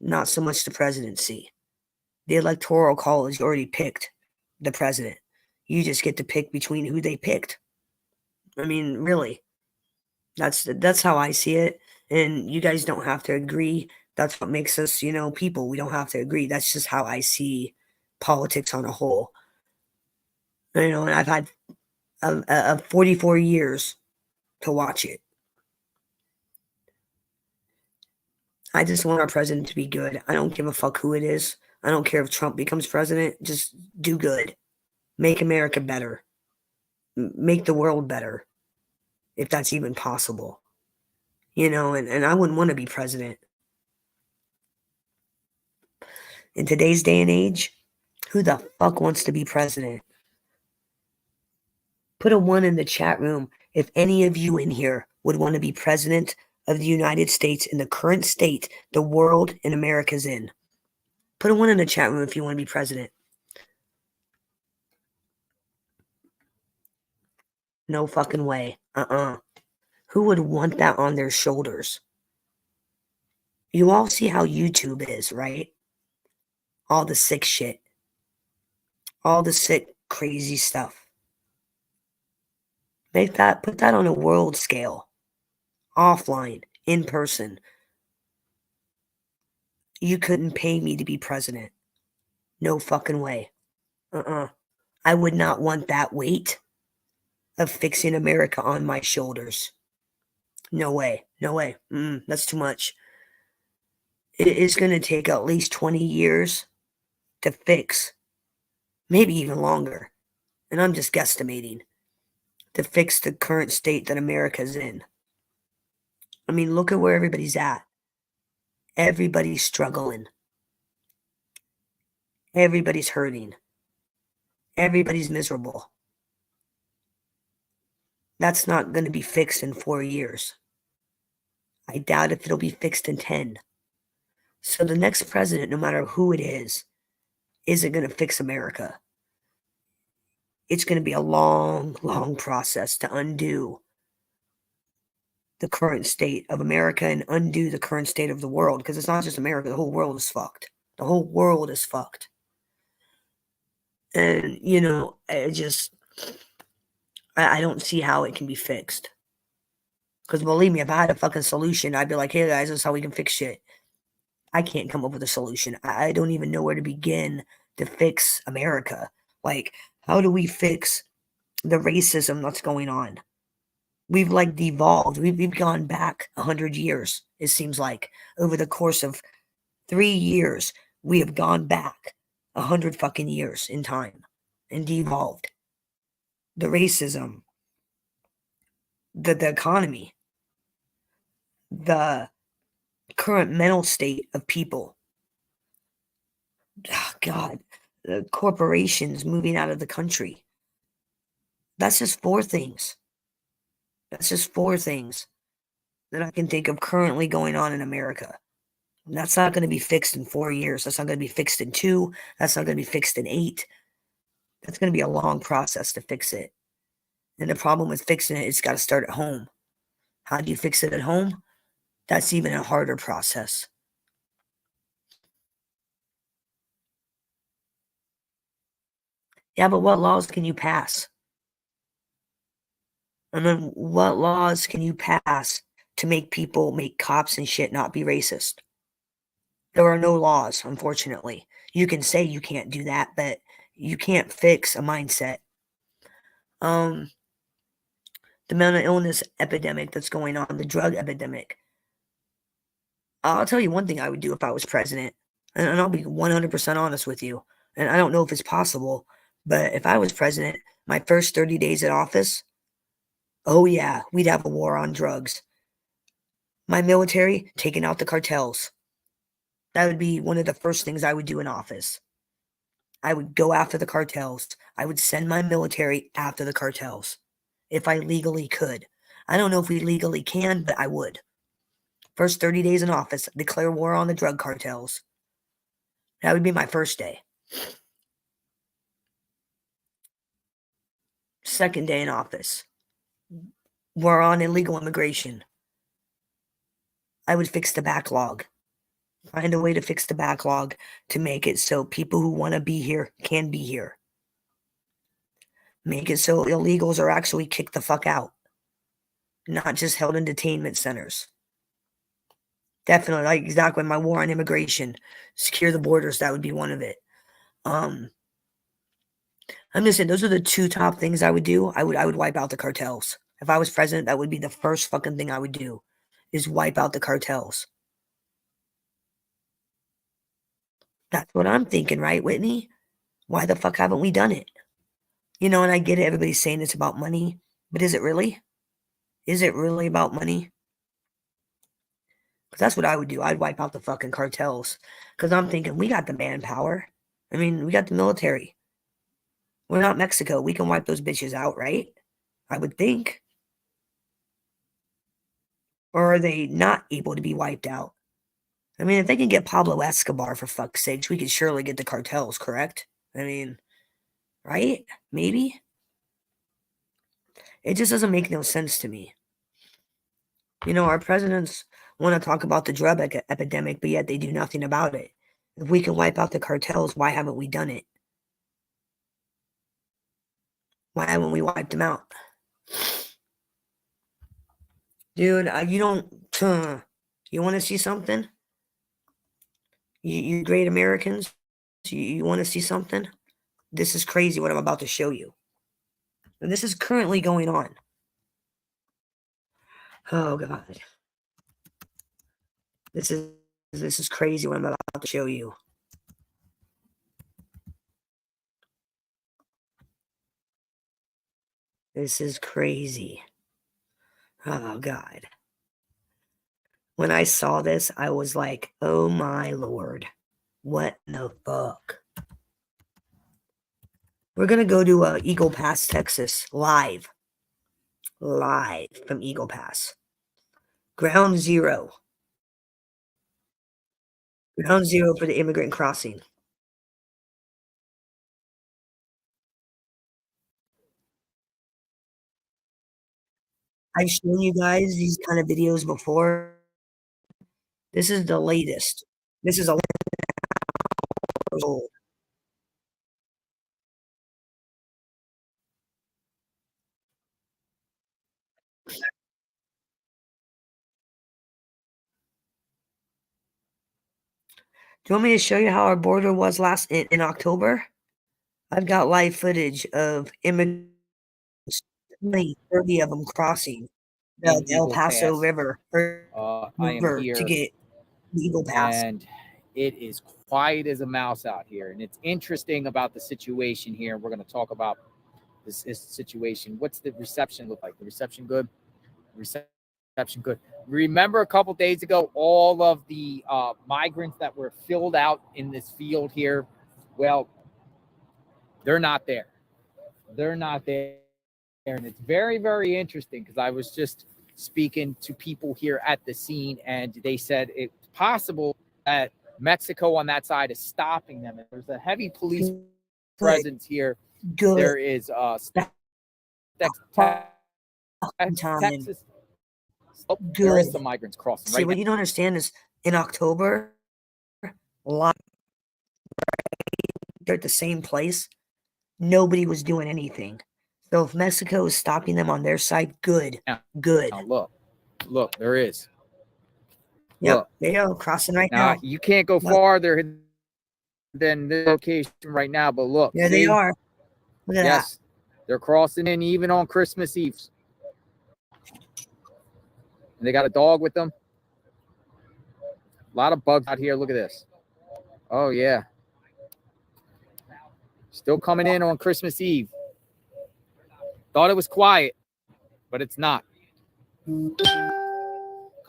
Not so much the presidency. The Electoral College already picked the president. You just get to pick between who they picked. I mean, really. That's how I see it. And you guys don't have to agree. That's what makes us, people. We don't have to agree. That's just how I see politics on a whole. And I've had 44 years to watch it. I just want our president to be good. I don't give a fuck who it is. I don't care if Trump becomes president. Just do good. Make America better. Make the world better. If that's even possible. And I wouldn't want to be president. In today's day and age, who the fuck wants to be president? Put a 1 in the chat room if any of you in here would want to be president of the United States in the current state the world and America's in. Put a 1 in the chat room if you want to be president. No fucking way. Who would want that on their shoulders? You all see how YouTube is, right? All the sick shit. All the sick, crazy stuff. Put that on a world scale. Offline, in person. You couldn't pay me to be president. No fucking way. I would not want that weight of fixing America on my shoulders. No way. No way. That's too much. It is going to take at least 20 years to fix. Maybe even longer. And I'm just guesstimating. To fix the current state that America's in. I mean, look at where everybody's at. Everybody's struggling. Everybody's hurting. Everybody's miserable. That's not going to be fixed in 4 years. I doubt if it'll be fixed in 10. So the next president, no matter who it is, isn't going to fix America. It's going to be a long, long process to undo the current state of America and undo the current state of the world. Because it's not just America, the whole world is fucked. The whole world is fucked. And, I don't see how it can be fixed. Because believe me, if I had a fucking solution, I'd be like, hey guys, this is how we can fix shit. I can't come up with a solution. I don't even know where to begin to fix America. Like, how do we fix the racism that's going on? We've devolved. We've gone back 100 years, it seems like. Over the course of 3 years, we have gone back 100 fucking years in time and devolved. The racism, the economy, the current mental state of people. Oh, God, the corporations moving out of the country. That's just 4 things. That's just 4 things that I can think of currently going on in America. And that's not going to be fixed in 4 years. That's not going to be fixed in 2. That's not going to be fixed in 8. That's going to be a long process to fix it. And the problem with fixing it, it's got to start at home. How do you fix it at home? That's even a harder process. Yeah, but what laws can you pass? And then what laws can you pass to make cops and shit not be racist? There are no laws, unfortunately. You can say you can't do that, but you can't fix a mindset. The mental illness epidemic that's going on, the drug epidemic. I'll tell you one thing I would do if I was president, and I'll be 100% honest with you. And I don't know if it's possible, but if I was president, my first 30 days in office, oh yeah, we'd have a war on drugs. My military taking out the cartels. That would be one of the first things I would do in office. I would go after the cartels. I would send my military after the cartels if I legally could. I don't know if we legally can, but I would. First 30 days in office, declare war on the drug cartels. That would be my first day. Second day in office, war on illegal immigration. I would fix the backlog. Find a way to fix the backlog to make it so people who want to be here can be here. Make it so illegals are actually kicked the fuck out, not just held in detainment centers. Definitely, like exactly my war on immigration, secure the borders. That would be one of it. I'm just saying those are the two top things I would do. I would wipe out the cartels. If I was president, that would be the first fucking thing I would do, is wipe out the cartels. That's what I'm thinking, right, Whitney? Why the fuck haven't we done it? You know, and I get it. Everybody's saying it's about money, but is it really? Is it really about money? Because that's what I would do. I'd wipe out the fucking cartels. Because I'm thinking, we got the manpower. I mean, we got the military. We're not Mexico. We can wipe those bitches out, right? I would think. Or are they not able to be wiped out? I mean, if they can get Pablo Escobar, for fuck's sakes, we could surely get the cartels, correct? I mean, right? Maybe? It just doesn't make no sense to me. You know, our presidents want to talk about the drug epidemic, but yet they do nothing about it. If we can wipe out the cartels, why haven't we done it? Why haven't we wiped them out? Dude, you don't... you want to see something? You great Americans? You want to see something? This is crazy what I'm about to show you. And this is currently going on. Oh, God. This is crazy what I'm about to show you. This is crazy. Oh, God. When I saw this, I was like, oh, my Lord. What the fuck? We're going to go to Eagle Pass, Texas, live. Live from Eagle Pass. Ground zero. Ground zero for the immigrant crossing. I've shown you guys these kind of videos before. This is the latest. This is a old. Do you want me to show you how our border was last in October? I've got live footage of immigrants, 30 of them crossing the El Paso River I am here to get the Eagle Pass. and it is quiet as a mouse out here. And it's interesting about the situation here. We're going to talk about this situation. What's the reception look like? The reception good? Reception good. Remember a couple days ago, all of the migrants that were filled out in this field here? Well, they're not there. They're not there. And it's very, very interesting because I was just speaking to people here at the scene, and they said it's possible that Mexico on that side is stopping them. There's a heavy police presence here. Good. There is Texas. Oh, there is some migrants crossing. See, what you don't understand is in October, a lot they're at the same place. Nobody was doing anything. So if Mexico is stopping them on their side, good. Good. Now look, there is. Yep, they are crossing right now. now. You can't go farther than the location right now, but look. There they are. Look at that. They're crossing in even on Christmas Eve. And they got a dog with them. A lot of bugs out here. Look at this. Oh, yeah. Still coming in on Christmas Eve. Thought it was quiet, but it's not.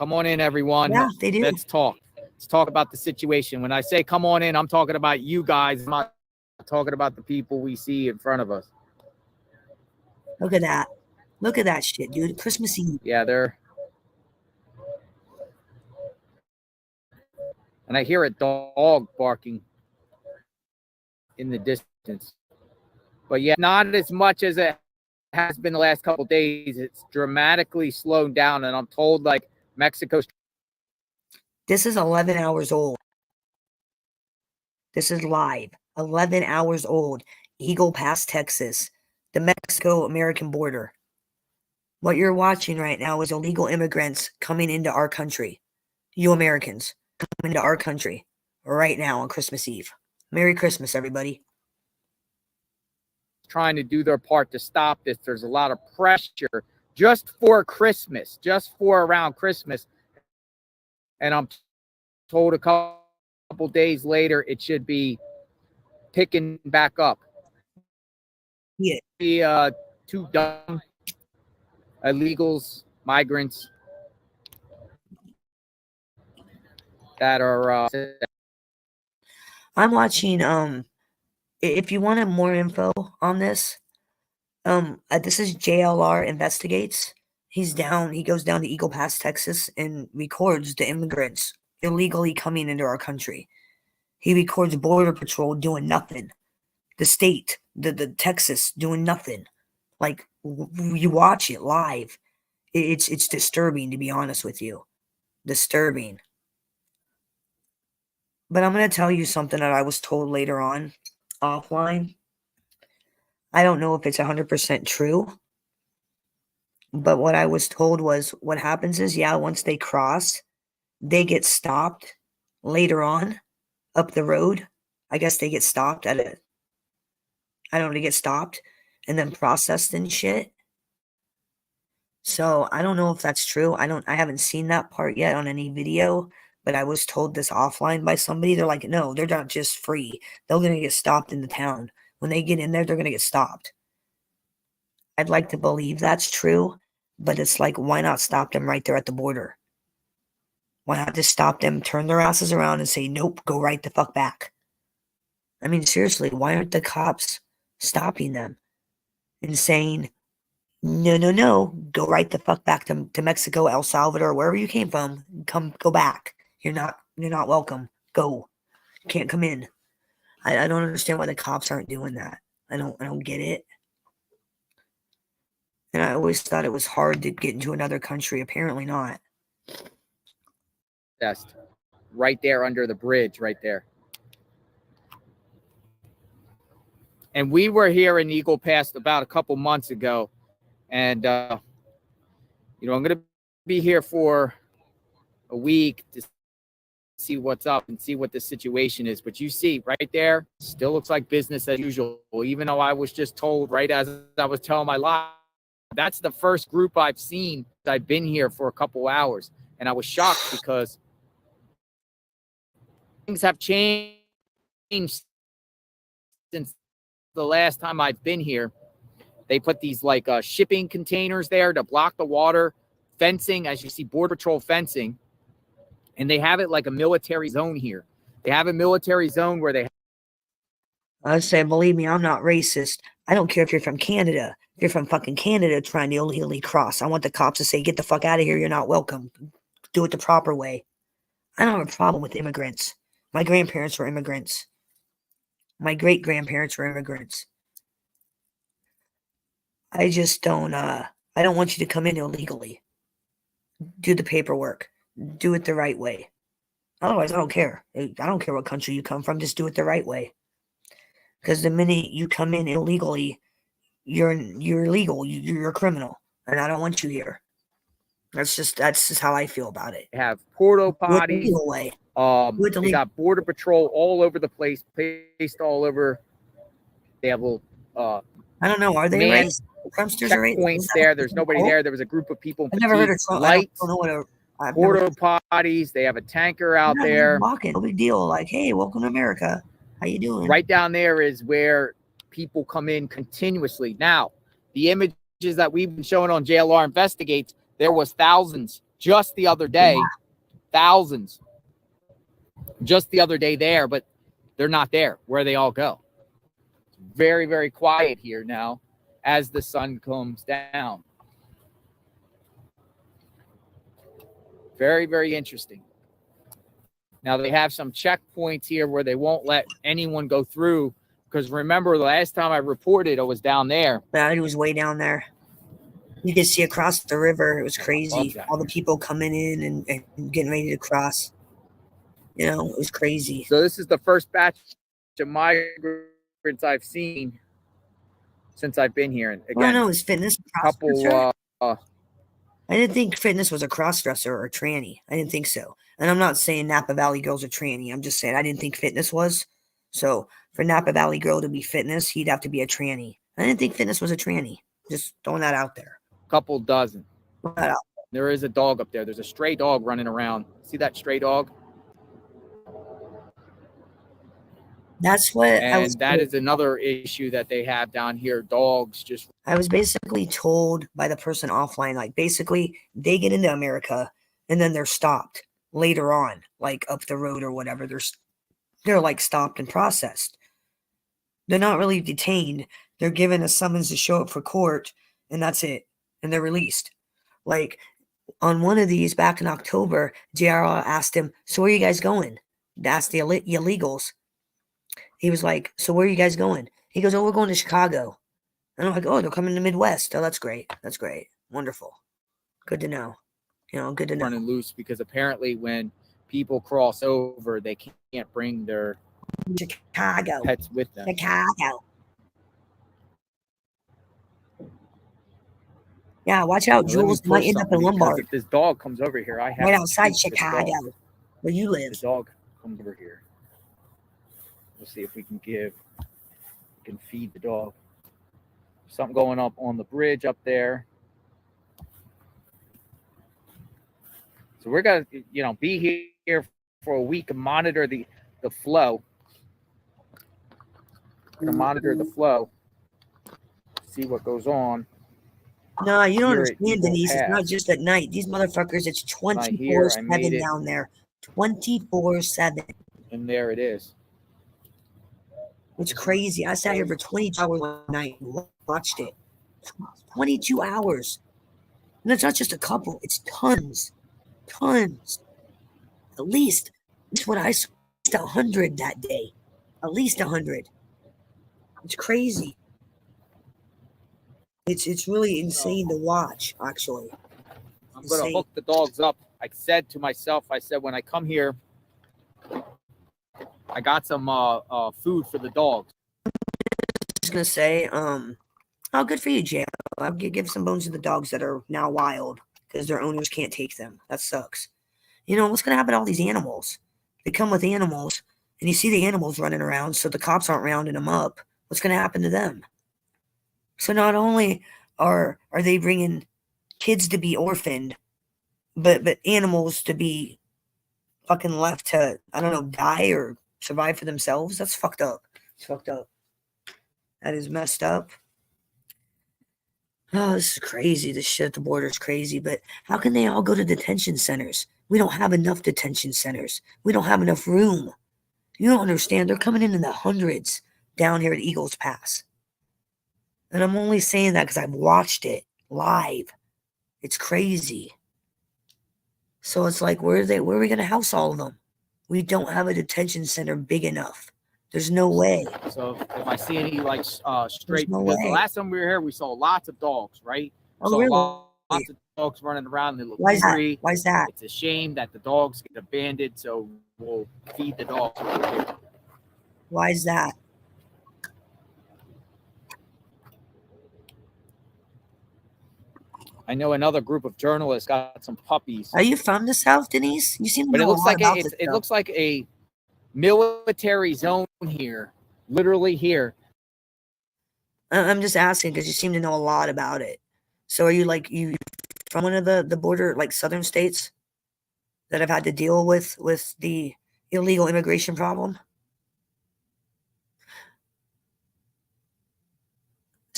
Come on in, everyone. Yeah, they do. Let's talk. Let's talk about the situation. When I say come on in, I'm talking about you guys. I'm not talking about the people we see in front of us. Look at that. Look at that shit, dude. Christmas Eve. Yeah, they're. And I hear a dog barking in the distance. But yeah, not as much as it has been the last couple of days. It's dramatically slowed down. And I'm told like Mexico's. This is 11 hours old. This is live. 11 hours old. Eagle Pass, Texas. The Mexico-American border. What you're watching right now is illegal immigrants coming into our country. You Americans coming into our country right now on Christmas Eve. Merry Christmas, everybody. Trying to do their part to stop this. There's a lot of pressure just for Christmas, just for around Christmas. And I'm told a couple days later it should be picking back up. Yeah. The two dumb illegals, migrants that are I'm watching if you wanted more info on this, this is JLR Investigates. He goes down to Eagle Pass, Texas, and records the immigrants illegally coming into our country. He records Border Patrol doing nothing. The state, the Texas doing nothing. Like, you watch it live. It's disturbing, to be honest with you. Disturbing. But I'm going to tell you something that I was told later on, offline. I don't know if it's 100% true. But what I was told was what happens is, once they cross, they get stopped later on up the road. I guess they get stopped at they get stopped and then processed and shit. So I don't know if that's true. I haven't seen that part yet on any video, but I was told this offline by somebody. They're like, no, they're not just free. They're going to get stopped in the town. When they get in there, they're going to get stopped. I'd like to believe that's true, but it's like, why not stop them right there at the border? Why not just stop them, turn their asses around and say, nope, go right the fuck back? I mean, seriously, why aren't the cops stopping them and saying, no, go right the fuck back to Mexico, El Salvador, wherever you came from, go back. You're not welcome. Go. You can't come in. I don't understand why the cops aren't doing that. I don't get it. And I always thought it was hard to get into another country. Apparently not. Right there under the bridge, right there. And we were here in Eagle Pass about a couple months ago. And, I'm going to be here for a week to see what's up and see what the situation is. But you see right there, still looks like business as usual, even though I was just told right as I was telling my lie. That's the first group I've seen. I've been here for a couple hours, and I was shocked because things have changed since the last time I've been here. They put these like shipping containers there to block the water, fencing, as you see, Border Patrol fencing, and they have it like a military zone here. They have a military zone where they. I say, believe me, I'm not racist. I don't care if you're from Canada. If you're from fucking Canada trying to illegally cross, I want the cops to say, get the fuck out of here. You're not welcome. Do it the proper way. I don't have a problem with immigrants. My grandparents were immigrants. My great-grandparents were immigrants. I just don't, I don't want you to come in illegally. Do the paperwork. Do it the right way. Otherwise, I don't care. I don't care what country you come from. Just do it the right way. Because the minute you come in illegally, you're illegal. You're a criminal, and I don't want you here. That's just how I feel about it. Have porta potties. Way. They got Border Patrol all over the place, placed all over. They have little. I don't know. Are they racist? Checkpoints there. There's nobody there. There was a group of people. I've never heard of Trump. Lights. I don't know what porta potties. They have a tanker out there. Walking, no big deal. Like, hey, welcome to America. How you doing? Right down there is where people come in continuously. Now, the images that we've been showing on JLR Investigates, there was thousands just the other day, thousands. Just the other day there, but they're not there. Where they all go? It's very, very quiet here now as the sun comes down. Very, very interesting. Now they have some checkpoints here where they won't let anyone go through, because remember the last time I reported I was down there. It was way down there. You could see across the river. It was crazy. All the people coming in and getting ready to cross. You know, it was crazy. So this is the first batch of migrants I've seen since I've been here. And again, I don't know, is fitness a couple. I didn't think fitness was a cross-dresser or a tranny. I didn't think so. And I'm not saying Napa Valley girls are tranny. I'm just saying I didn't think fitness was. So for Napa Valley girl to be fitness, he'd have to be a tranny. I didn't think fitness was a tranny. Just throwing that out there. Couple dozen. There is a dog up there. There's a stray dog running around. See that stray dog? That's what and that is another issue that they have down here. Dogs just. I was basically told by the person offline, like basically they get into America and then they're stopped later on, like up the road or whatever. They're like stopped and processed. They're not really detained. They're given a summons to show up for court, and that's it. And they're released. Like on one of these back in October, JRL asked him, "So where are you guys going?" That's the illegals. He was like, "So where are you guys going?" He goes, "Oh, we're going to Chicago." And I'm like, "Oh, they're coming to the Midwest. Oh, that's great. That's great. Wonderful. Good to know. You know, good to know." Running loose because apparently when people cross over, they can't bring their Chicago pets with them. Chicago. Yeah, watch out. Jules might end up in Lombard. If this dog comes over here, I have right outside Chicago, where you live. The dog comes over here. We'll see if we can feed the dog. Something going up on the bridge up there. So we're gonna, be here for a week and monitor the flow. We're gonna monitor the flow, see what goes on. No, you don't understand, Denise. It's not just at night. These motherfuckers, it's 24/7 down there. 24/7. And there it is. It's crazy. I sat here for 22 hours one night and watched it. 22 hours. And it's not just a couple. It's tons. Tons. At least. That's what I saw. At least 100 that day. At least 100. It's crazy. It's really insane to watch, actually. I'm going to hook the dogs up. I said to myself, when I come here, I got some food for the dogs. I was going to say, oh, good for you, Jay. I'll give some bones to the dogs that are now wild because their owners can't take them. That sucks. You know, what's going to happen to all these animals? They come with animals, and you see the animals running around, so the cops aren't rounding them up. What's going to happen to them? So not only are they bringing kids to be orphaned, but animals to be fucking left to, I don't know, die or survive for themselves. That's fucked up. It's fucked up. That is messed up. Oh, this is crazy. This shit at the border is crazy. But how can they all go to detention centers? We don't have enough detention centers. We don't have enough room. You don't understand. They're coming in the hundreds down here at Eagles Pass. And I'm only saying that because I've watched it live. It's crazy. So it's like, where are we going to house all of them? We don't have a detention center big enough. There's no way. So if I see any straight, the last time we were here, we saw lots of dogs, right? Oh, really? Lots of dogs running around. They look hungry. Why is that? It's a shame that the dogs get abandoned, so we'll feed the dogs over here. Why is that? I know another group of journalists got some puppies. Are you from the South, Denise? You seem to know it looks a lot like about it looks like a military zone here, literally here. I'm just asking because you seem to know a lot about it. So are you from one of the border, like southern states that have had to deal with the illegal immigration problem?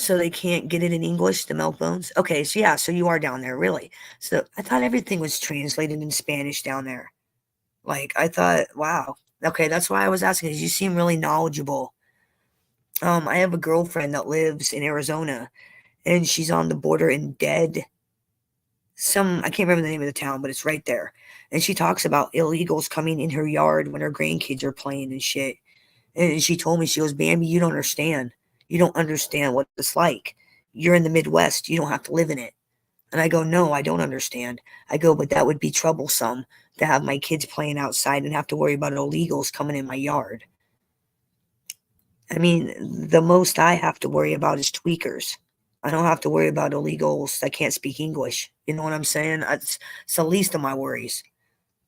So they can't get it in English, the milk bones? Okay, so yeah, so you are down there, really. So I thought everything was translated in Spanish down there. Like, I thought, wow. Okay, that's why I was asking, because you seem really knowledgeable. I have a girlfriend that lives in Arizona, and she's on the border in I can't remember the name of the town, but it's right there. And she talks about illegals coming in her yard when her grandkids are playing and shit. And she told me, she goes, Bambi, you don't understand. You don't understand what it's like. You're in the Midwest. You don't have to live in it. And I go, no, I don't understand. I go, but that would be troublesome to have my kids playing outside and have to worry about illegals coming in my yard. I mean, the most I have to worry about is tweakers. I don't have to worry about illegals that can't speak English. You know what I'm saying? It's the least of my worries.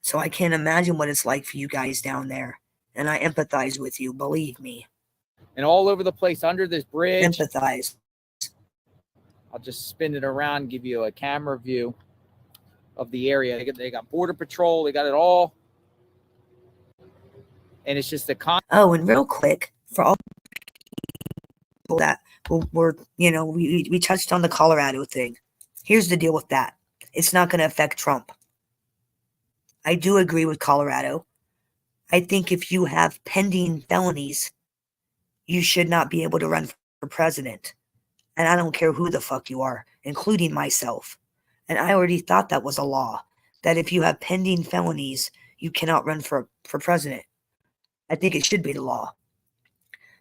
So I can't imagine what it's like for you guys down there. And I empathize with you, believe me. And all over the place under this bridge. Empathize. I'll just spin it around, give you a camera view of the area. They got Border Patrol. They got it all. And it's just Oh, and real quick, for all people that were, we touched on the Colorado thing. Here's the deal with that. It's not going to affect Trump. I do agree with Colorado. I think if you have pending felonies, you should not be able to run for president. And I don't care who the fuck you are, including myself. And I already thought that was a law, that if you have pending felonies, you cannot run for president. I think it should be the law.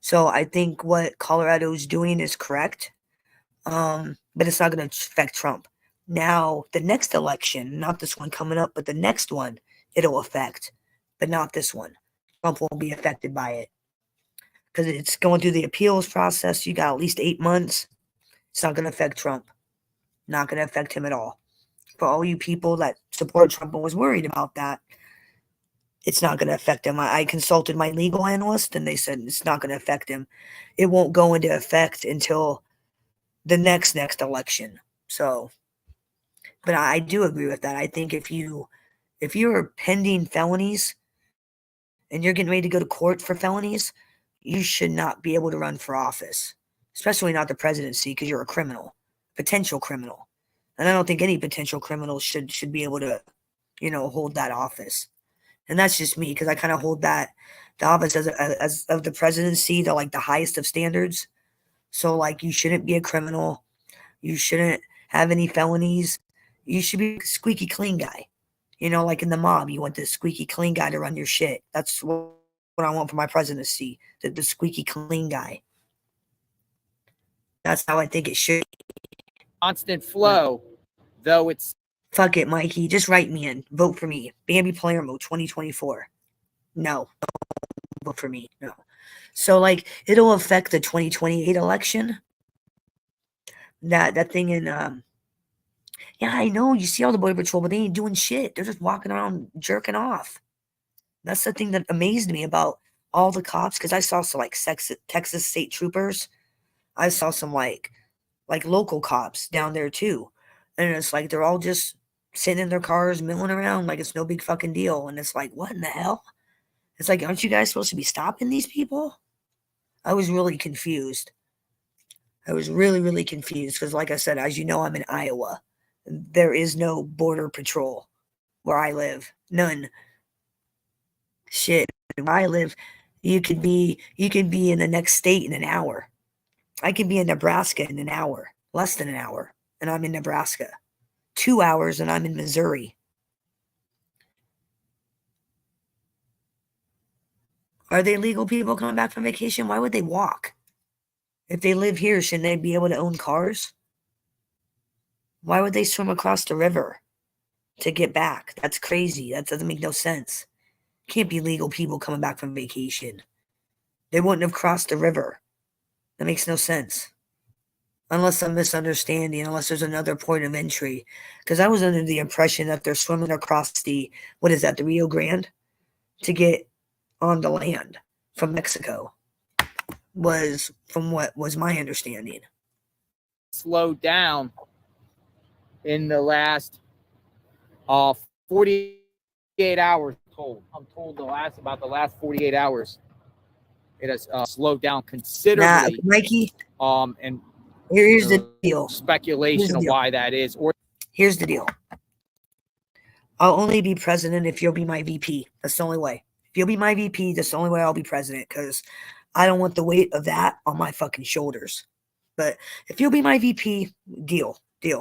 So I think what Colorado is doing is correct, but it's not going to affect Trump. Now, the next election, not this one coming up, but the next one, it'll affect, but not this one. Trump won't be affected by it because it's going through the appeals process. You got at least 8 months. It's not going to affect Trump. Not going to affect him at all. For all you people that support Trump and was worried about that, it's not going to affect him. I consulted my legal analyst, and they said it's not going to affect him. It won't go into effect until the next election. So, but I do agree with that. I think if you're pending felonies and you're getting ready to go to court for felonies, you should not be able to run for office, especially not the presidency, because you're a criminal, potential criminal. And I don't think any potential criminal should be able to, hold that office. And that's just me, because I kind of hold the office as of the presidency to like the highest of standards. So like, you shouldn't be a criminal. You shouldn't have any felonies. You should be a squeaky clean guy. Like in the mob, you want the squeaky clean guy to run your shit. That's what I want for my presidency, the squeaky clean guy. That's how I think it should be. Constant flow, though it's... Fuck it, Mikey. Just write me in. Vote for me. Bambi Palermo 2024. No. Don't vote for me. No. So, like, it'll affect the 2028 election. That thing in... Yeah, I know. You see all the Border Patrol, but they ain't doing shit. They're just walking around jerking off. That's the thing that amazed me about all the cops, because I saw some, like, Texas state troopers. I saw some, like local cops down there, too. And it's like they're all just sitting in their cars, milling around like it's no big fucking deal. And it's like, what in the hell? It's like, aren't you guys supposed to be stopping these people? I was really confused. I was really, really confused because, like I said, as you know, I'm in Iowa. There is no border patrol where I live. None. Shit. Where I live, you could be in the next state in an hour. I could be in Nebraska in an hour, less than an hour, and I'm in Nebraska. 2 hours and I'm in Missouri. Are they legal people coming back from vacation? Why would they walk? If they live here, shouldn't they be able to own cars? Why would they swim across the river to get back? That's crazy. That doesn't make no sense. Can't be legal people coming back from vacation. They wouldn't have crossed the river. That makes no sense. Unless I'm misunderstanding, unless there's another point of entry. Because I was under the impression that they're swimming across the Rio Grande to get on the land from Mexico. Was from what was my understanding. Slowed down in the last 48 hours. I'm told about the last 48 hours. It has slowed down considerably. Mikey. And Here's the deal. Speculation of why that is. Or here's the deal. I'll only be president if you'll be my VP. That's the only way. If you'll be my VP, that's the only way I'll be president, because I don't want the weight of that on my fucking shoulders. But if you'll be my VP, deal.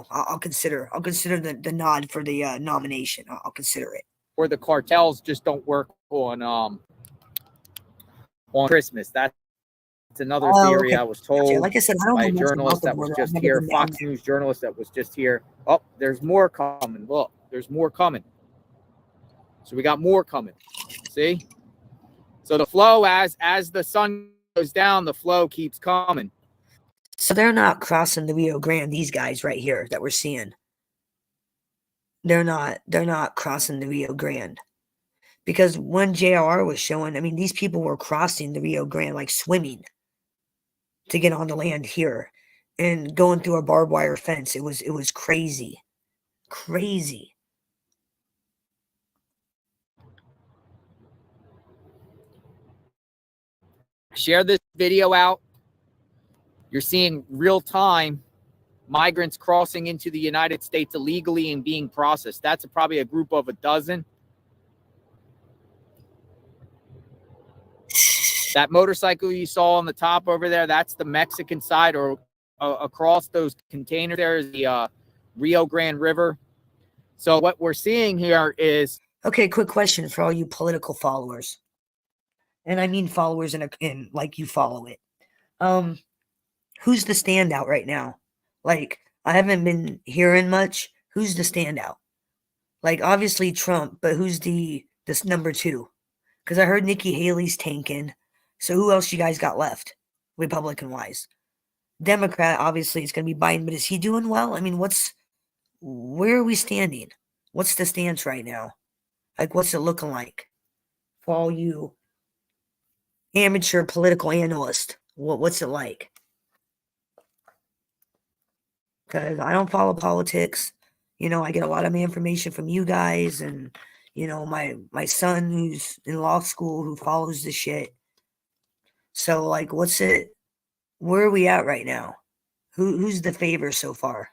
I'll consider the nod for the nomination. I'll consider it. Or the cartels just don't work on Christmas. That's another theory. Okay. I was told Like I said, I don't by a know much journalist about that was the just border. here, Fox News journalist that was just here. Oh, there's more coming. Look, there's more coming. So we got more coming. See? So the flow, as the sun goes down, the flow keeps coming. So they're not crossing the Rio Grande, these guys right here that we're seeing. They're not crossing the Rio Grande. Because when JR was showing, I mean, these people were crossing the Rio Grande, like swimming to get on the land here and going through a barbed wire fence. It was crazy. Crazy. Share this video out. You're seeing real time migrants crossing into the United States illegally and being processed. That's probably a group of a dozen. That motorcycle you saw on the top over there, that's the Mexican side, or across those containers there is the Rio Grande River. So what we're seeing here is... Okay, quick question for all you political followers. And I mean followers in like you follow it. Who's the standout right now? Like, I haven't been hearing much. Who's the standout? Like, obviously Trump, but who's this number 2? Because I heard Nikki Haley's tanking. So who else you guys got left, Republican-wise? Democrat, obviously, it's going to be Biden, but is he doing well? I mean, where are we standing? What's the stance right now? Like, what's it looking like for all you amateur political analysts? What's it like? Because I don't follow politics. You know, I get a lot of my information from you guys and, you know, my son who's in law school who follows the shit. So, like, where are we at right now? Who's the favor so far?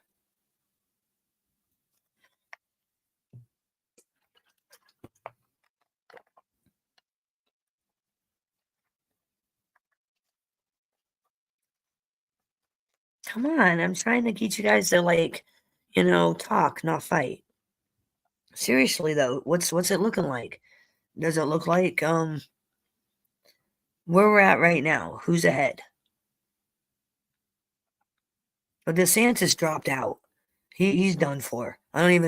Come on, I'm trying to get you guys to, like, you know, talk, not fight. Seriously though, what's it looking like? Does it look like where we're at right now? Who's ahead? But DeSantis dropped out. He's done for. I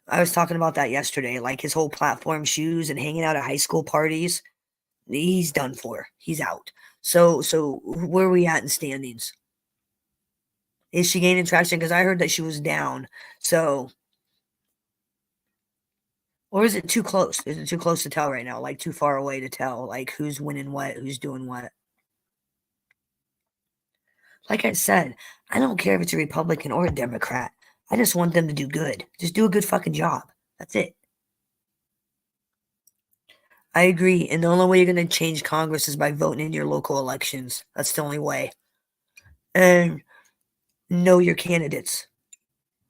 was talking about that yesterday, like his whole platform shoes and hanging out at high school parties. He's done for. He's out. So where are we at in standings? Is she gaining traction? Because I heard that she was down. So, or is it too close? Is it too close to tell right now? Like too far away to tell? Like who's winning what? Who's doing what? Like I said, I don't care if it's a Republican or a Democrat. I just want them to do good. Just do a good fucking job. That's it. I agree. And the only way you're going to change Congress is by voting in your local elections. That's the only way. And know your candidates.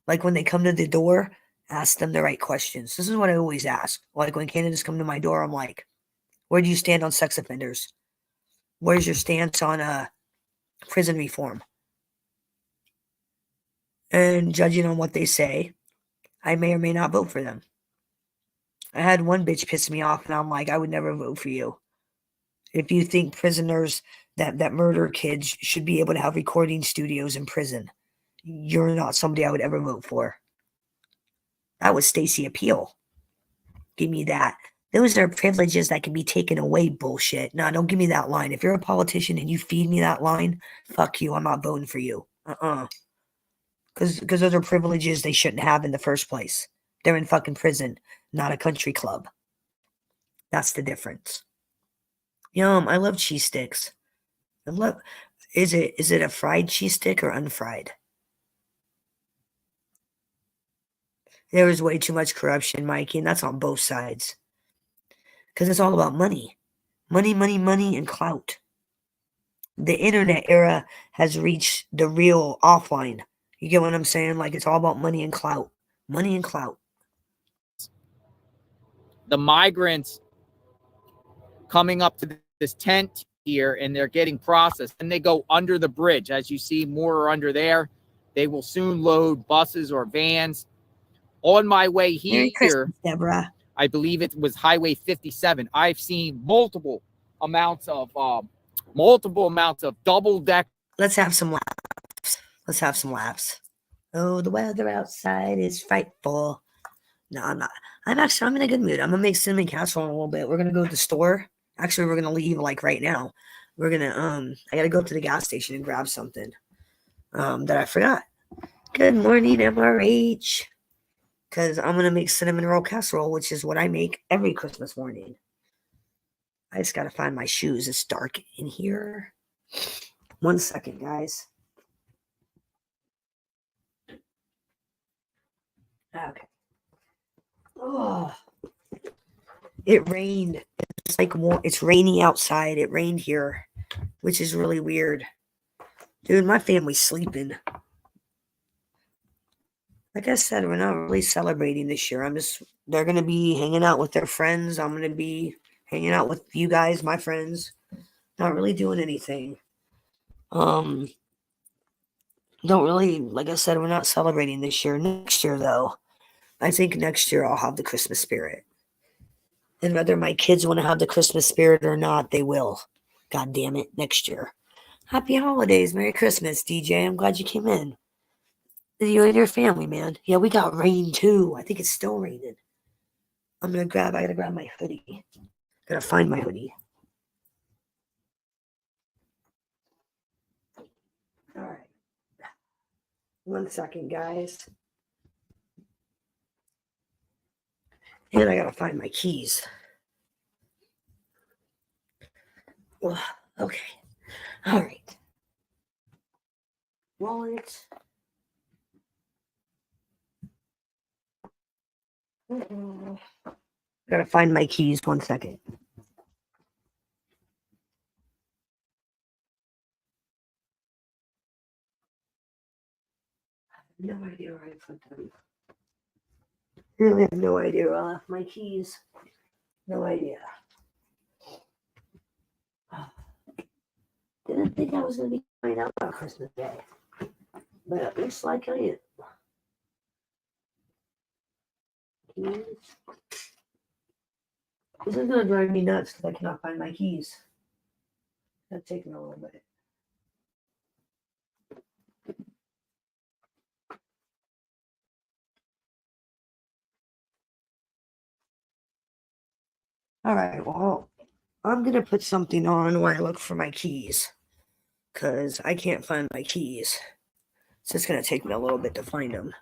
Like when they come to the door, ask them the right questions. This is what I always ask. Like when candidates come to my door, I'm like, where do you stand on sex offenders? Where's your stance on prison reform? And judging on what they say, I may or may not vote for them. I had one bitch piss me off, and I'm like, I would never vote for you. If you think prisoners that murder kids should be able to have recording studios in prison, you're not somebody I would ever vote for. That was Stacey Appeal. Give me that. Those are privileges that can be taken away bullshit. No, don't give me that line. If you're a politician and you feed me that line, fuck you. I'm not voting for you. Because those are privileges they shouldn't have in the first place. They're in fucking prison, not a country club. That's the difference. Yum, I love cheese sticks. Is it a fried cheese stick or unfried? There is way too much corruption, Mikey, and that's on both sides. Because it's all about money. Money, money, money, and clout. the internet era has reached the real offline. You get what I'm saying? Like it's all about money and clout. Money and clout. The migrants coming up to this tent here and they're getting processed. And they go under the bridge. As you see, more are under there. They will soon load buses or vans. On my way Merry here, Christmas, Deborah. I believe it was Highway 57. I've seen multiple amounts of double deck. Let's have some laughs. Let's have some laughs. Oh, the weather outside is frightful. No, I'm not. I'm in a good mood. I'm gonna make cinnamon casserole in a little bit. We're gonna go to the store. Actually, we're gonna leave like right now. We're gonna I gotta go to the gas station and grab something that I forgot. Good morning, MRH. Because I'm gonna make cinnamon roll casserole, which is what I make every Christmas morning. I just gotta find my shoes. It's dark in here. 1 second, guys. Okay. Oh, it rained. It's like it's rainy outside. It rained here, which is really weird. Dude, my family's sleeping. Like I said, we're not really celebrating this year. They're gonna be hanging out with their friends. I'm gonna be hanging out with you guys, my friends. Not really doing anything. Don't really, like I said, we're not celebrating this year. Next year, though, I think next year I'll have the Christmas spirit. And whether my kids want to have the Christmas spirit or not, they will. God damn it, next year. Happy holidays. Merry Christmas, DJ. I'm glad you came in. You and your family, man. Yeah, we got rain too. I think it's still raining. I gotta grab my hoodie. Gotta find my hoodie. All right. 1 second, guys. And I gotta find my keys. Well, okay. All right. Wallet. Gotta find my keys. 1 second. No idea where I put them. Really have no idea where I left my keys. No idea. Didn't think I was gonna be going out on Christmas Day, but it looks like I am. Keys. This is gonna drive me nuts because I cannot find my keys. That's taking a little bit. All right, well, I'm gonna put something on while I look for my keys because I can't find my keys. It's just gonna take me a little bit to find them.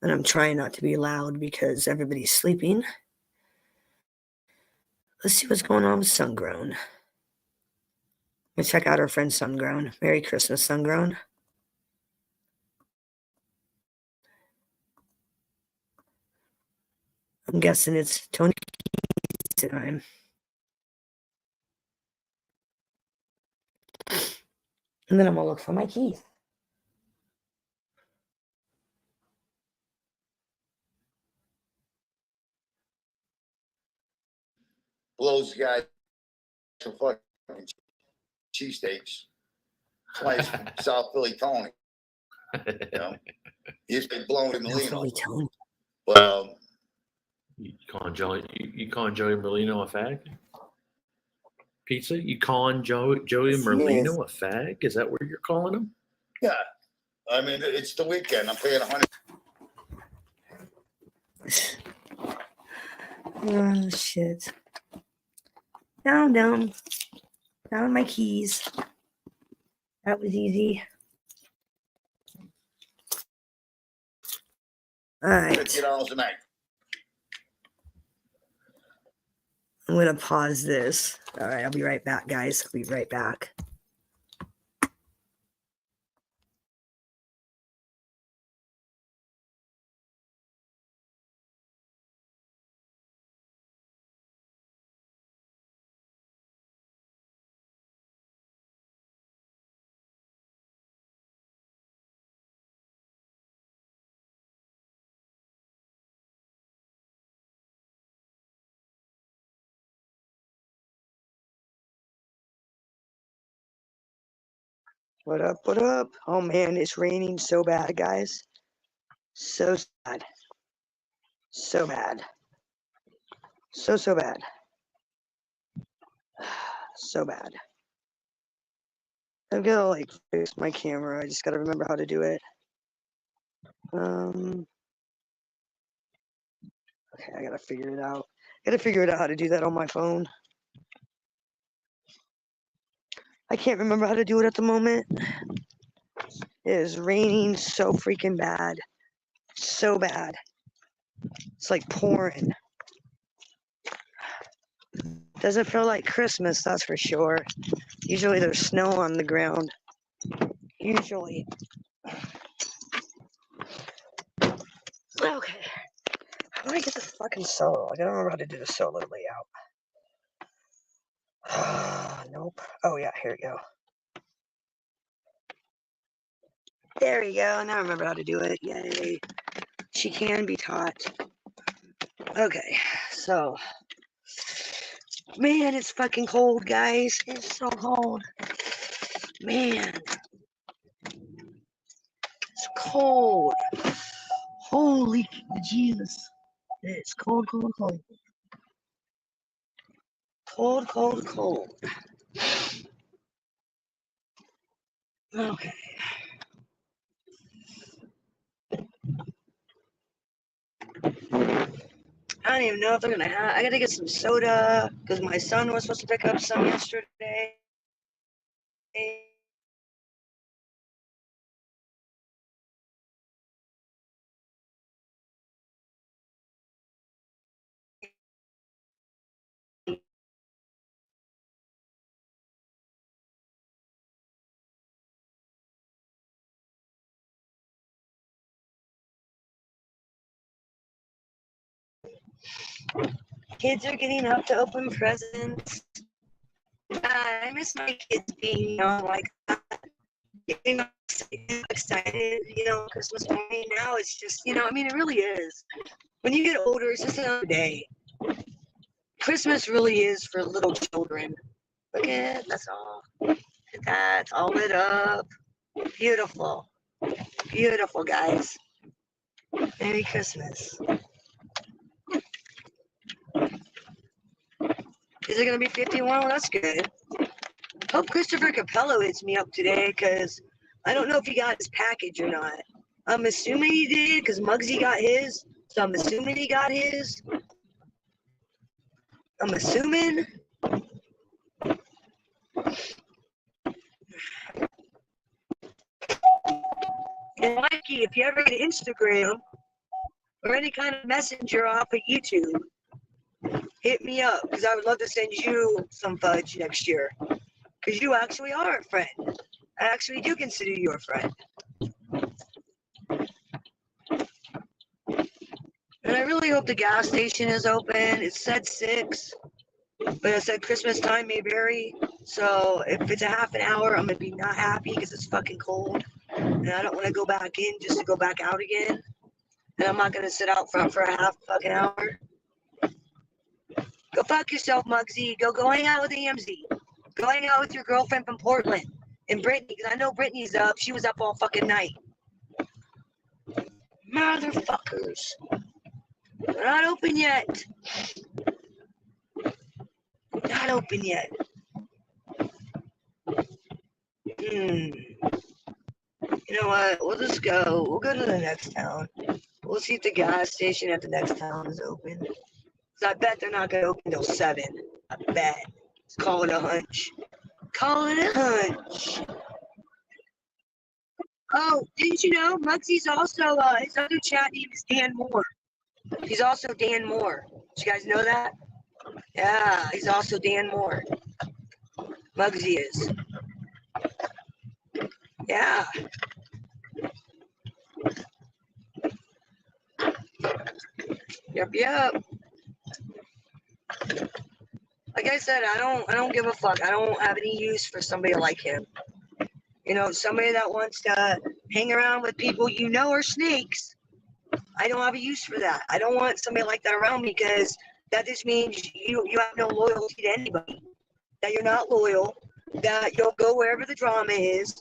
And I'm trying not to be loud because everybody's sleeping. Let's see what's going on with Sungrown. Let's check out our friend Sungrown. Merry Christmas, Sungrown. I'm guessing it's Tony time. And then I'm gonna look for my keys. Blows guy some fucking cheesesteaks. Slice from South Philly Tony. You know, he's been blown in the Philly Tony. But you calling Joey Merlino a fag? Pizza? You calling Joey Merlino a fag? Is that what you're calling him? yeah, I mean it's the weekend. I'm paying 100. Oh shit. Down my keys. That was easy. All right. $50 a night. I'm gonna pause this. All right, I'll be right back, guys. I'll be right back. What up? What up? Oh man, it's raining so bad, guys. So sad. So bad. So bad. So bad. I'm gonna like fix my camera. I just gotta remember how to do it. Okay, I gotta figure it out. Gotta figure it out how to do that on my phone. I can't remember how to do it at the moment. It is raining so freaking bad. So bad. It's like pouring. Doesn't feel like Christmas, that's for sure. Usually there's snow on the ground. Usually. Okay. How do I get this fucking solo? I don't remember how to do the solo layout. Nope. Oh yeah, here we go. There we go. Now I remember how to do it. Yay. She can be taught. Okay, so. Man, it's fucking cold, guys. It's so cold. Man. It's cold. Holy Jesus. It's cold, cold, cold. Cold, cold, cold. Okay. I don't even know if they're gonna have. I gotta get some soda because my son was supposed to pick up some yesterday. Kids are getting up to open presents. I miss my kids being young like that. Getting excited, Christmas morning. Now it's just, I mean, it really is. When you get older, it's just another day. Christmas really is for little children. Look at it, that's all. Look at that, it's all lit up. Beautiful. Beautiful, guys. Merry Christmas. Is it going to be 51? Well, that's good. Hope Christopher Capello hits me up today because I don't know if he got his package or not. I'm assuming he did because Muggsy got his. So I'm assuming he got his. I'm assuming. And Mikey, if you ever get Instagram or any kind of messenger off of YouTube, hit me up because I would love to send you some fudge next year. Because you actually are a friend. I actually do consider you a friend. And I really hope the gas station is open. It said 6, but it said Christmas time may vary. So if it's a half an hour, I'm going to be not happy because it's fucking cold. And I don't want to go back in just to go back out again. And I'm not going to sit out front for a half fucking hour. Go fuck yourself, Muggsy. Go hang out with AMZ. Go hang out with your girlfriend from Portland. And Brittany, because I know Brittany's up. She was up all fucking night. Motherfuckers. They're not open yet. Not open yet. You know what? We'll just go. We'll go to the next town. We'll see if the gas station at the next town is open. Because I bet they're not going to open till 7. I bet. Let's call it a hunch. Call it a hunch. Oh, didn't you know? Muggsy's also, his other chat name is Dan Moore. He's also Dan Moore. Did you guys know that? Yeah, he's also Dan Moore. Muggsy is. Yeah. Yep. Like I said, I don't give a fuck. I don't have any use for somebody like him. Somebody that wants to hang around with people are snakes. I don't have a use for that. I don't want somebody like that around me because that just means you have no loyalty to anybody. That you're not loyal. That you'll go wherever the drama is,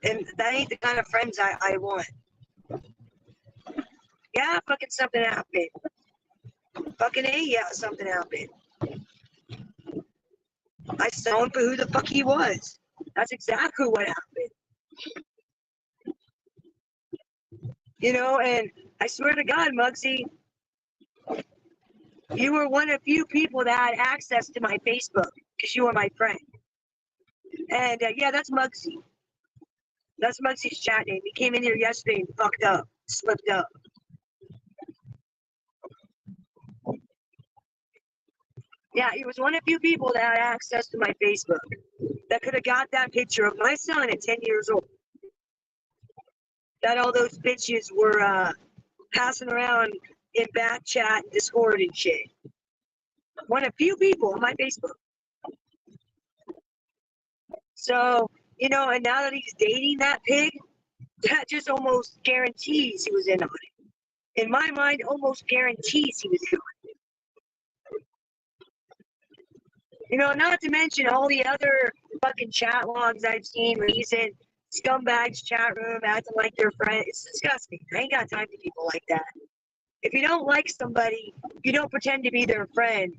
And that ain't the kind of friends I want. Yeah, fucking something happened. Fucking A, yeah, something happened. I saw him for who the fuck he was. That's exactly what happened. You know, and I swear to God, Muggsy, you were one of few people that had access to my Facebook because you were my friend. And yeah, that's Muggsy. That's Muggsy's chat name. He came in here yesterday and fucked up, slipped up. Yeah, he was one of few people that had access to my Facebook that could have got that picture of my son at 10 years old. That all those bitches were passing around in back chat, Discord, and shit. One of few people on my Facebook. So, you know, and now that he's dating that pig, that just almost guarantees he was in on it. In my mind, almost guarantees he was in on it. You know, not to mention all the other fucking chat logs I've seen where he's in scumbags chat room acting like they're friends. It's disgusting. I ain't got time for people like that. If you don't like somebody, you don't pretend to be their friend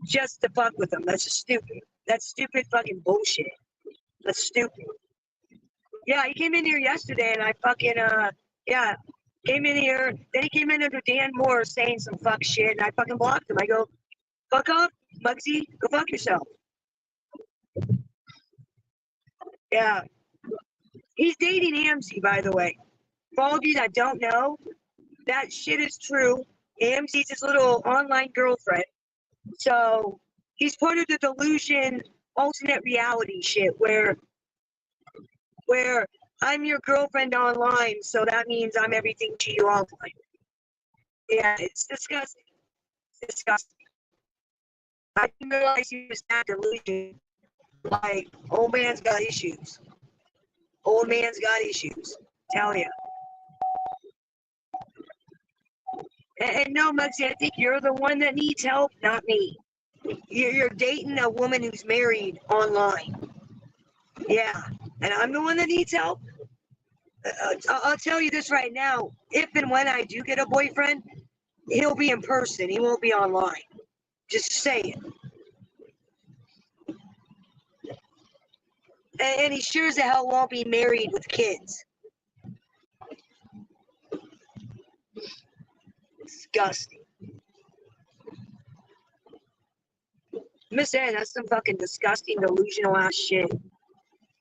just to fuck with them. That's just stupid. That's stupid fucking bullshit. That's stupid. Yeah, he came in here yesterday and I fucking, yeah, came in here. Then he came in under Dan Moore saying some fuck shit and I fucking blocked him. I go, fuck off, Muggsy, go fuck yourself. Yeah. He's dating Amzy, by the way. For all of you that don't know, that shit is true. Amzy's his little online girlfriend. So he's part of the delusion alternate reality shit where I'm your girlfriend online, so that means I'm everything to you offline. Yeah, it's disgusting. It's disgusting. I didn't realize he was that delusion. Like, old man's got issues. Old man's got issues. Tell you. And no, Muggsy, I think you're the one that needs help, not me. You're dating a woman who's married online. Yeah, and I'm the one that needs help. I'll tell you this right now. If and when I do get a boyfriend, he'll be in person. He won't be online. Just say it. And he sure as the hell won't be married with kids. Disgusting. I'm just saying, that's some fucking disgusting, delusional ass shit.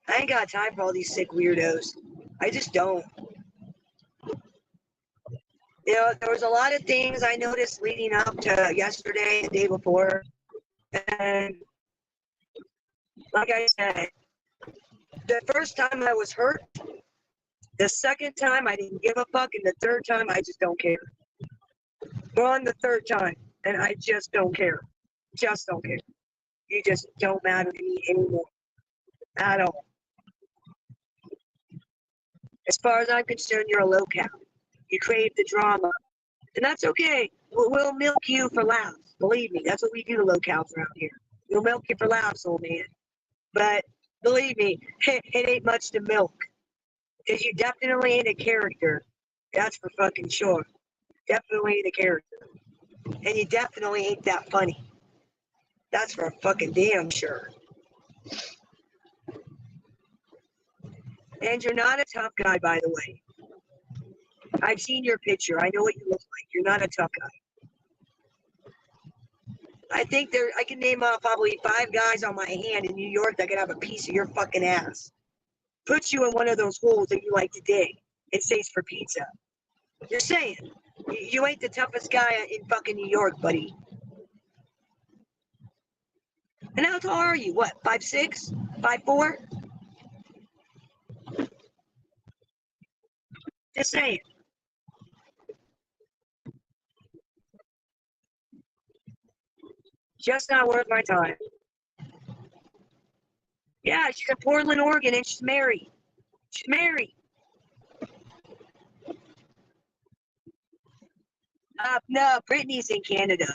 I ain't got time for all these sick weirdos. I just don't. You know, there was a lot of things I noticed leading up to yesterday and the day before. And like I said, the first time I was hurt, the second time I didn't give a fuck, and the third time I just don't care. We're on the third time, and I just don't care. Just don't care. You just don't matter to me anymore. At all. As far as I'm concerned, you're a low-cap. You crave the drama. And that's okay. We'll milk you for laughs. Believe me, that's what we do to low-caps around here. We'll milk you for laughs, old man. But believe me, it ain't much to milk. Because you definitely ain't a character. That's for fucking sure. Definitely ain't a character. And you definitely ain't that funny. That's for fucking damn sure. And you're not a tough guy, by the way. I've seen your picture. I know what you look like. You're not a tough guy. I think I can name probably 5 guys on my hand in New York that could have a piece of your fucking ass. Put you in one of those holes that you like to dig. It stays for pizza. You're saying. You ain't the toughest guy in fucking New York, buddy. And how tall are you? What, 5'6"? 5'4"? Just saying. Just not worth my time. Yeah, she's in Portland, Oregon, and she's married. She's married. No, Brittany's in Canada.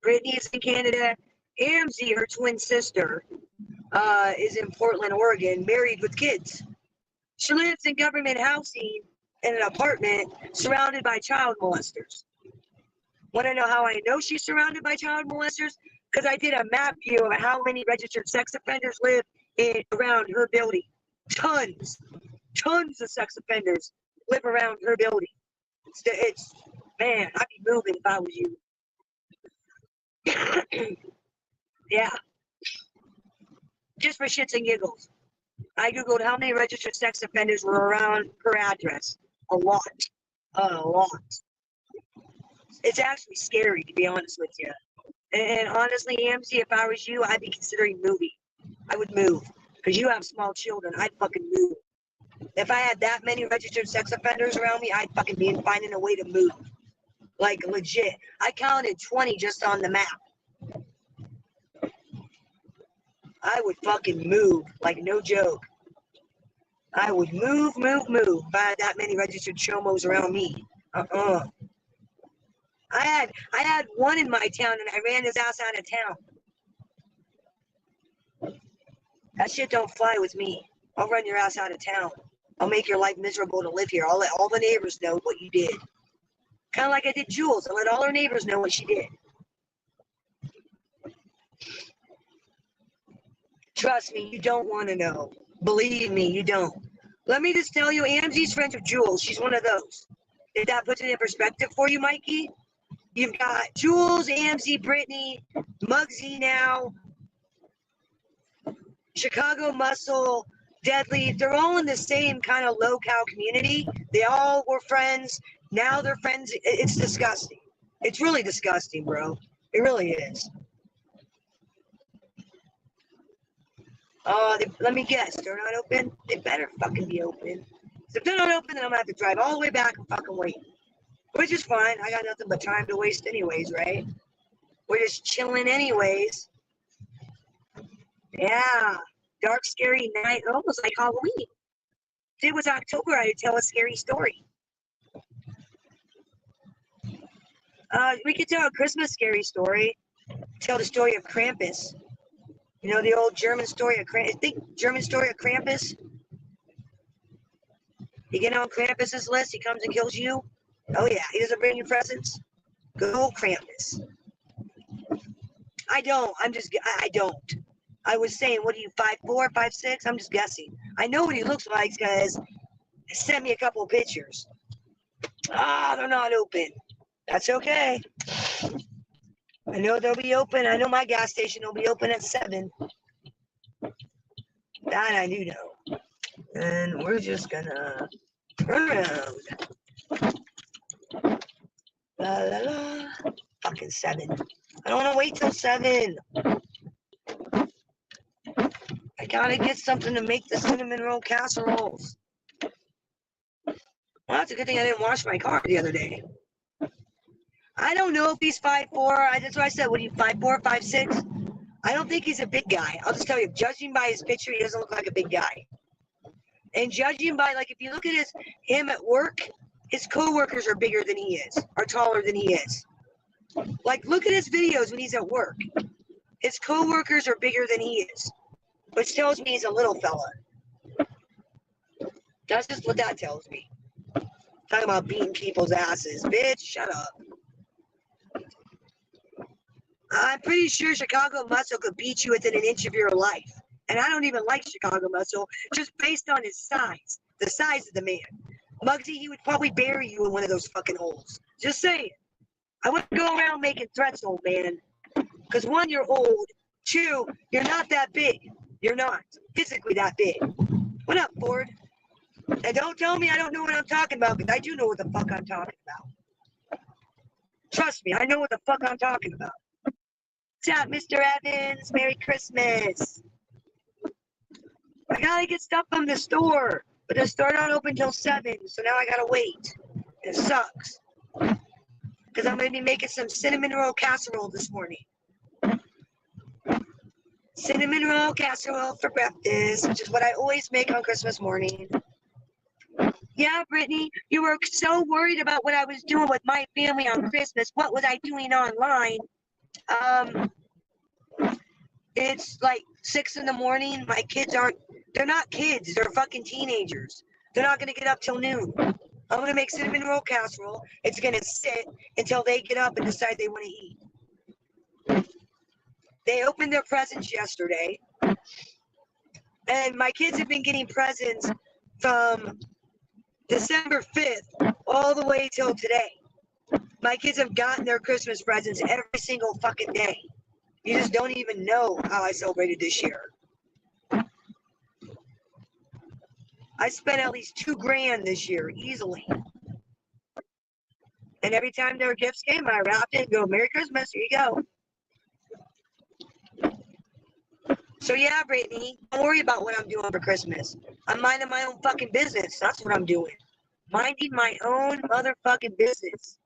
Brittany's in Canada. Amzy, her twin sister, is in Portland, Oregon, married with kids. She lives in government housing in an apartment surrounded by child molesters. Want to know how I know she's surrounded by child molesters? Because I did a map view of how many registered sex offenders live around her building. Tons of sex offenders live around her building. It's man, I'd be moving if I was you. Yeah. Just for shits and giggles. I googled how many registered sex offenders were around her address. A lot. A lot. It's actually scary, to be honest with you. And honestly, AMC, if I was you, I'd be considering moving. I would move. Because you have small children. I'd fucking move. If I had that many registered sex offenders around me, I'd fucking be finding a way to move. Like, legit. I counted 20 just on the map. I would fucking move. Like, no joke. I would move if I had that many registered chomos around me. I had one in my town and I ran his ass out of town. That shit don't fly with me. I'll run your ass out of town. I'll make your life miserable to live here. I'll let all the neighbors know what you did. Kind of like I did Jules. I let all her neighbors know what she did. Trust me, you don't want to know. Believe me, you don't. Let me just tell you, AMZ's friends with Jules. She's one of those. If that puts it in perspective for you, Mikey, you've got Jules, AMZ, Brittany, Muggsy now, Chicago Muscle, Deadly. They're all in the same kind of low-cow community. They all were friends. Now they're friends. It's disgusting. It's really disgusting, bro. It really is. Let me guess. They're not open? They better fucking be open. If they're not open, then I'm going to have to drive all the way back and fucking wait. Which is fine. I got nothing but time to waste anyways, right? We're just chilling anyways. Yeah. Dark, scary night. Almost like Halloween. If it was October, I'd tell a scary story. We could tell a Christmas scary story. Tell the story of Krampus. You know the old German story of Krampus? German story of Krampus? You get on Krampus's list, he comes and kills you. Oh yeah, he doesn't bring you presents. Good old Krampus. I don't. I don't. I was saying, what are you, 5'4", 5'6"? I'm just guessing. I know what he looks like because he sent me a couple of pictures. They're not open. That's okay. I know they'll be open. I know my gas station will be open at 7. That I do know. And we're just gonna turn around. La la la. Fucking 7. I don't want to wait till 7. I gotta get something to make the cinnamon roll casseroles. Well, that's a good thing I didn't wash my car the other day. I don't know if he's 5'4". That's what I said. What are you, 5'4", 5'6"? I don't think he's a big guy. I'll just tell you, judging by his picture, he doesn't look like a big guy. And judging by, like, if you look at him at work, his co-workers are bigger than he is, are taller than he is. Like, look at his videos when he's at work. His co-workers are bigger than he is, which tells me he's a little fella. That's just what that tells me. Talking about beating people's asses. Bitch, shut up. I'm pretty sure Chicago Muscle could beat you within an inch of your life. And I don't even like Chicago Muscle, just based on his size. The size of the man. Muggsy, he would probably bury you in one of those fucking holes. Just saying. I wouldn't go around making threats, old man. Because 1, you're old. 2, you're not that big. You're not physically that big. What up, Ford? And don't tell me I don't know what I'm talking about, because I do know what the fuck I'm talking about. Trust me, I know what the fuck I'm talking about. What's up, Mr. Evans? Merry Christmas. I gotta get stuff from the store, but the store don't open till 7, so now I gotta wait. It sucks. Because I'm gonna be making some cinnamon roll casserole this morning. Cinnamon roll casserole for breakfast, which is what I always make on Christmas morning. Yeah, Brittany, you were so worried about what I was doing with my family on Christmas. What was I doing online? It's like 6 in the morning. My kids they're not kids. They're fucking teenagers. They're not going to get up till noon. I'm going to make cinnamon roll casserole. It's going to sit until they get up and decide they want to eat. They opened their presents yesterday. And my kids have been getting presents from December 5th all the way till today. My kids have gotten their Christmas presents every single fucking day. You just don't even know how I celebrated this year. I spent at least $2,000 this year, easily. And every time their gifts came, I wrapped it and go, Merry Christmas, here you go. So yeah, Brittany, don't worry about what I'm doing for Christmas. I'm minding my own fucking business. That's what I'm doing. Minding my own motherfucking business.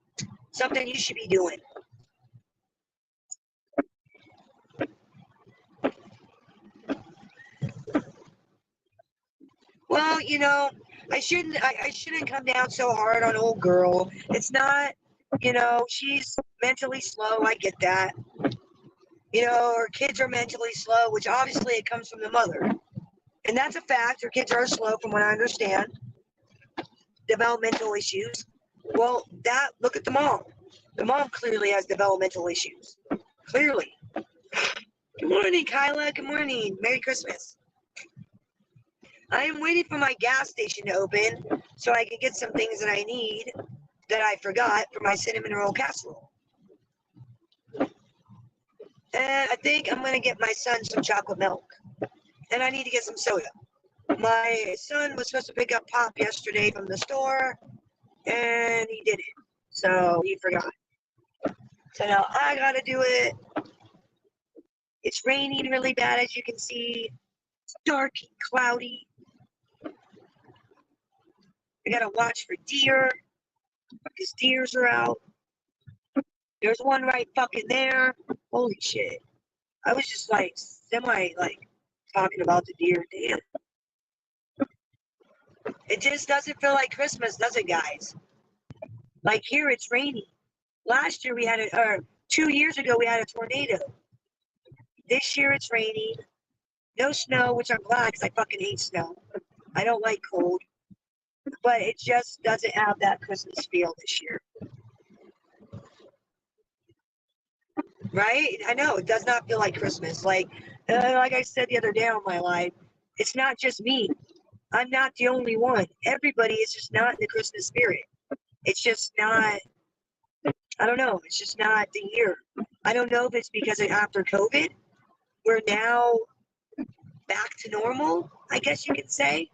Something you should be doing. Well, you know, I shouldn't come down so hard on old girl. It's not, you know, she's mentally slow. I get that. You know, her kids are mentally slow, which obviously it comes from the mother. And that's a fact. Her kids are slow from what I understand. Developmental issues. Well, look at the mom. The mom clearly has developmental issues. Clearly. Good morning, Kyla. Good morning. Merry Christmas. I am waiting for my gas station to open so I can get some things that I need that I forgot for my cinnamon roll casserole. And I think I'm going to get my son some chocolate milk. And I need to get some soda. My son was supposed to pick up Pop yesterday from the store, and he didn't. So he forgot. So now I got to do it. It's raining really bad, as you can see. It's dark and cloudy. I got to watch for deer because deers are out. There's one right fucking there. Holy shit. I was just like talking about the deer. Damn. It just doesn't feel like Christmas, does it, guys? Like here, it's raining. Last year we had 2 years ago we had a tornado. This year it's raining. No snow, which I'm glad because I fucking hate snow. I don't like cold. But it just doesn't have that Christmas feel this year. Right? I know, it does not feel like Christmas. Like I said the other day on my live, it's not just me. I'm not the only one. Everybody is just not in the Christmas spirit. It's just not, I don't know, it's just not the year. I don't know if it's because after COVID, we're now back to normal, I guess you could say.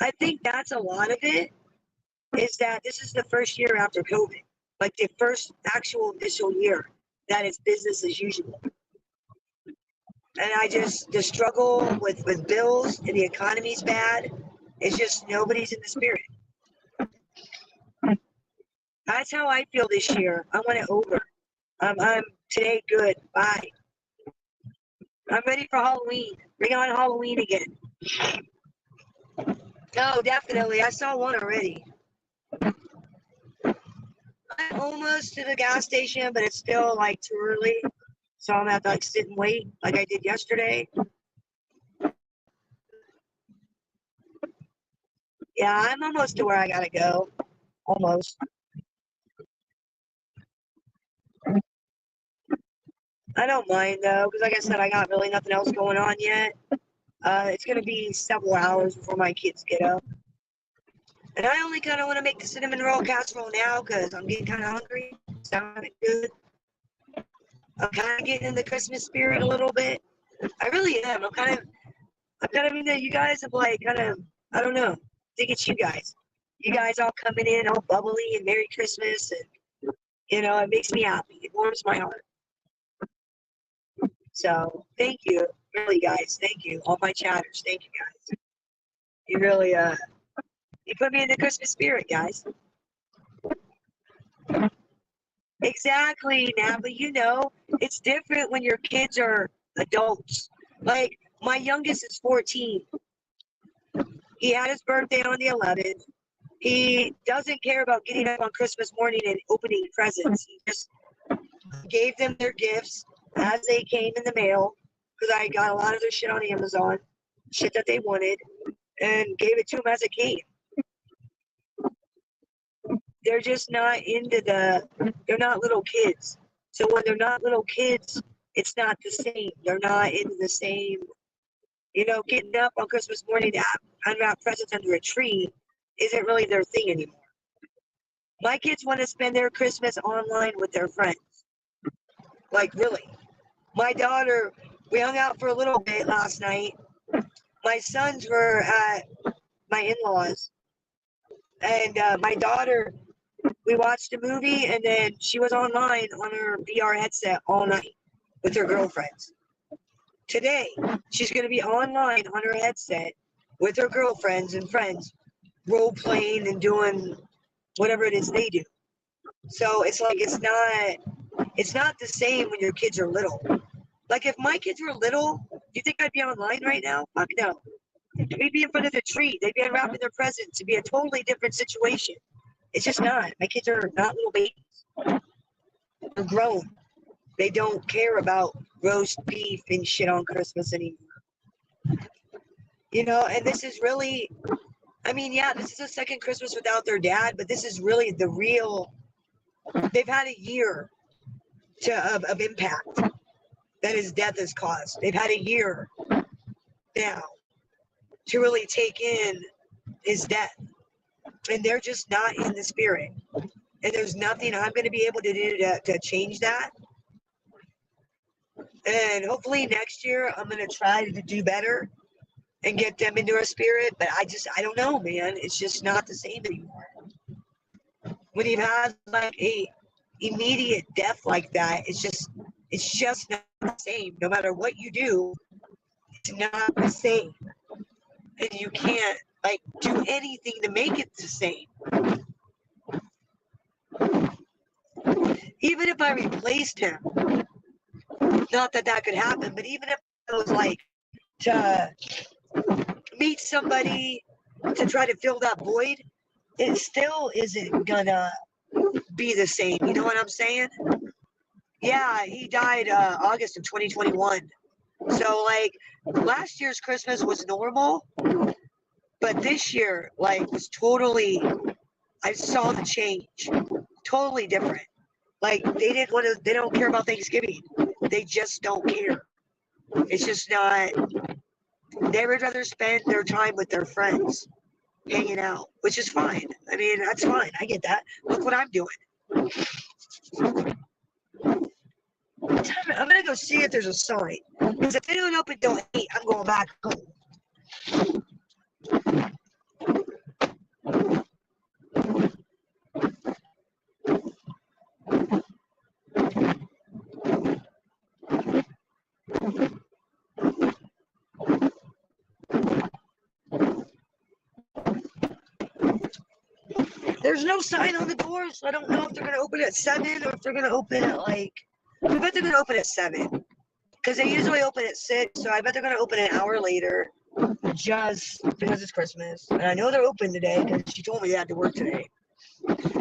I think that's a lot of it, is that this is the first year after COVID, like the first actual official year that it's business as usual. And the struggle with bills and the economy's bad. It's just nobody's in the spirit. That's how I feel this year. I want it over. I'm today good. Bye. I'm ready for Halloween. Bring on Halloween again. Oh, definitely. I saw one already. I'm almost to the gas station, but it's still like too early. So I'm gonna have to like sit and wait like I did yesterday. Yeah, I'm almost to where I gotta go. Almost. I don't mind though, because like I said, I got really nothing else going on yet. It's gonna be several hours before my kids get up. And I only kind of want to make the cinnamon roll casserole now because I'm getting kind of hungry. Sounded good. I'm kind of getting in the Christmas spirit a little bit. I really am. I'm kind of in there. You guys have like kind of, I don't know. I think it's you guys. You guys all coming in all bubbly and Merry Christmas. And, you know, it makes me happy. It warms my heart. So thank you. Really, guys. Thank you. All my chatters. Thank you, guys. You really, you put me in the Christmas spirit, guys. Exactly, now, but you know, it's different when your kids are adults. Like, my youngest is 14. He had his birthday on the 11th. He doesn't care about getting up on Christmas morning and opening presents. He just gave them their gifts as they came in the mail, because I got a lot of their shit on Amazon, shit that they wanted. and gave it to them as it came. They're just not they're not little kids. So when they're not little kids, it's not the same. They're not into the same, getting up on Christmas morning to unwrap presents under a tree isn't really their thing anymore. My kids want to spend their Christmas online with their friends. Like, really. My daughter, we hung out for a little bit last night. My sons were at my in-laws. And my daughter, we watched a movie, and then she was online on her VR headset all night with her girlfriends. Today, she's going to be online on her headset with her girlfriends and friends, role-playing and doing whatever it is they do. So it's like it's not the same when your kids are little. Like if my kids were little, do you think I'd be online right now? Fuck no. We'd be in front of the tree. They'd be unwrapping their presents. It'd be a totally different situation. It's just not. My kids are not little babies. They're grown. They don't care about roast beef and shit on Christmas anymore. And this is really, this is the second Christmas without their dad, but this is really the real, they've had a year of impact that his death has caused. They've had a year now to really take in his death. And they're just not in the spirit. And there's nothing I'm going to be able to do to change that. And hopefully next year I'm going to try to do better and get them into a spirit. But I don't know, man. It's just not the same anymore. When you've had like a immediate death like that, it's just not the same. No matter what you do, it's not the same. And you can't do anything to make it the same. Even if I replaced him, not that could happen, but even if I was to meet somebody to try to fill that void, it still isn't gonna be the same. You know what I'm saying? Yeah, he died August of 2021. So last year's Christmas was normal, but this year was totally, I saw the change. Totally different. They don't care about Thanksgiving. They just don't care. It's just not, they would rather spend their time with their friends, hanging out, which is fine. That's fine. I get that. Look what I'm doing. I'm going to go see if there's a sign. Because if they don't open till 8, I'm going back home. There's no sign on the door, so I don't know if they're going to open at 7 or if they're going to open at I bet they're going to open at 7. Because they usually open at 6, so I bet they're going to open an hour later just because it's Christmas. And I know they're open today because she told me they had to work today.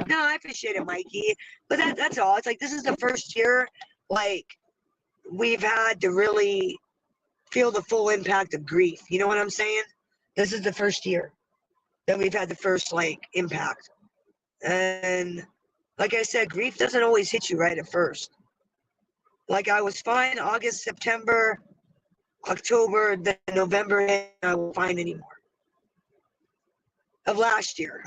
No, I appreciate it, Mikey. But that's all. It's this is the first year, we've had to really feel the full impact of grief. You know what I'm saying? This is the first year that we've had the first, impact. And like I said, grief doesn't always hit you right at first. I was fine August, September, October, then November, and I wasn't fine anymore. Of last year.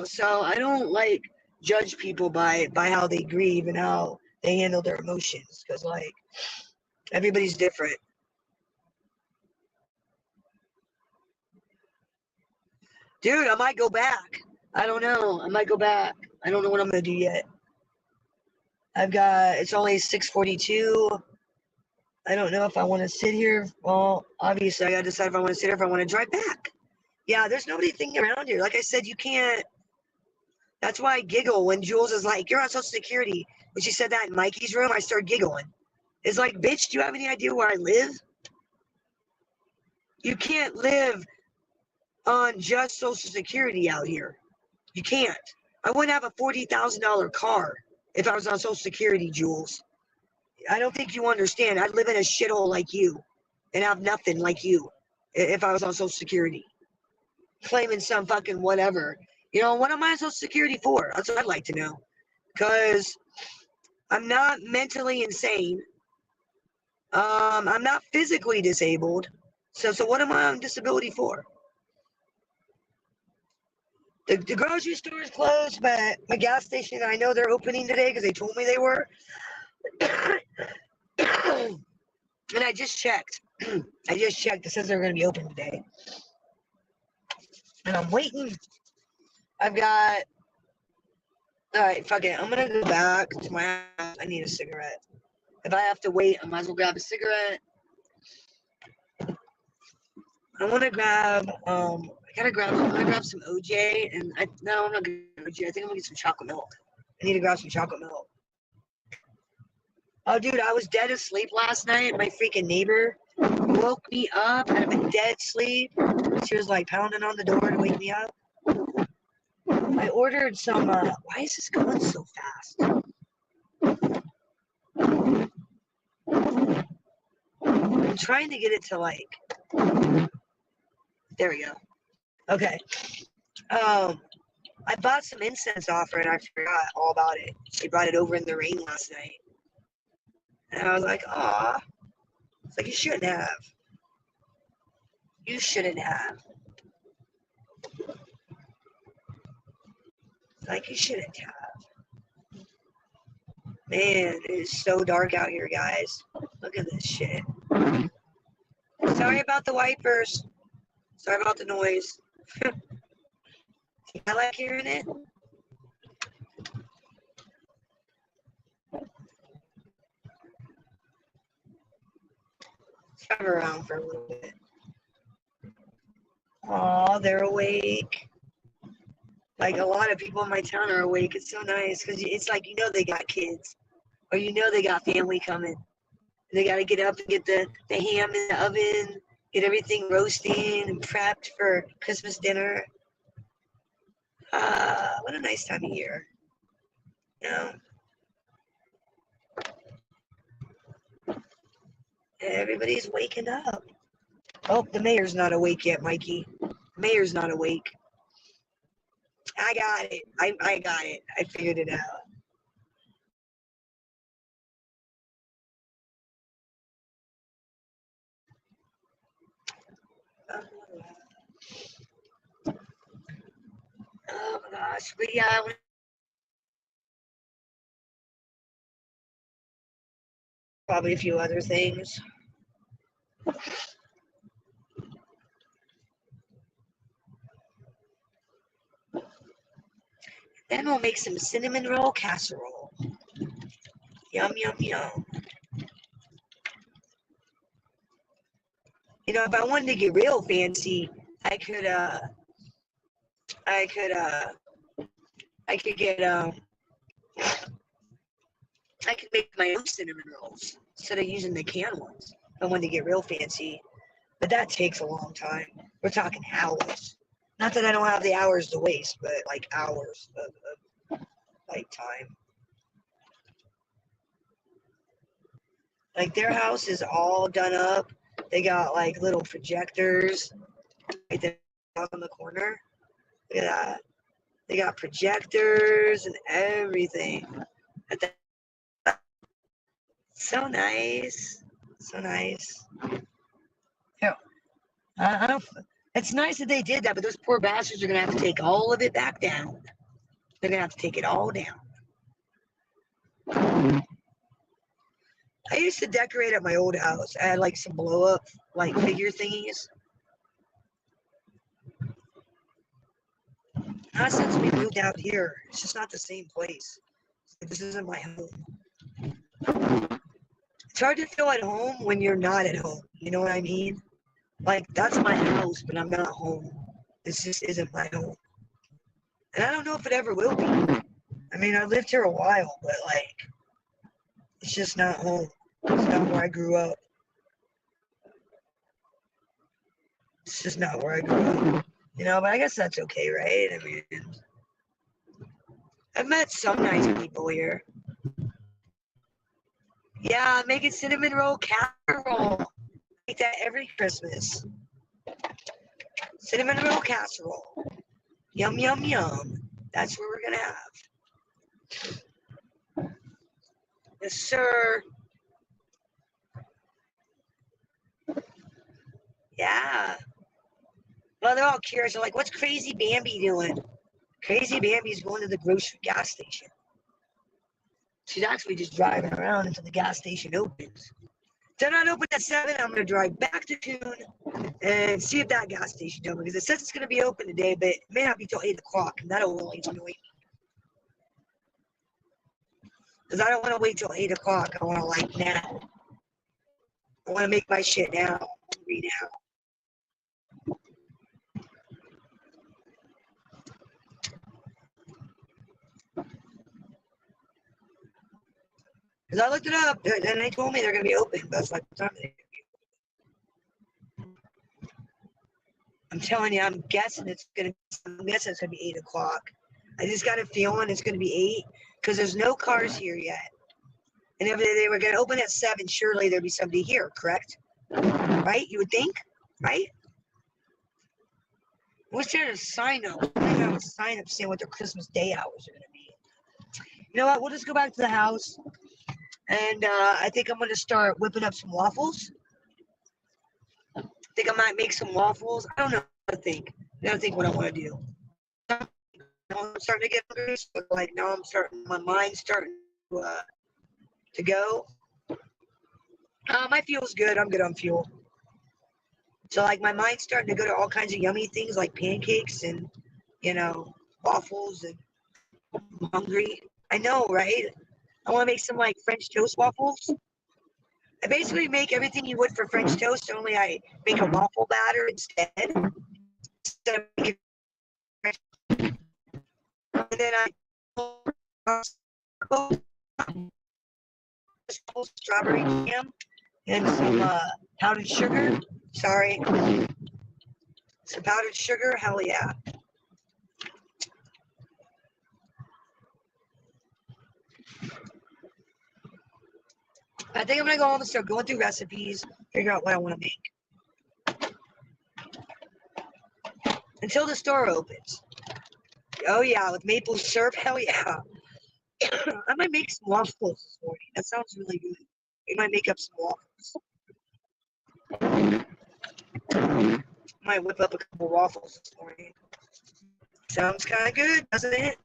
So I don't judge people by how they grieve and how they handle their emotions, because everybody's different. Dude, I might go back. I don't know. I might go back. I don't know what I'm going to do yet. It's only 6:42. I don't know if I want to sit here. Well, obviously, I got to decide if I want to sit here or if I want to drive back. Yeah, there's nobody thinking around here. Like I said, you can't. That's why I giggle when Jules is like, you're on Social Security. When she said that in Mikey's room, I started giggling. It's like, bitch, do you have any idea where I live? You can't live on just Social Security out here. You can't. I wouldn't have a $40,000 car if I was on Social Security, Jules. I don't think you understand. I'd live in a shithole like you and have nothing like you. if I was on Social Security, claiming some fucking whatever. You know, what am I on Social Security for? That's what I'd like to know. Because I'm not mentally insane. I'm not physically disabled. So what am I on disability for? The grocery store is closed, but my gas station, I know they're opening today because they told me they were. And I just checked. It says they're going to be open today. And I'm waiting. I've got... Alright, fuck it. I'm going to go back to my house. I need a cigarette. If I have to wait, I might as well grab a cigarette. I want to grab... I'm going to grab some OJ. And no, I'm not going to OJ. I think I'm going to get some chocolate milk. I need to grab some chocolate milk. Oh, dude, I was dead asleep last night. My freaking neighbor woke me up out of a dead sleep. She was like pounding on the door to wake me up. I ordered some, why is this going so fast? I'm trying to get it to like, there we go. Okay. I bought some incense off her and I forgot all about it. She brought it over in the rain last night. And I was like, aw. It's like, you shouldn't have. You shouldn't have. Like, you shouldn't have. Man, it is so dark out here, guys. Look at this shit. Sorry about the wipers. Sorry about the noise. I like hearing it. Drive around for a little bit. Aw, they're awake. Like, a lot of people in my town are awake. It's so nice because it's like, you know, they got kids or you know they got family coming. They got to get up and get the ham in the oven, get everything roasting and prepped for Christmas dinner. What a nice time of year. You know? Everybody's waking up. Oh, the mayor's not awake yet, Mikey. The mayor's not awake. I got it. I got it. I figured it out. Oh my gosh. But yeah, probably a few other things. Then we'll make some cinnamon roll casserole. Yum, yum, yum. You know, if I wanted to get real fancy, I could make my own cinnamon rolls instead of using the canned ones. If I wanted to get real fancy, but that takes a long time. We're talking hours. Not that I don't have the hours to waste, but like hours of like time. Like their house is all done up. They got like little projectors right there on the corner. Look at that. They got projectors and everything. So nice. So nice. Yeah. I don't. It's nice that they did that, but those poor bastards are gonna have to take all of it back down. They're gonna have to take it all down. I used to decorate at my old house. I had like some blow up like figure thingies. Not since we moved out here. It's just not the same place. This isn't my home. It's hard to feel at home when you're not at home. You know what I mean? Like, that's my house, but I'm not home. This just isn't my home. And I don't know if it ever will be. I mean, I lived here a while, but, like, it's just not home. It's not where I grew up. It's just not where I grew up. You know, but I guess that's okay, right? I mean, I've met some nice people here. Yeah, making cinnamon roll casserole. Make that every Christmas. Cinnamon roll casserole. Yum, yum, yum. That's what we're going to have. Yes, sir. Yeah. Well, they're all curious. They're like, what's Crazy Bambi doing? Crazy Bambi's going to the grocery gas station. She's actually just driving around until the gas station opens. They're not open at 7. I'm going to drive back to Tune and see if that gas station's open. Because it says it's going to be open today, but it may not be till 8 o'clock. And that'll really annoy me. Because I don't want to wait till 8 o'clock. I want to like now. I want to make my shit now. Read now. Because I looked it up, and they told me they're going to be open. That's like the time they're going to be open. I'm telling you, I'm guessing it's going to be 8 o'clock. I just got a feeling it's going to be 8 because there's no cars here yet. And if they were going to open at 7, surely there'd be somebody here, correct? Right? You would think, right? What's there to sign up? They have a sign up saying what their Christmas Day hours are going to be. You know what? We'll just go back to the house. And I think I'm going to start whipping up some waffles. I think I might make some waffles. I don't know what to think. I don't think what I want to do. Now I'm starting to get hungry. So like now my mind's starting to go. My fuel's good. I'm good on fuel. So like my mind's starting to go to all kinds of yummy things like pancakes and, waffles. And I'm hungry. I know, right? I want to make some like French toast waffles. I basically make everything you would for French toast, only I make a waffle batter instead. And then I strawberry jam and some powdered sugar. Sorry. Some powdered sugar. Hell yeah. I think I'm going to go home and start going through recipes, figure out what I want to make. Until the store opens. Oh, yeah, with maple syrup. Hell yeah. I might make some waffles this morning. That sounds really good. We might make up some waffles. Might whip up a couple waffles this morning. Sounds kind of good, doesn't it?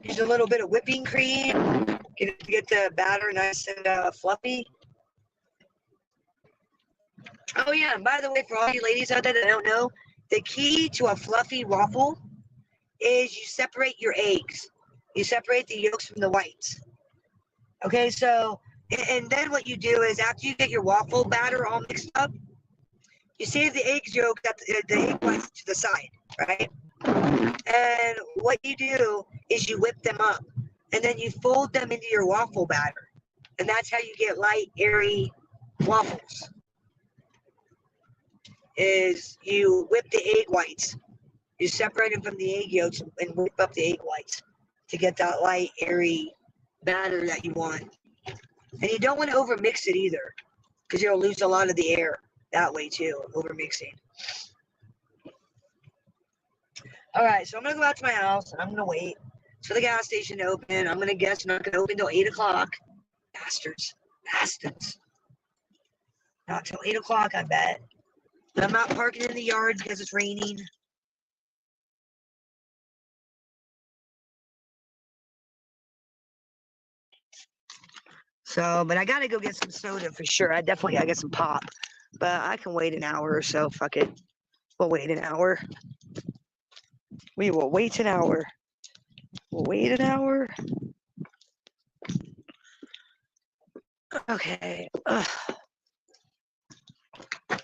Use a little bit of whipping cream. Get the batter nice and fluffy. Oh yeah, and by the way, for all you ladies out there that don't know, the key to a fluffy waffle is you separate your eggs. You separate the yolks from the whites. Okay, so, and then what you do is after you get your waffle batter all mixed up, you save the eggs yolk, the egg whites to the side, right? And what you do is you whip them up. And then you fold them into your waffle batter. And that's how you get light, airy waffles. Is you whip the egg whites. You separate them from the egg yolks and whip up the egg whites to get that light, airy batter that you want. And you don't want to overmix it either, because you'll lose a lot of the air that way too, overmixing. All right, so I'm going to go out to my house, and I'm going to wait for the gas station to open. I'm going to guess not going to open until 8 o'clock. Bastards. Not till 8 o'clock, I bet. But I'm not parking in the yard because it's raining. So, but I got to go get some soda for sure. I definitely got to get some pop. But I can wait an hour or so. Fuck it. We'll wait an hour. We will wait an hour. We'll wait an hour. Okay. Ugh. All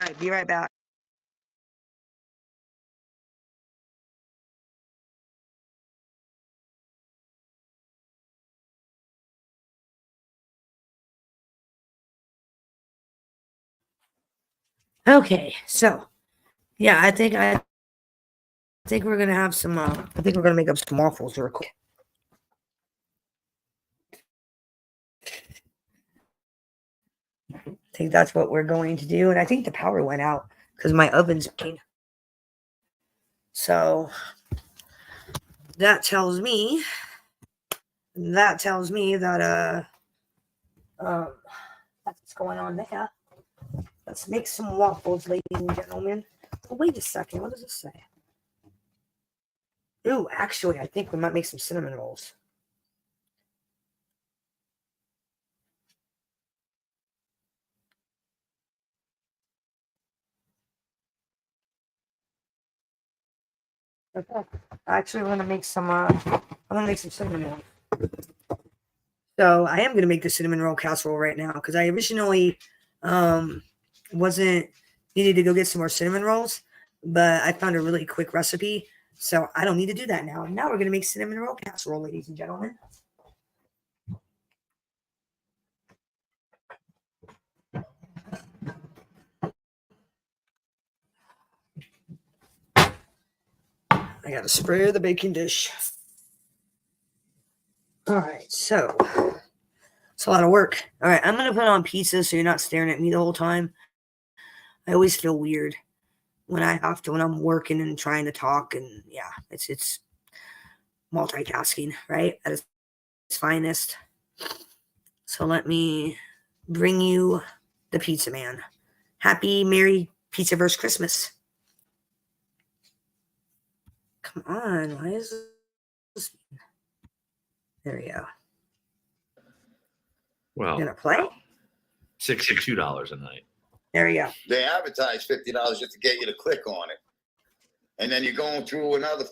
right, be right back. Okay, so yeah, I think we're gonna have some. I think we're gonna make up some waffles real quick. I think that's what we're going to do, and I think the power went out because my oven's clean. So that tells me that that's what's going on there. Let's make some waffles, ladies and gentlemen. Oh, wait a second. What does this say? Ooh, actually, I think we might make some cinnamon rolls. Okay. Actually, I'm gonna make some cinnamon rolls. So I am gonna make the cinnamon roll casserole right now because I originally wasn't needed to go get some more cinnamon rolls, but I found a really quick recipe, so I don't need to do that now. Now we're gonna make cinnamon roll casserole, ladies and gentlemen. I gotta spray the baking dish. All right, so it's a lot of work. All right, I'm gonna put on pizza so you're not staring at me the whole time. I always feel weird when I'm working and trying to talk, and yeah, it's multitasking, right? At its finest. So let me bring you the pizza man. Happy Merry Pizzaverse Christmas. Come on, why is this? There we go. Well, Gonna play? $62 a night. There we go. They advertise $50 just to get you to click on it, and then you're going through another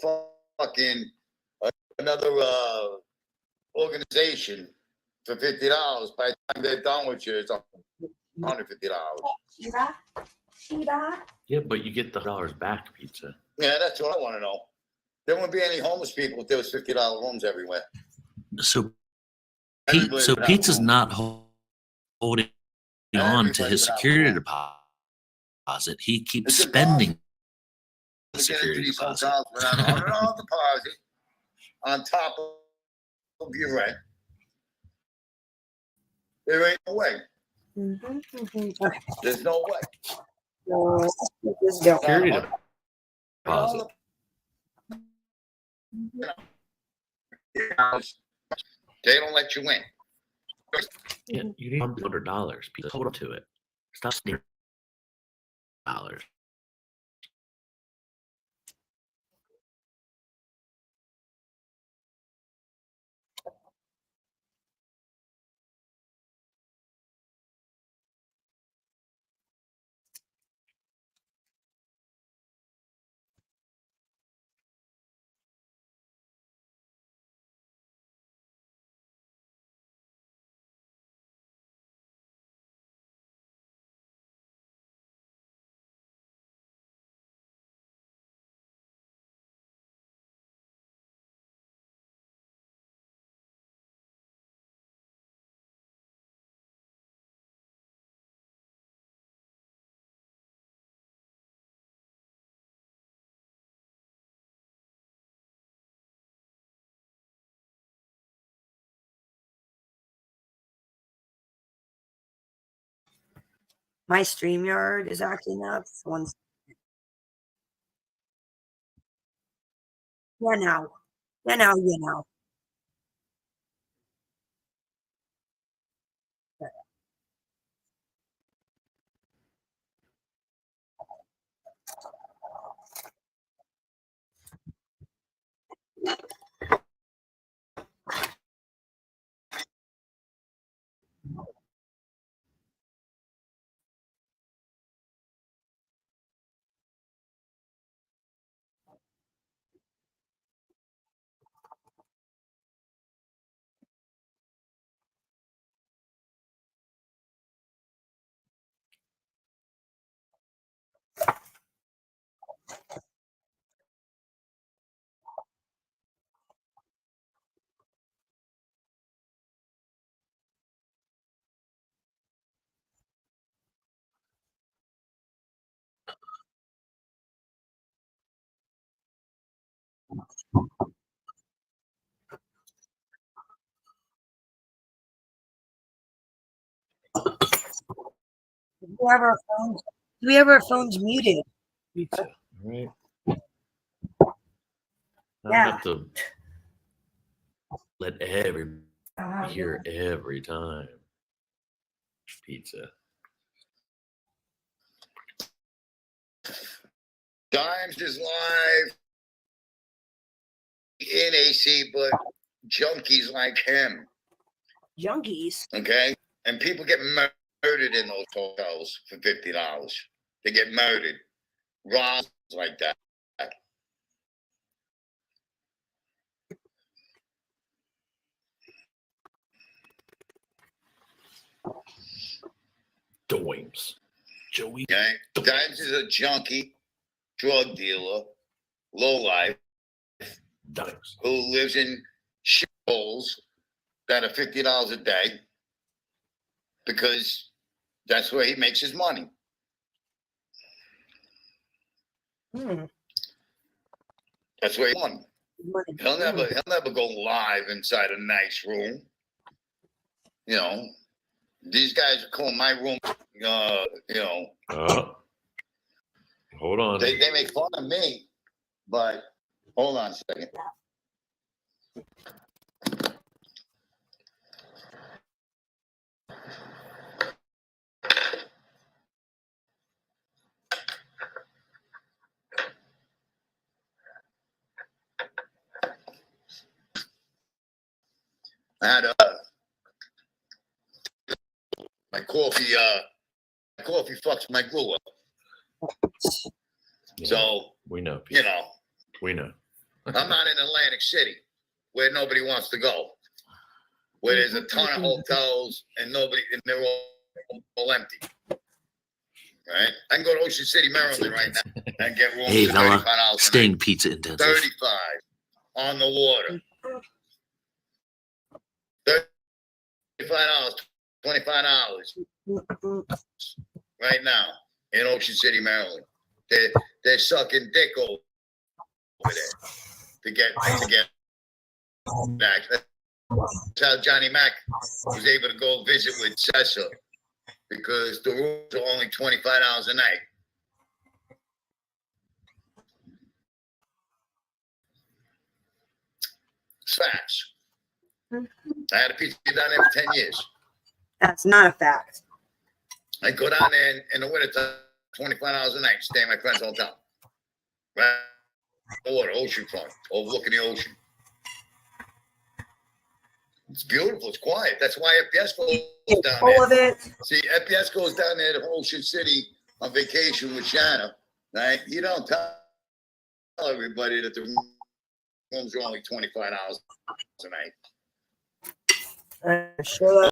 another organization for $50. By the time they're done with you, it's $150. Yeah, but you get the dollars back, pizza. Yeah, that's what I want to know. There wouldn't be any homeless people if there was $50 rooms everywhere. So, Everybody so would have Pizza's homes. not holding on to his security deposit. He keeps It's spending the to get into security these deposit. hotels with an $100 deposit on top of your rent. There ain't no way. Okay. There's no way. So, let's go. Security deposit. They don't let you in. Yeah, you need $100. Pizza, hold on to it. Stop stealing dollars. My StreamYard is acting up. Yeah, now. Yeah, now. Yeah, now. Do you have our phones? Do we have our phones muted? Pizza, right? I Yeah. have to let everybody hear every time. Pizza. Dimes is live in AC, but junkies like him. Junkies. Okay? And people get murdered in those hotels for $50. They get murdered. Robbed like that. Doims. Joey. Okay? Dimes is a junkie, drug dealer, lowlife, Dimes, who lives in shitholes that are $50 a day because that's where he makes his money. That's where he won. He'll never go live inside a nice room. You know, these guys are calling my room. Hold on. They make fun of me, but hold on a second. I had my coffee. My coffee fucks my glue up. Yeah, So we know. you know, We know. I'm not in Atlantic City where nobody wants to go, where there's a ton of hotels and they're all empty. Right? I can go to Ocean City, Maryland right now and get rooms Hey, for Vella, $35 staying pizza intensive. 35 on the water. $35, $25 right now in Ocean City, Maryland. They're sucking dick over there to get back. That's how Johnny Mac was able to go visit with Sessa, because the rooms are only $25 a night. It's facts. I had a pizza down there for 10 years. That's not a fact. I go down there in the wintertime, $25 a night, stay in my friend's hotel. Right? The water, oceanfront, overlooking the ocean. It's beautiful. It's quiet. That's why FPS goes down All of there. it. See, FPS goes down there to Ocean City on vacation with Shanna, right? You don't tell everybody that the rooms are only $25 a night. Sure.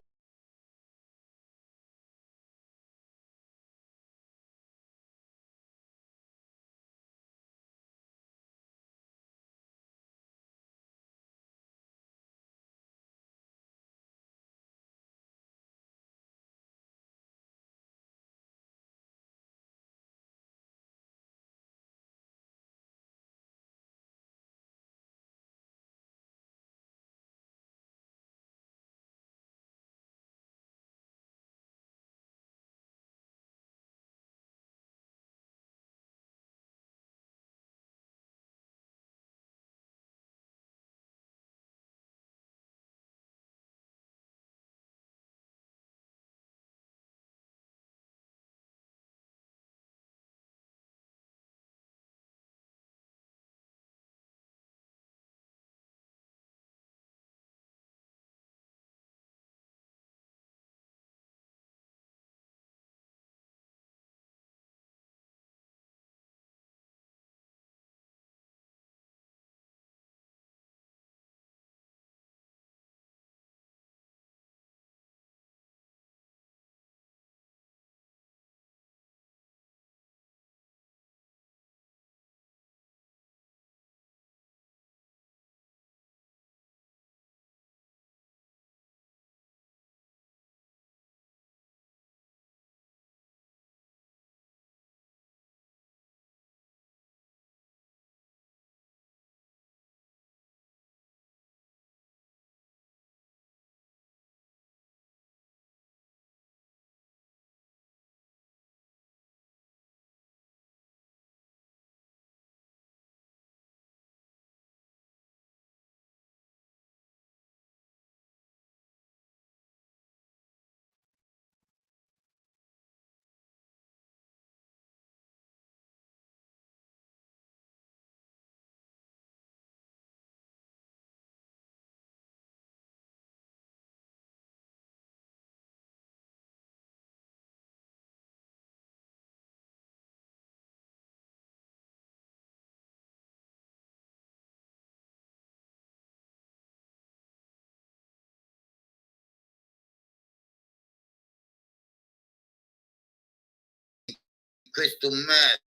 crystal meth,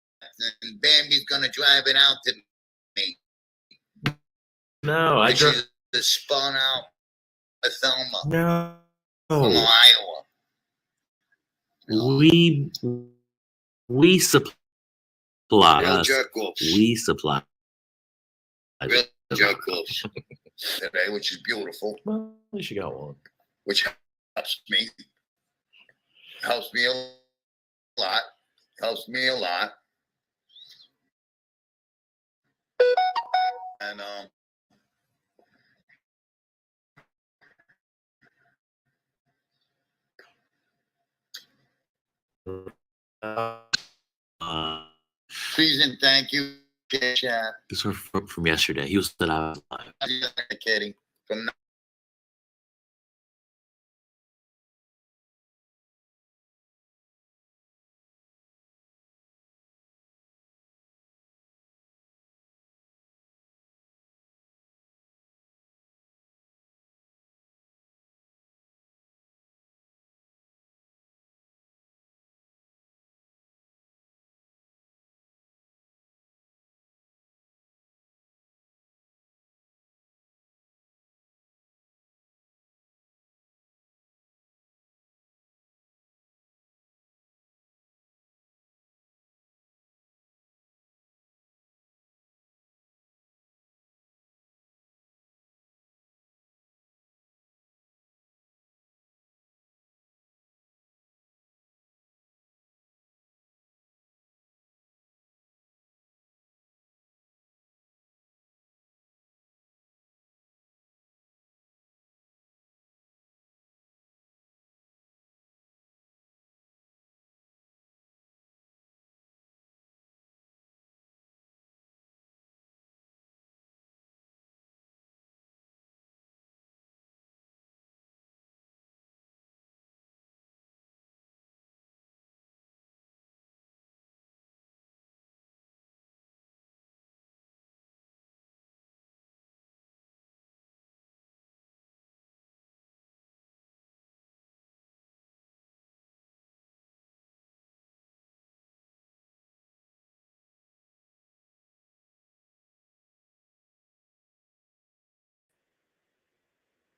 and Bambi's gonna drive it out to me. No, I She's a spun out a Thelma no. from Iowa. We supply Real us. jerk-offs. We supply. Real jerk-offs today, which is beautiful. Well, at least you got one. Which helps me. Helps me a lot. Helps me a lot. And please and thank you, chat. This one from yesterday. He was that I was live. Kidding. From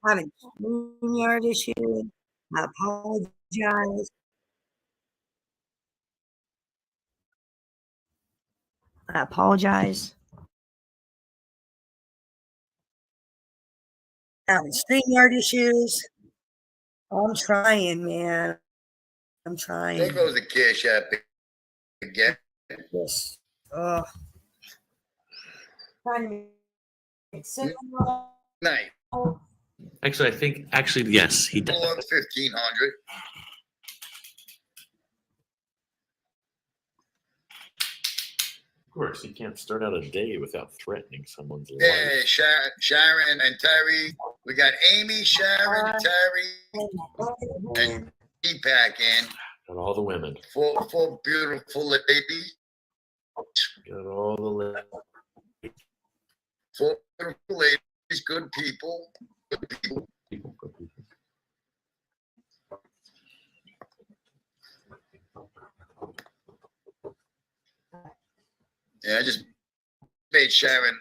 Having StreamYard issues. I apologize. I apologize. Having StreamYard issues. I'm trying, man. I'm trying. there goes the cash app again. Yes. Night. Actually, I think yes, he did. 1,500. Of course, you can't start out a day without threatening someone's life. Yeah, Sharon and Terry. We got Amy, Sharon, Terry, and Deepak in. Got all the women. Four beautiful ladies. Got all the ladies. Four beautiful ladies, good people. Good people. Good people. Yeah, I just made Sharon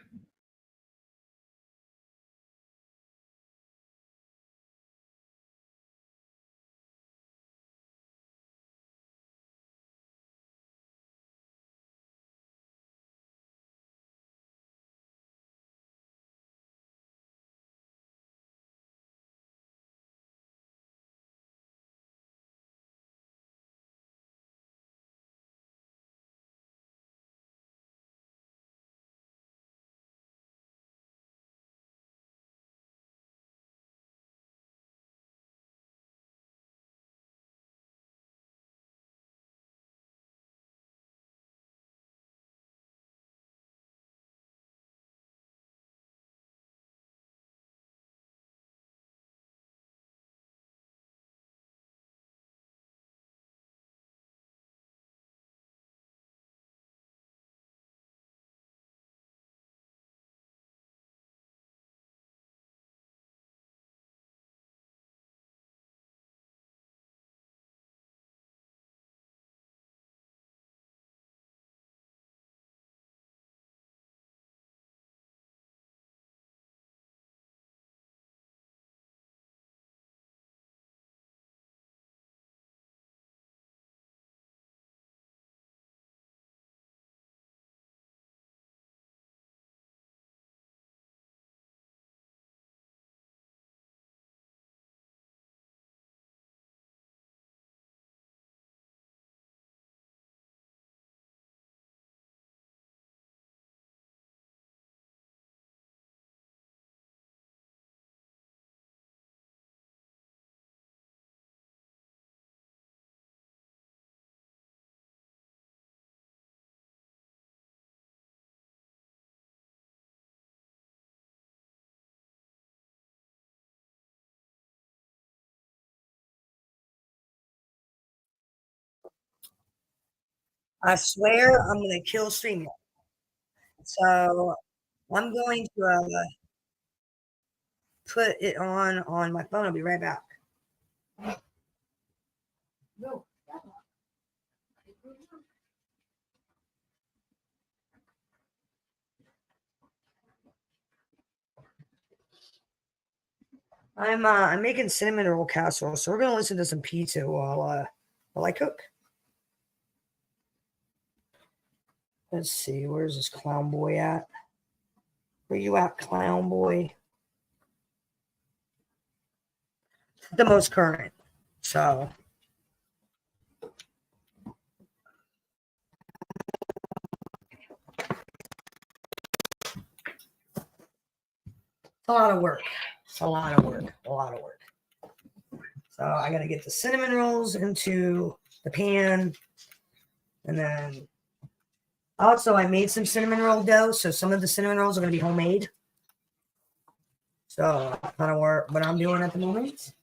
I swear I'm gonna kill StreamYard. So I'm going to put it on my phone. I'll be right back. I'm making cinnamon roll casserole, so we're gonna listen to some pizza while I cook. Let's see, where's this clown boy at? Where you at, clown boy? The most current. So it's a lot of work. It's a lot of work. A lot of work. So I gotta get the cinnamon rolls into the pan, and then also I made some cinnamon roll dough, so some of the cinnamon rolls are gonna be homemade. So that's kind of what I'm doing at the moment.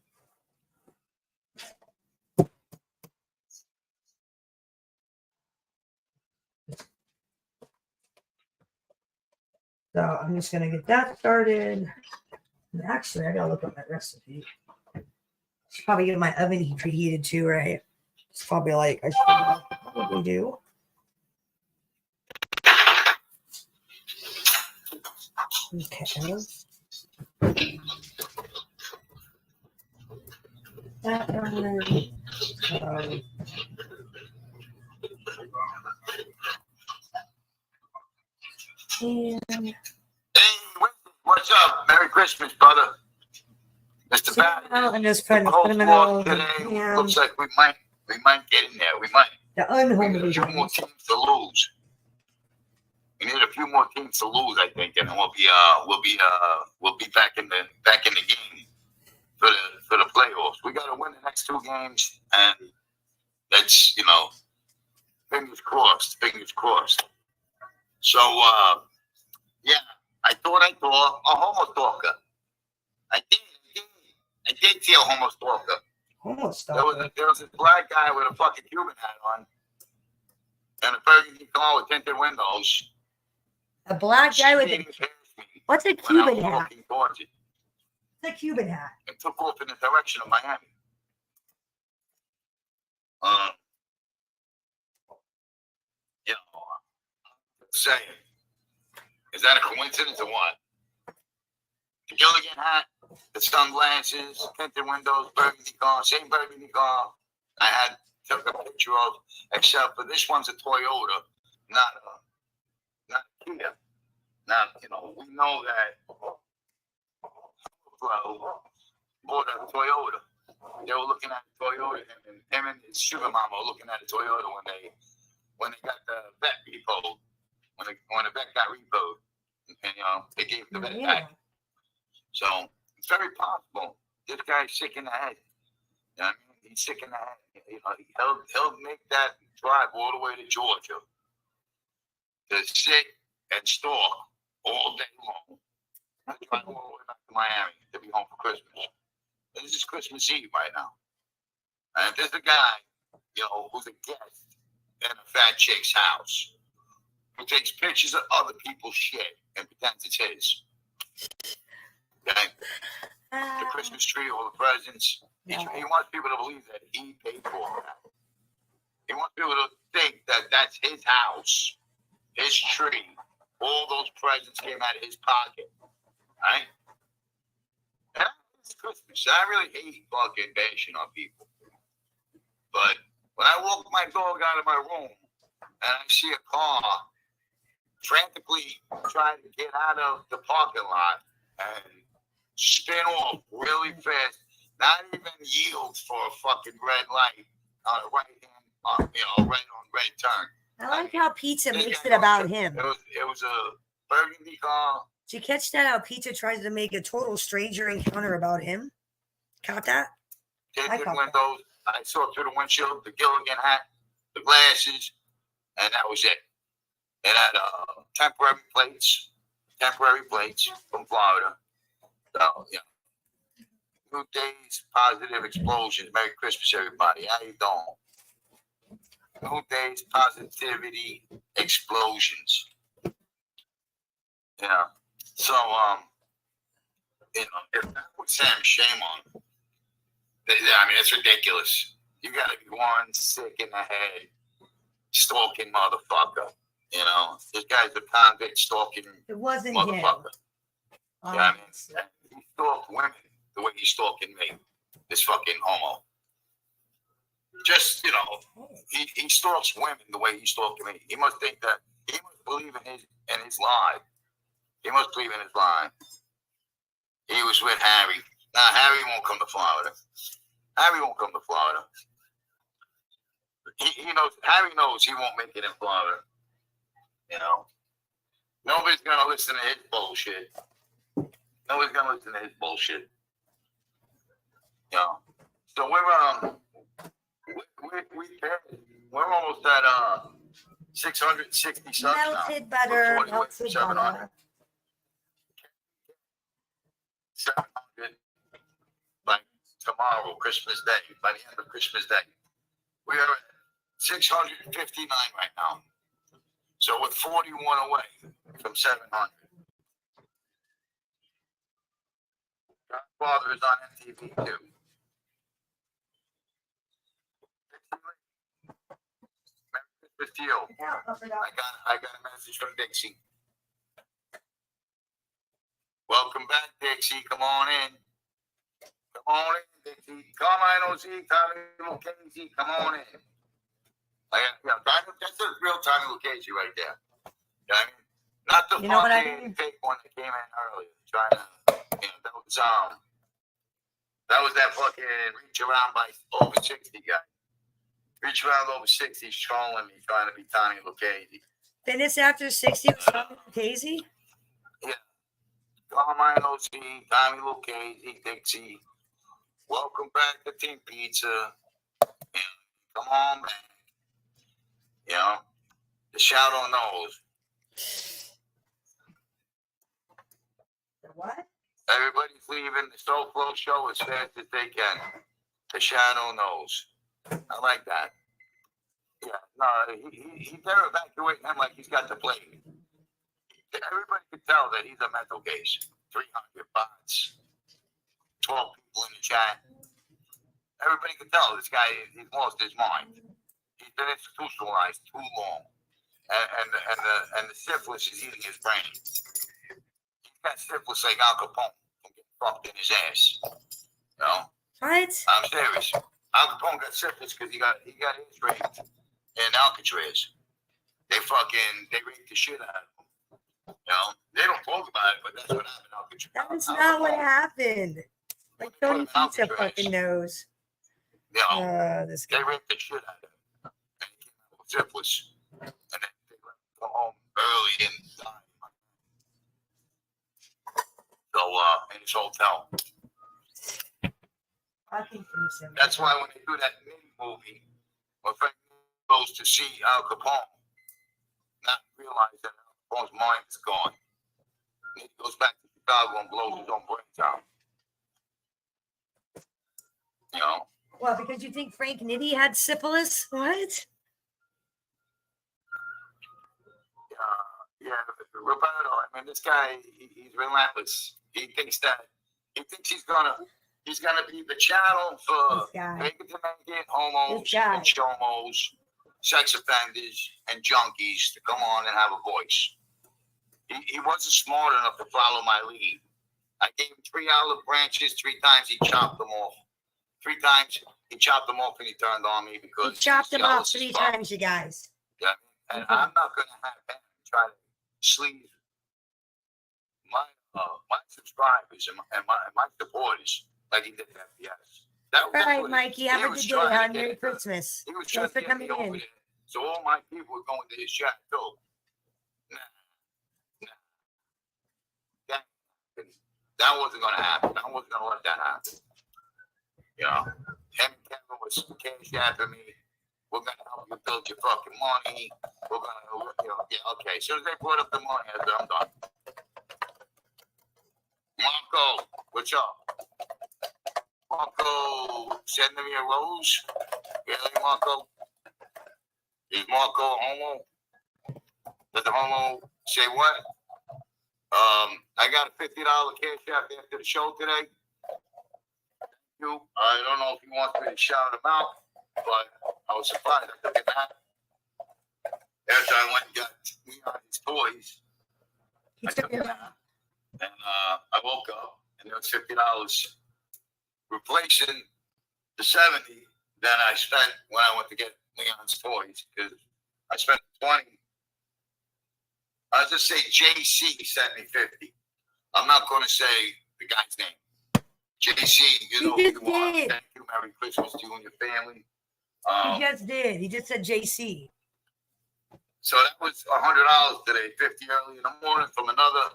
So I'm just gonna get that started. And actually, I gotta look up that recipe. Should probably get my oven preheated too, right? It's probably like I should probably do. Okay. That one. And What's up? Merry Christmas, brother. Mr. Bat. I'm just putting Cold cinnamon walk rolls today. and Looks like we might get in there. We might. the We need unhomemade a few more ones. teams to lose. We need a few more teams to lose, I think, and then we'll be back in the game for the playoffs. We got to win the next two games, and that's fingers crossed. Fingers crossed. So yeah, I thought a homo stalker. I did see a homo stalker. Homo stalker. There was this black guy with a fucking Cuban hat on and a burgundy car with tinted windows. A black guy with a what's a Cuban hat? Towards it. It's a Cuban hat. And took off in the direction of Miami. Saying, is that a coincidence or what? The Gilligan hat, the sunglasses, tinted windows, burgundy car, same burgundy car I took a picture of, except for this one's a Toyota, not a Kia. Now, we know that bought a Toyota. They were looking at the Toyota, and him and his sugar mama were looking at the Toyota when they got the vet repoed. When the vet got repoed, and they gave the vet back. So it's very possible this guy's sick in the head. You know what I mean? He's sick in the head. He'll make that drive all the way to Georgia to sit and stalk all day long. He'll drive all the way back to Miami to be home for Christmas. And this is Christmas Eve right now. And there's a guy, who's a guest in a fat chick's house, who takes pictures of other people's shit and pretends it's his. Okay? The Christmas tree, all the presents. He wants people to believe that he paid for it. He wants people to think that that's his house, his tree. All those presents came out of his pocket. Right? And it's Christmas. I really hate fucking bashing on people. But when I walk my dog out of my room and I see a car frantically trying to get out of the parking lot and spin off really fast, not even yield for a fucking red light on the right hand, right on red turn. I like how Pizza makes it about him. It was a burgundy car. Did you catch that? How Pizza tries to make a total stranger encounter about him? Caught that? Tinted windows. I saw through the windshield, the Gilligan hat, the glasses, and that was it. It had temporary plates from Florida. So, Good days, positive explosions. Merry Christmas, everybody. How you doing? New days, positivity, explosions. Yeah. So, you know, if that would Sam shame on, I mean, it's ridiculous. You got to be one sick in the head, stalking motherfucker. You know, this guy's a convict stalking It wasn't motherfucker. him. Yeah, I mean, he stalked women the way he's stalking me. This fucking homo. Just, you know, he stalks women the way he's stalking me. He must think that he must believe in his lie. He must believe in his lie. He was with Harry. Now Harry won't come to Florida. Harry won't come to Florida. He knows. Harry knows he won't make it in Florida. You know, nobody's gonna listen to his bullshit. Nobody's gonna listen to his bullshit. You know, so we're almost at 660 subs now. Melted butter. Melted 700. butter. 700 by tomorrow, Christmas Day, by the end of Christmas Day. We are at 659 right now. So we're 41 away from 700. Godfather is on MTV too. Merry Christmas to you. I got a message from Dixie. Welcome back, Dixie. Come on in. Come on in, Dixie. Come on, OC, Tommy Lucchese. Come on in. That's a real Tommy Lucchese right there. You know what I mean? Not the fucking fake one that came in earlier. Trying to, you know, that was that fucking reach around by over 60 guy. Reach around over 60, he's trolling me, trying to be Tommy Lucchese. Finish after 60 was Tommy Lucchese? Yeah. Carmine OC, Tommy Lucchese, Dixie. Welcome back to Team Pizza. And come on back. You know, the shadow knows. What? Everybody's leaving the Soul Flow show as fast as they can. The shadow knows. I like that. Yeah, no, they're evacuating him like he's got the plague. Everybody can tell that he's a mental case. 300 bots, 12 people in the chat. Everybody can tell this guy, he's lost his mind. He's been institutionalized too long. And the syphilis is eating his brain. He's got syphilis like Al Capone from getting fucked in his ass. You know? What? I'm serious. Al Capone got syphilis because he got his raped in Alcatraz. They raped the shit out of him. You know? They don't talk about it, but that's what happened in Alcatraz. That's not what happened. Like Tony Pizza fucking knows. Yeah. This guy. They raped the shit out of him. And he came out with syphilis. And then they let him go home early and die. So, in his hotel. That's why when they do that mini movie, when Frank goes to see Al Capone, not realize that Al Capone's mind is gone. And he goes back to Chicago and blows his own brains out. You know? Well, because you think Frank Nitti had syphilis? What? Yeah, Roberto, I mean, this guy, he's relentless. He thinks he's gonna be the channel for make it to make it homos and chomos, sex offenders and junkies to come on and have a voice. He wasn't smart enough to follow my lead. I gave him 3 olive branches. 3 times he chopped them off. 3 times he chopped them off and he turned on me because he chopped them off 3 times, you guys. Yeah, and I'm not gonna have him try to sleeve my subscribers and my supporters like he did FBS. All right, Mikey, have a good day, hon. Merry Christmas. He was trying Thanks for to get coming me over in. there. So all my people were going to his chat too. That wasn't going to happen. I wasn't going to let that happen. You know, him and Kevin was cash after me. We're going to help you build your fucking money. We're going to, yeah, okay. As soon as they brought up the money, I said, I'm done. Marco, what's up? Marco sending me a rose. Really, Marco? Is Marco a homo? Does the homo say what? I got a $50 cash app after the show today. I don't know if he wants me to shout him out, but I was surprised I took it back. After I went and got Leon his toys, I took it out. And I woke up and there was $50 replacing the 70 that I spent when I went to get Leon's toys, because I spent 20. I'll just say JC sent me 50. I'm not going to say the guy's name. JC, you know who you are. Thank you. Merry Christmas to you and your family. He just did. He just said JC. So that was $100 today, 50 early in the morning from another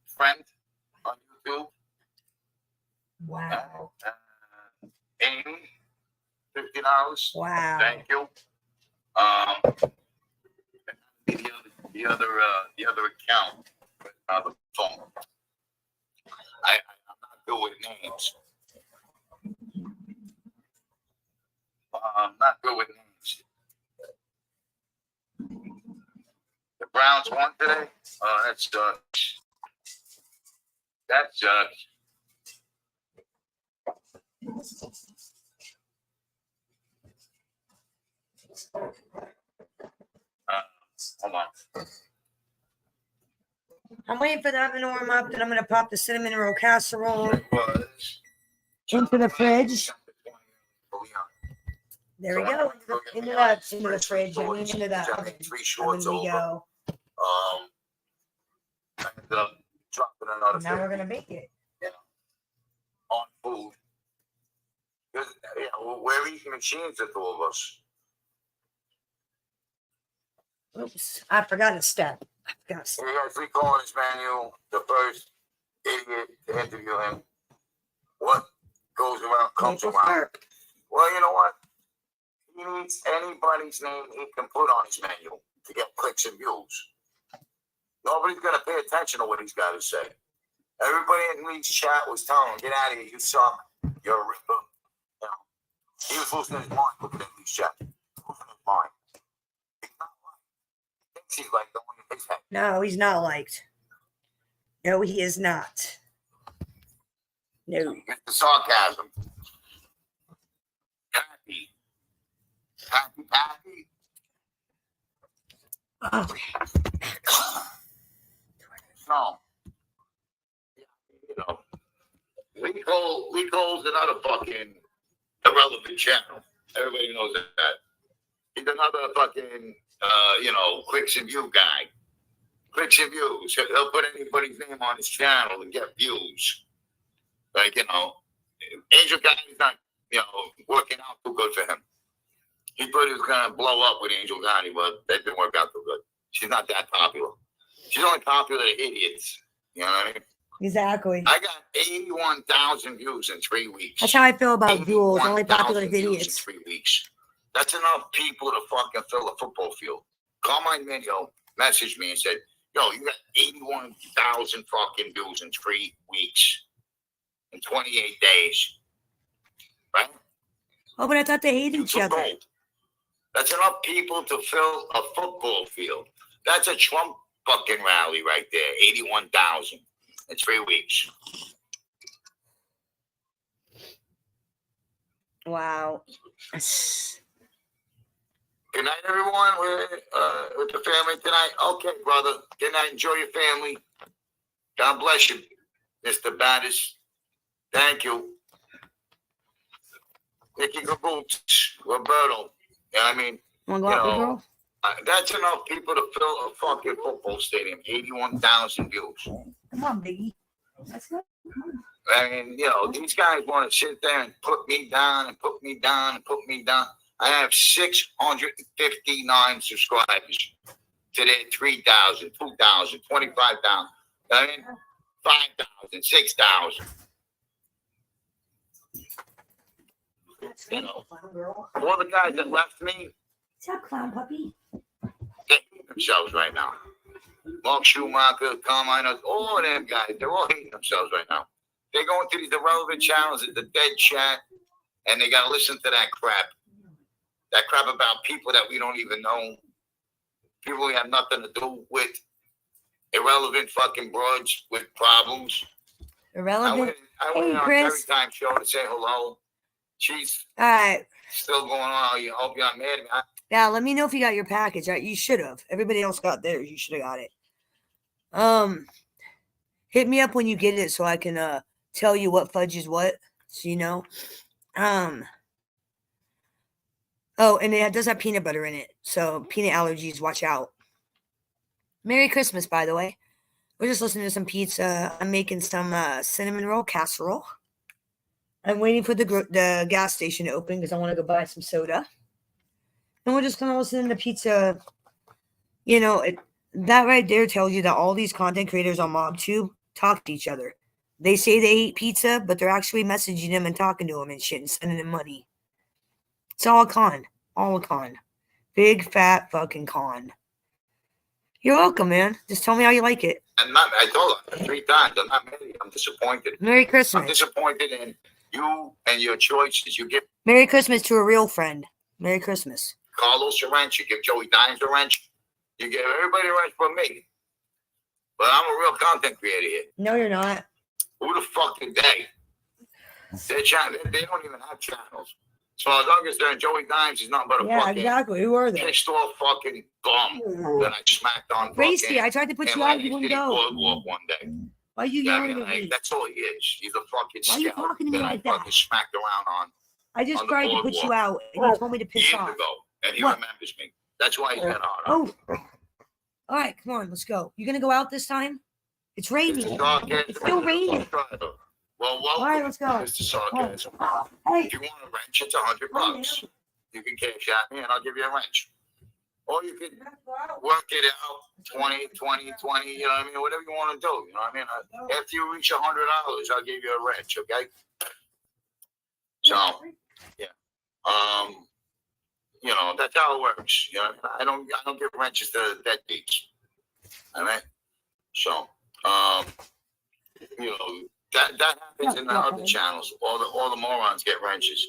friend on YouTube. Wow. Amy, $50. Wow. Thank you. The other account, the phone. I'm not good with names. I'm not good with names. The Browns won today. That sucks. That sucks. Hold on. I'm waiting for the oven to warm up, then I'm going to pop the cinnamon roll casserole into the fridge. There we go. Into the fridge. I mean, into the oven. Oven we go. I ended up dropping another. Now we're going to bake it. Yeah. On food. Yeah, we're eating machines, the two of us. Oops, I forgot a step. He has recall on his menu. The first idiot to interview him. What goes around comes around. Well, you know what? He needs anybody's name he can put on his menu to get clicks and views. Nobody's going to pay attention to what he's got to say. Everybody in Lee's chat was telling him, get out of here, you suck. You're a ripper. You know, he was losing his mind looking at Lee's chat. Losing his mind. He's like the one in his head. No, he's not liked. No, he is not. No. Mr. Sarcasm. Happy. Okay. So, you know, Lee Cole's another fucking irrelevant channel. Everybody knows that. He's another fucking, clicks and view guy. Clicks and views. He'll put anybody's name on his channel and get views. Like, Angel Gotti's not, working out too good for him. He thought he was going to blow up with Angel Gotti, but that didn't work out too good. She's not that popular. She's only popular to idiots. You know what I mean? Exactly. I got 81,000 views in 3 weeks. That's how I feel about duels. Only popular to idiots. 3 weeks. That's enough people to fucking fill a football field. Carmine Minio messaged me and said, yo, you got 81,000 fucking views in 3 weeks. In 28 days. Right? Oh, but I thought they hate each other. Gold. That's enough people to fill a football field. That's a Trump fucking rally right there. 81,000 in 3 weeks. Wow. Good night, everyone. We're with the family tonight. Okay, brother. Good night. Enjoy your family. God bless you, Mr. Battis. Thank you. Nicky Caboose, Roberto. Yeah, I mean, that's enough people to fill a fucking football stadium. 81,000 views. Come on, Biggie. That's good. I mean, these guys want to sit there and put me down and put me down and put me down. I have 659 subscribers. Today, 3,000, 2,000, 25,000. I mean, 5,000, 6,000. All the guys that left me, what's up, clown puppy? they hate themselves right now. Mark Schumacher, Carmine, all of them guys, they're all hating themselves right now. They go into these irrelevant channels at the dead chat, and they got to listen to that crap. That crap about people that we don't even know. People we have nothing to do with. Irrelevant fucking broads with problems. Irrelevant. I went Hey, on Chris. Terry Time show to say hello. She's All right. still going on. I hope you're not mad at me. Yeah, let me know if you got your package. You should have. Everybody else got theirs. You should have got it. Hit me up when you get it so I can tell you what fudge is what, so you know. Oh, and it does have peanut butter in it, so peanut allergies, watch out. Merry Christmas, by the way. We're just listening to some pizza. I'm making some cinnamon roll casserole. I'm waiting for the gas station to open because I want to go buy some soda. And we're just going to listen to pizza. You know, that right there tells you that all these content creators on MobTube talk to each other. They say they eat pizza, but they're actually messaging them and talking to them and shit and sending them money. It's all a con. All a con. Big, fat fucking con. You're welcome, man. Just tell me how you like it. I told her 3 times. I'm not mad at you. I'm disappointed. Merry Christmas. I'm disappointed in you and your choices. You give Merry Christmas to a real friend. Merry Christmas. Carlos a wrench. You give Joey Dimes a wrench. You give everybody a wrench but me. But I'm a real content creator here. No, you're not. Who the fuck are they? They don't even have channels. So as long as they're in Joey Dimes, he's not but a fucking exactly. Who are they? pissed off fucking bum that I smacked on. Racy, I tried to put you out. You wouldn't go. Boardwalk one day. Why are you yelling at me? That's all he is. He's a fucking Why are you scout talking to me that like I that? fucking smacked around on. I just on the tried to put boardwalk you out, and you told me to piss years off. ago, and he What? remembers me. That's why he's got on. Oh. All right, come on, let's go. You gonna go out this time? It's raining. It's still raining. Well, All right, let's go. Mr. Sarcasm. Hey. If you want a wrench, it's $100. You can cash out me, and I'll give you a wrench. Or you can work it out 20, 20, 20, you know what I mean? Whatever you want to do, you know what I mean? After you reach $100, I'll give you a wrench, okay? So, yeah. You know, that's how it works. You know, I don't give wrenches to deadbeats. All right? So, you know, that happens in the other channels. All the morons get wrenches.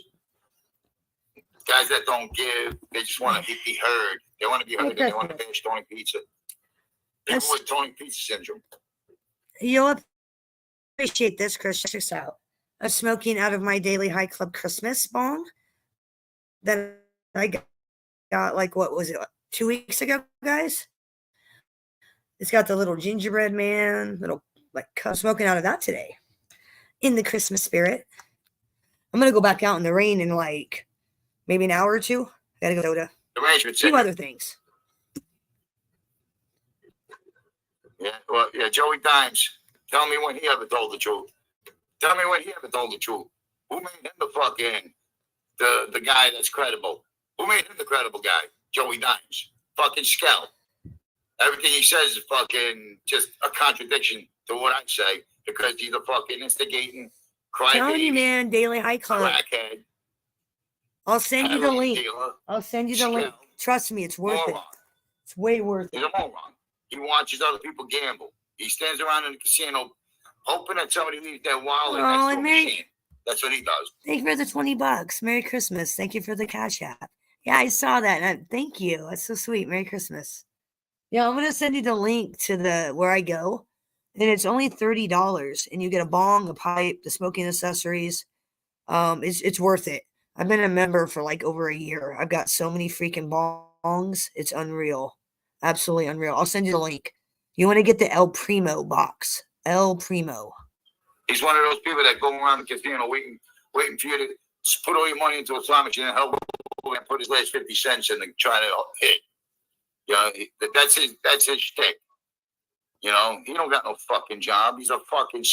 Guys that don't give, they just want to be heard. They want to be heard. And they want to finish Tony Pizza. People with Tony Pizza syndrome. You'll appreciate this, Chris. Check this out. I'm smoking out of my Daily High Club Christmas bong that I got like, what was it, 2 weeks ago, guys? It's got the little gingerbread man, I'm smoking out of that today. In the Christmas spirit. I'm going to go back out in the rain in like maybe an hour or two. I got to go to two other things. Yeah, well, yeah, Joey Dimes. Tell me when he ever told the truth. Tell me when he ever told the truth. Who made him the fucking, the guy that's credible? Who made him the credible guy? Joey Dimes. Fucking Skell. Everything he says is fucking just a contradiction to what I say because he's a fucking instigating, Telling you, man, Daily High Club. crackhead. I'll send you the link. Dealer, I'll send you the link. Trust me, it's worth it. It's way worth it. He's a moron. He watches other people gamble. He stands around in the casino hoping that somebody leaves their wallet next to a machine. That's what he does. Thank you for the $20. Merry Christmas. Thank you for the Cash App. Yeah, I saw that. And thank you. That's so sweet. Merry Christmas. Yeah, I'm gonna send you the link to the where I go, and it's only $30, and you get a bong, a pipe, the smoking accessories. It's worth it. I've been a member for like over a year. I've got so many freaking bongs. It's unreal. Absolutely unreal. I'll send you the link. You want to get the El Primo box. El Primo. He's one of those people that go around the casino waiting for you to put all your money into a slot machine and help and put his last 50 cents in and try to hit. You know, that's his shtick. You know, he don't got no fucking job. He's a fucking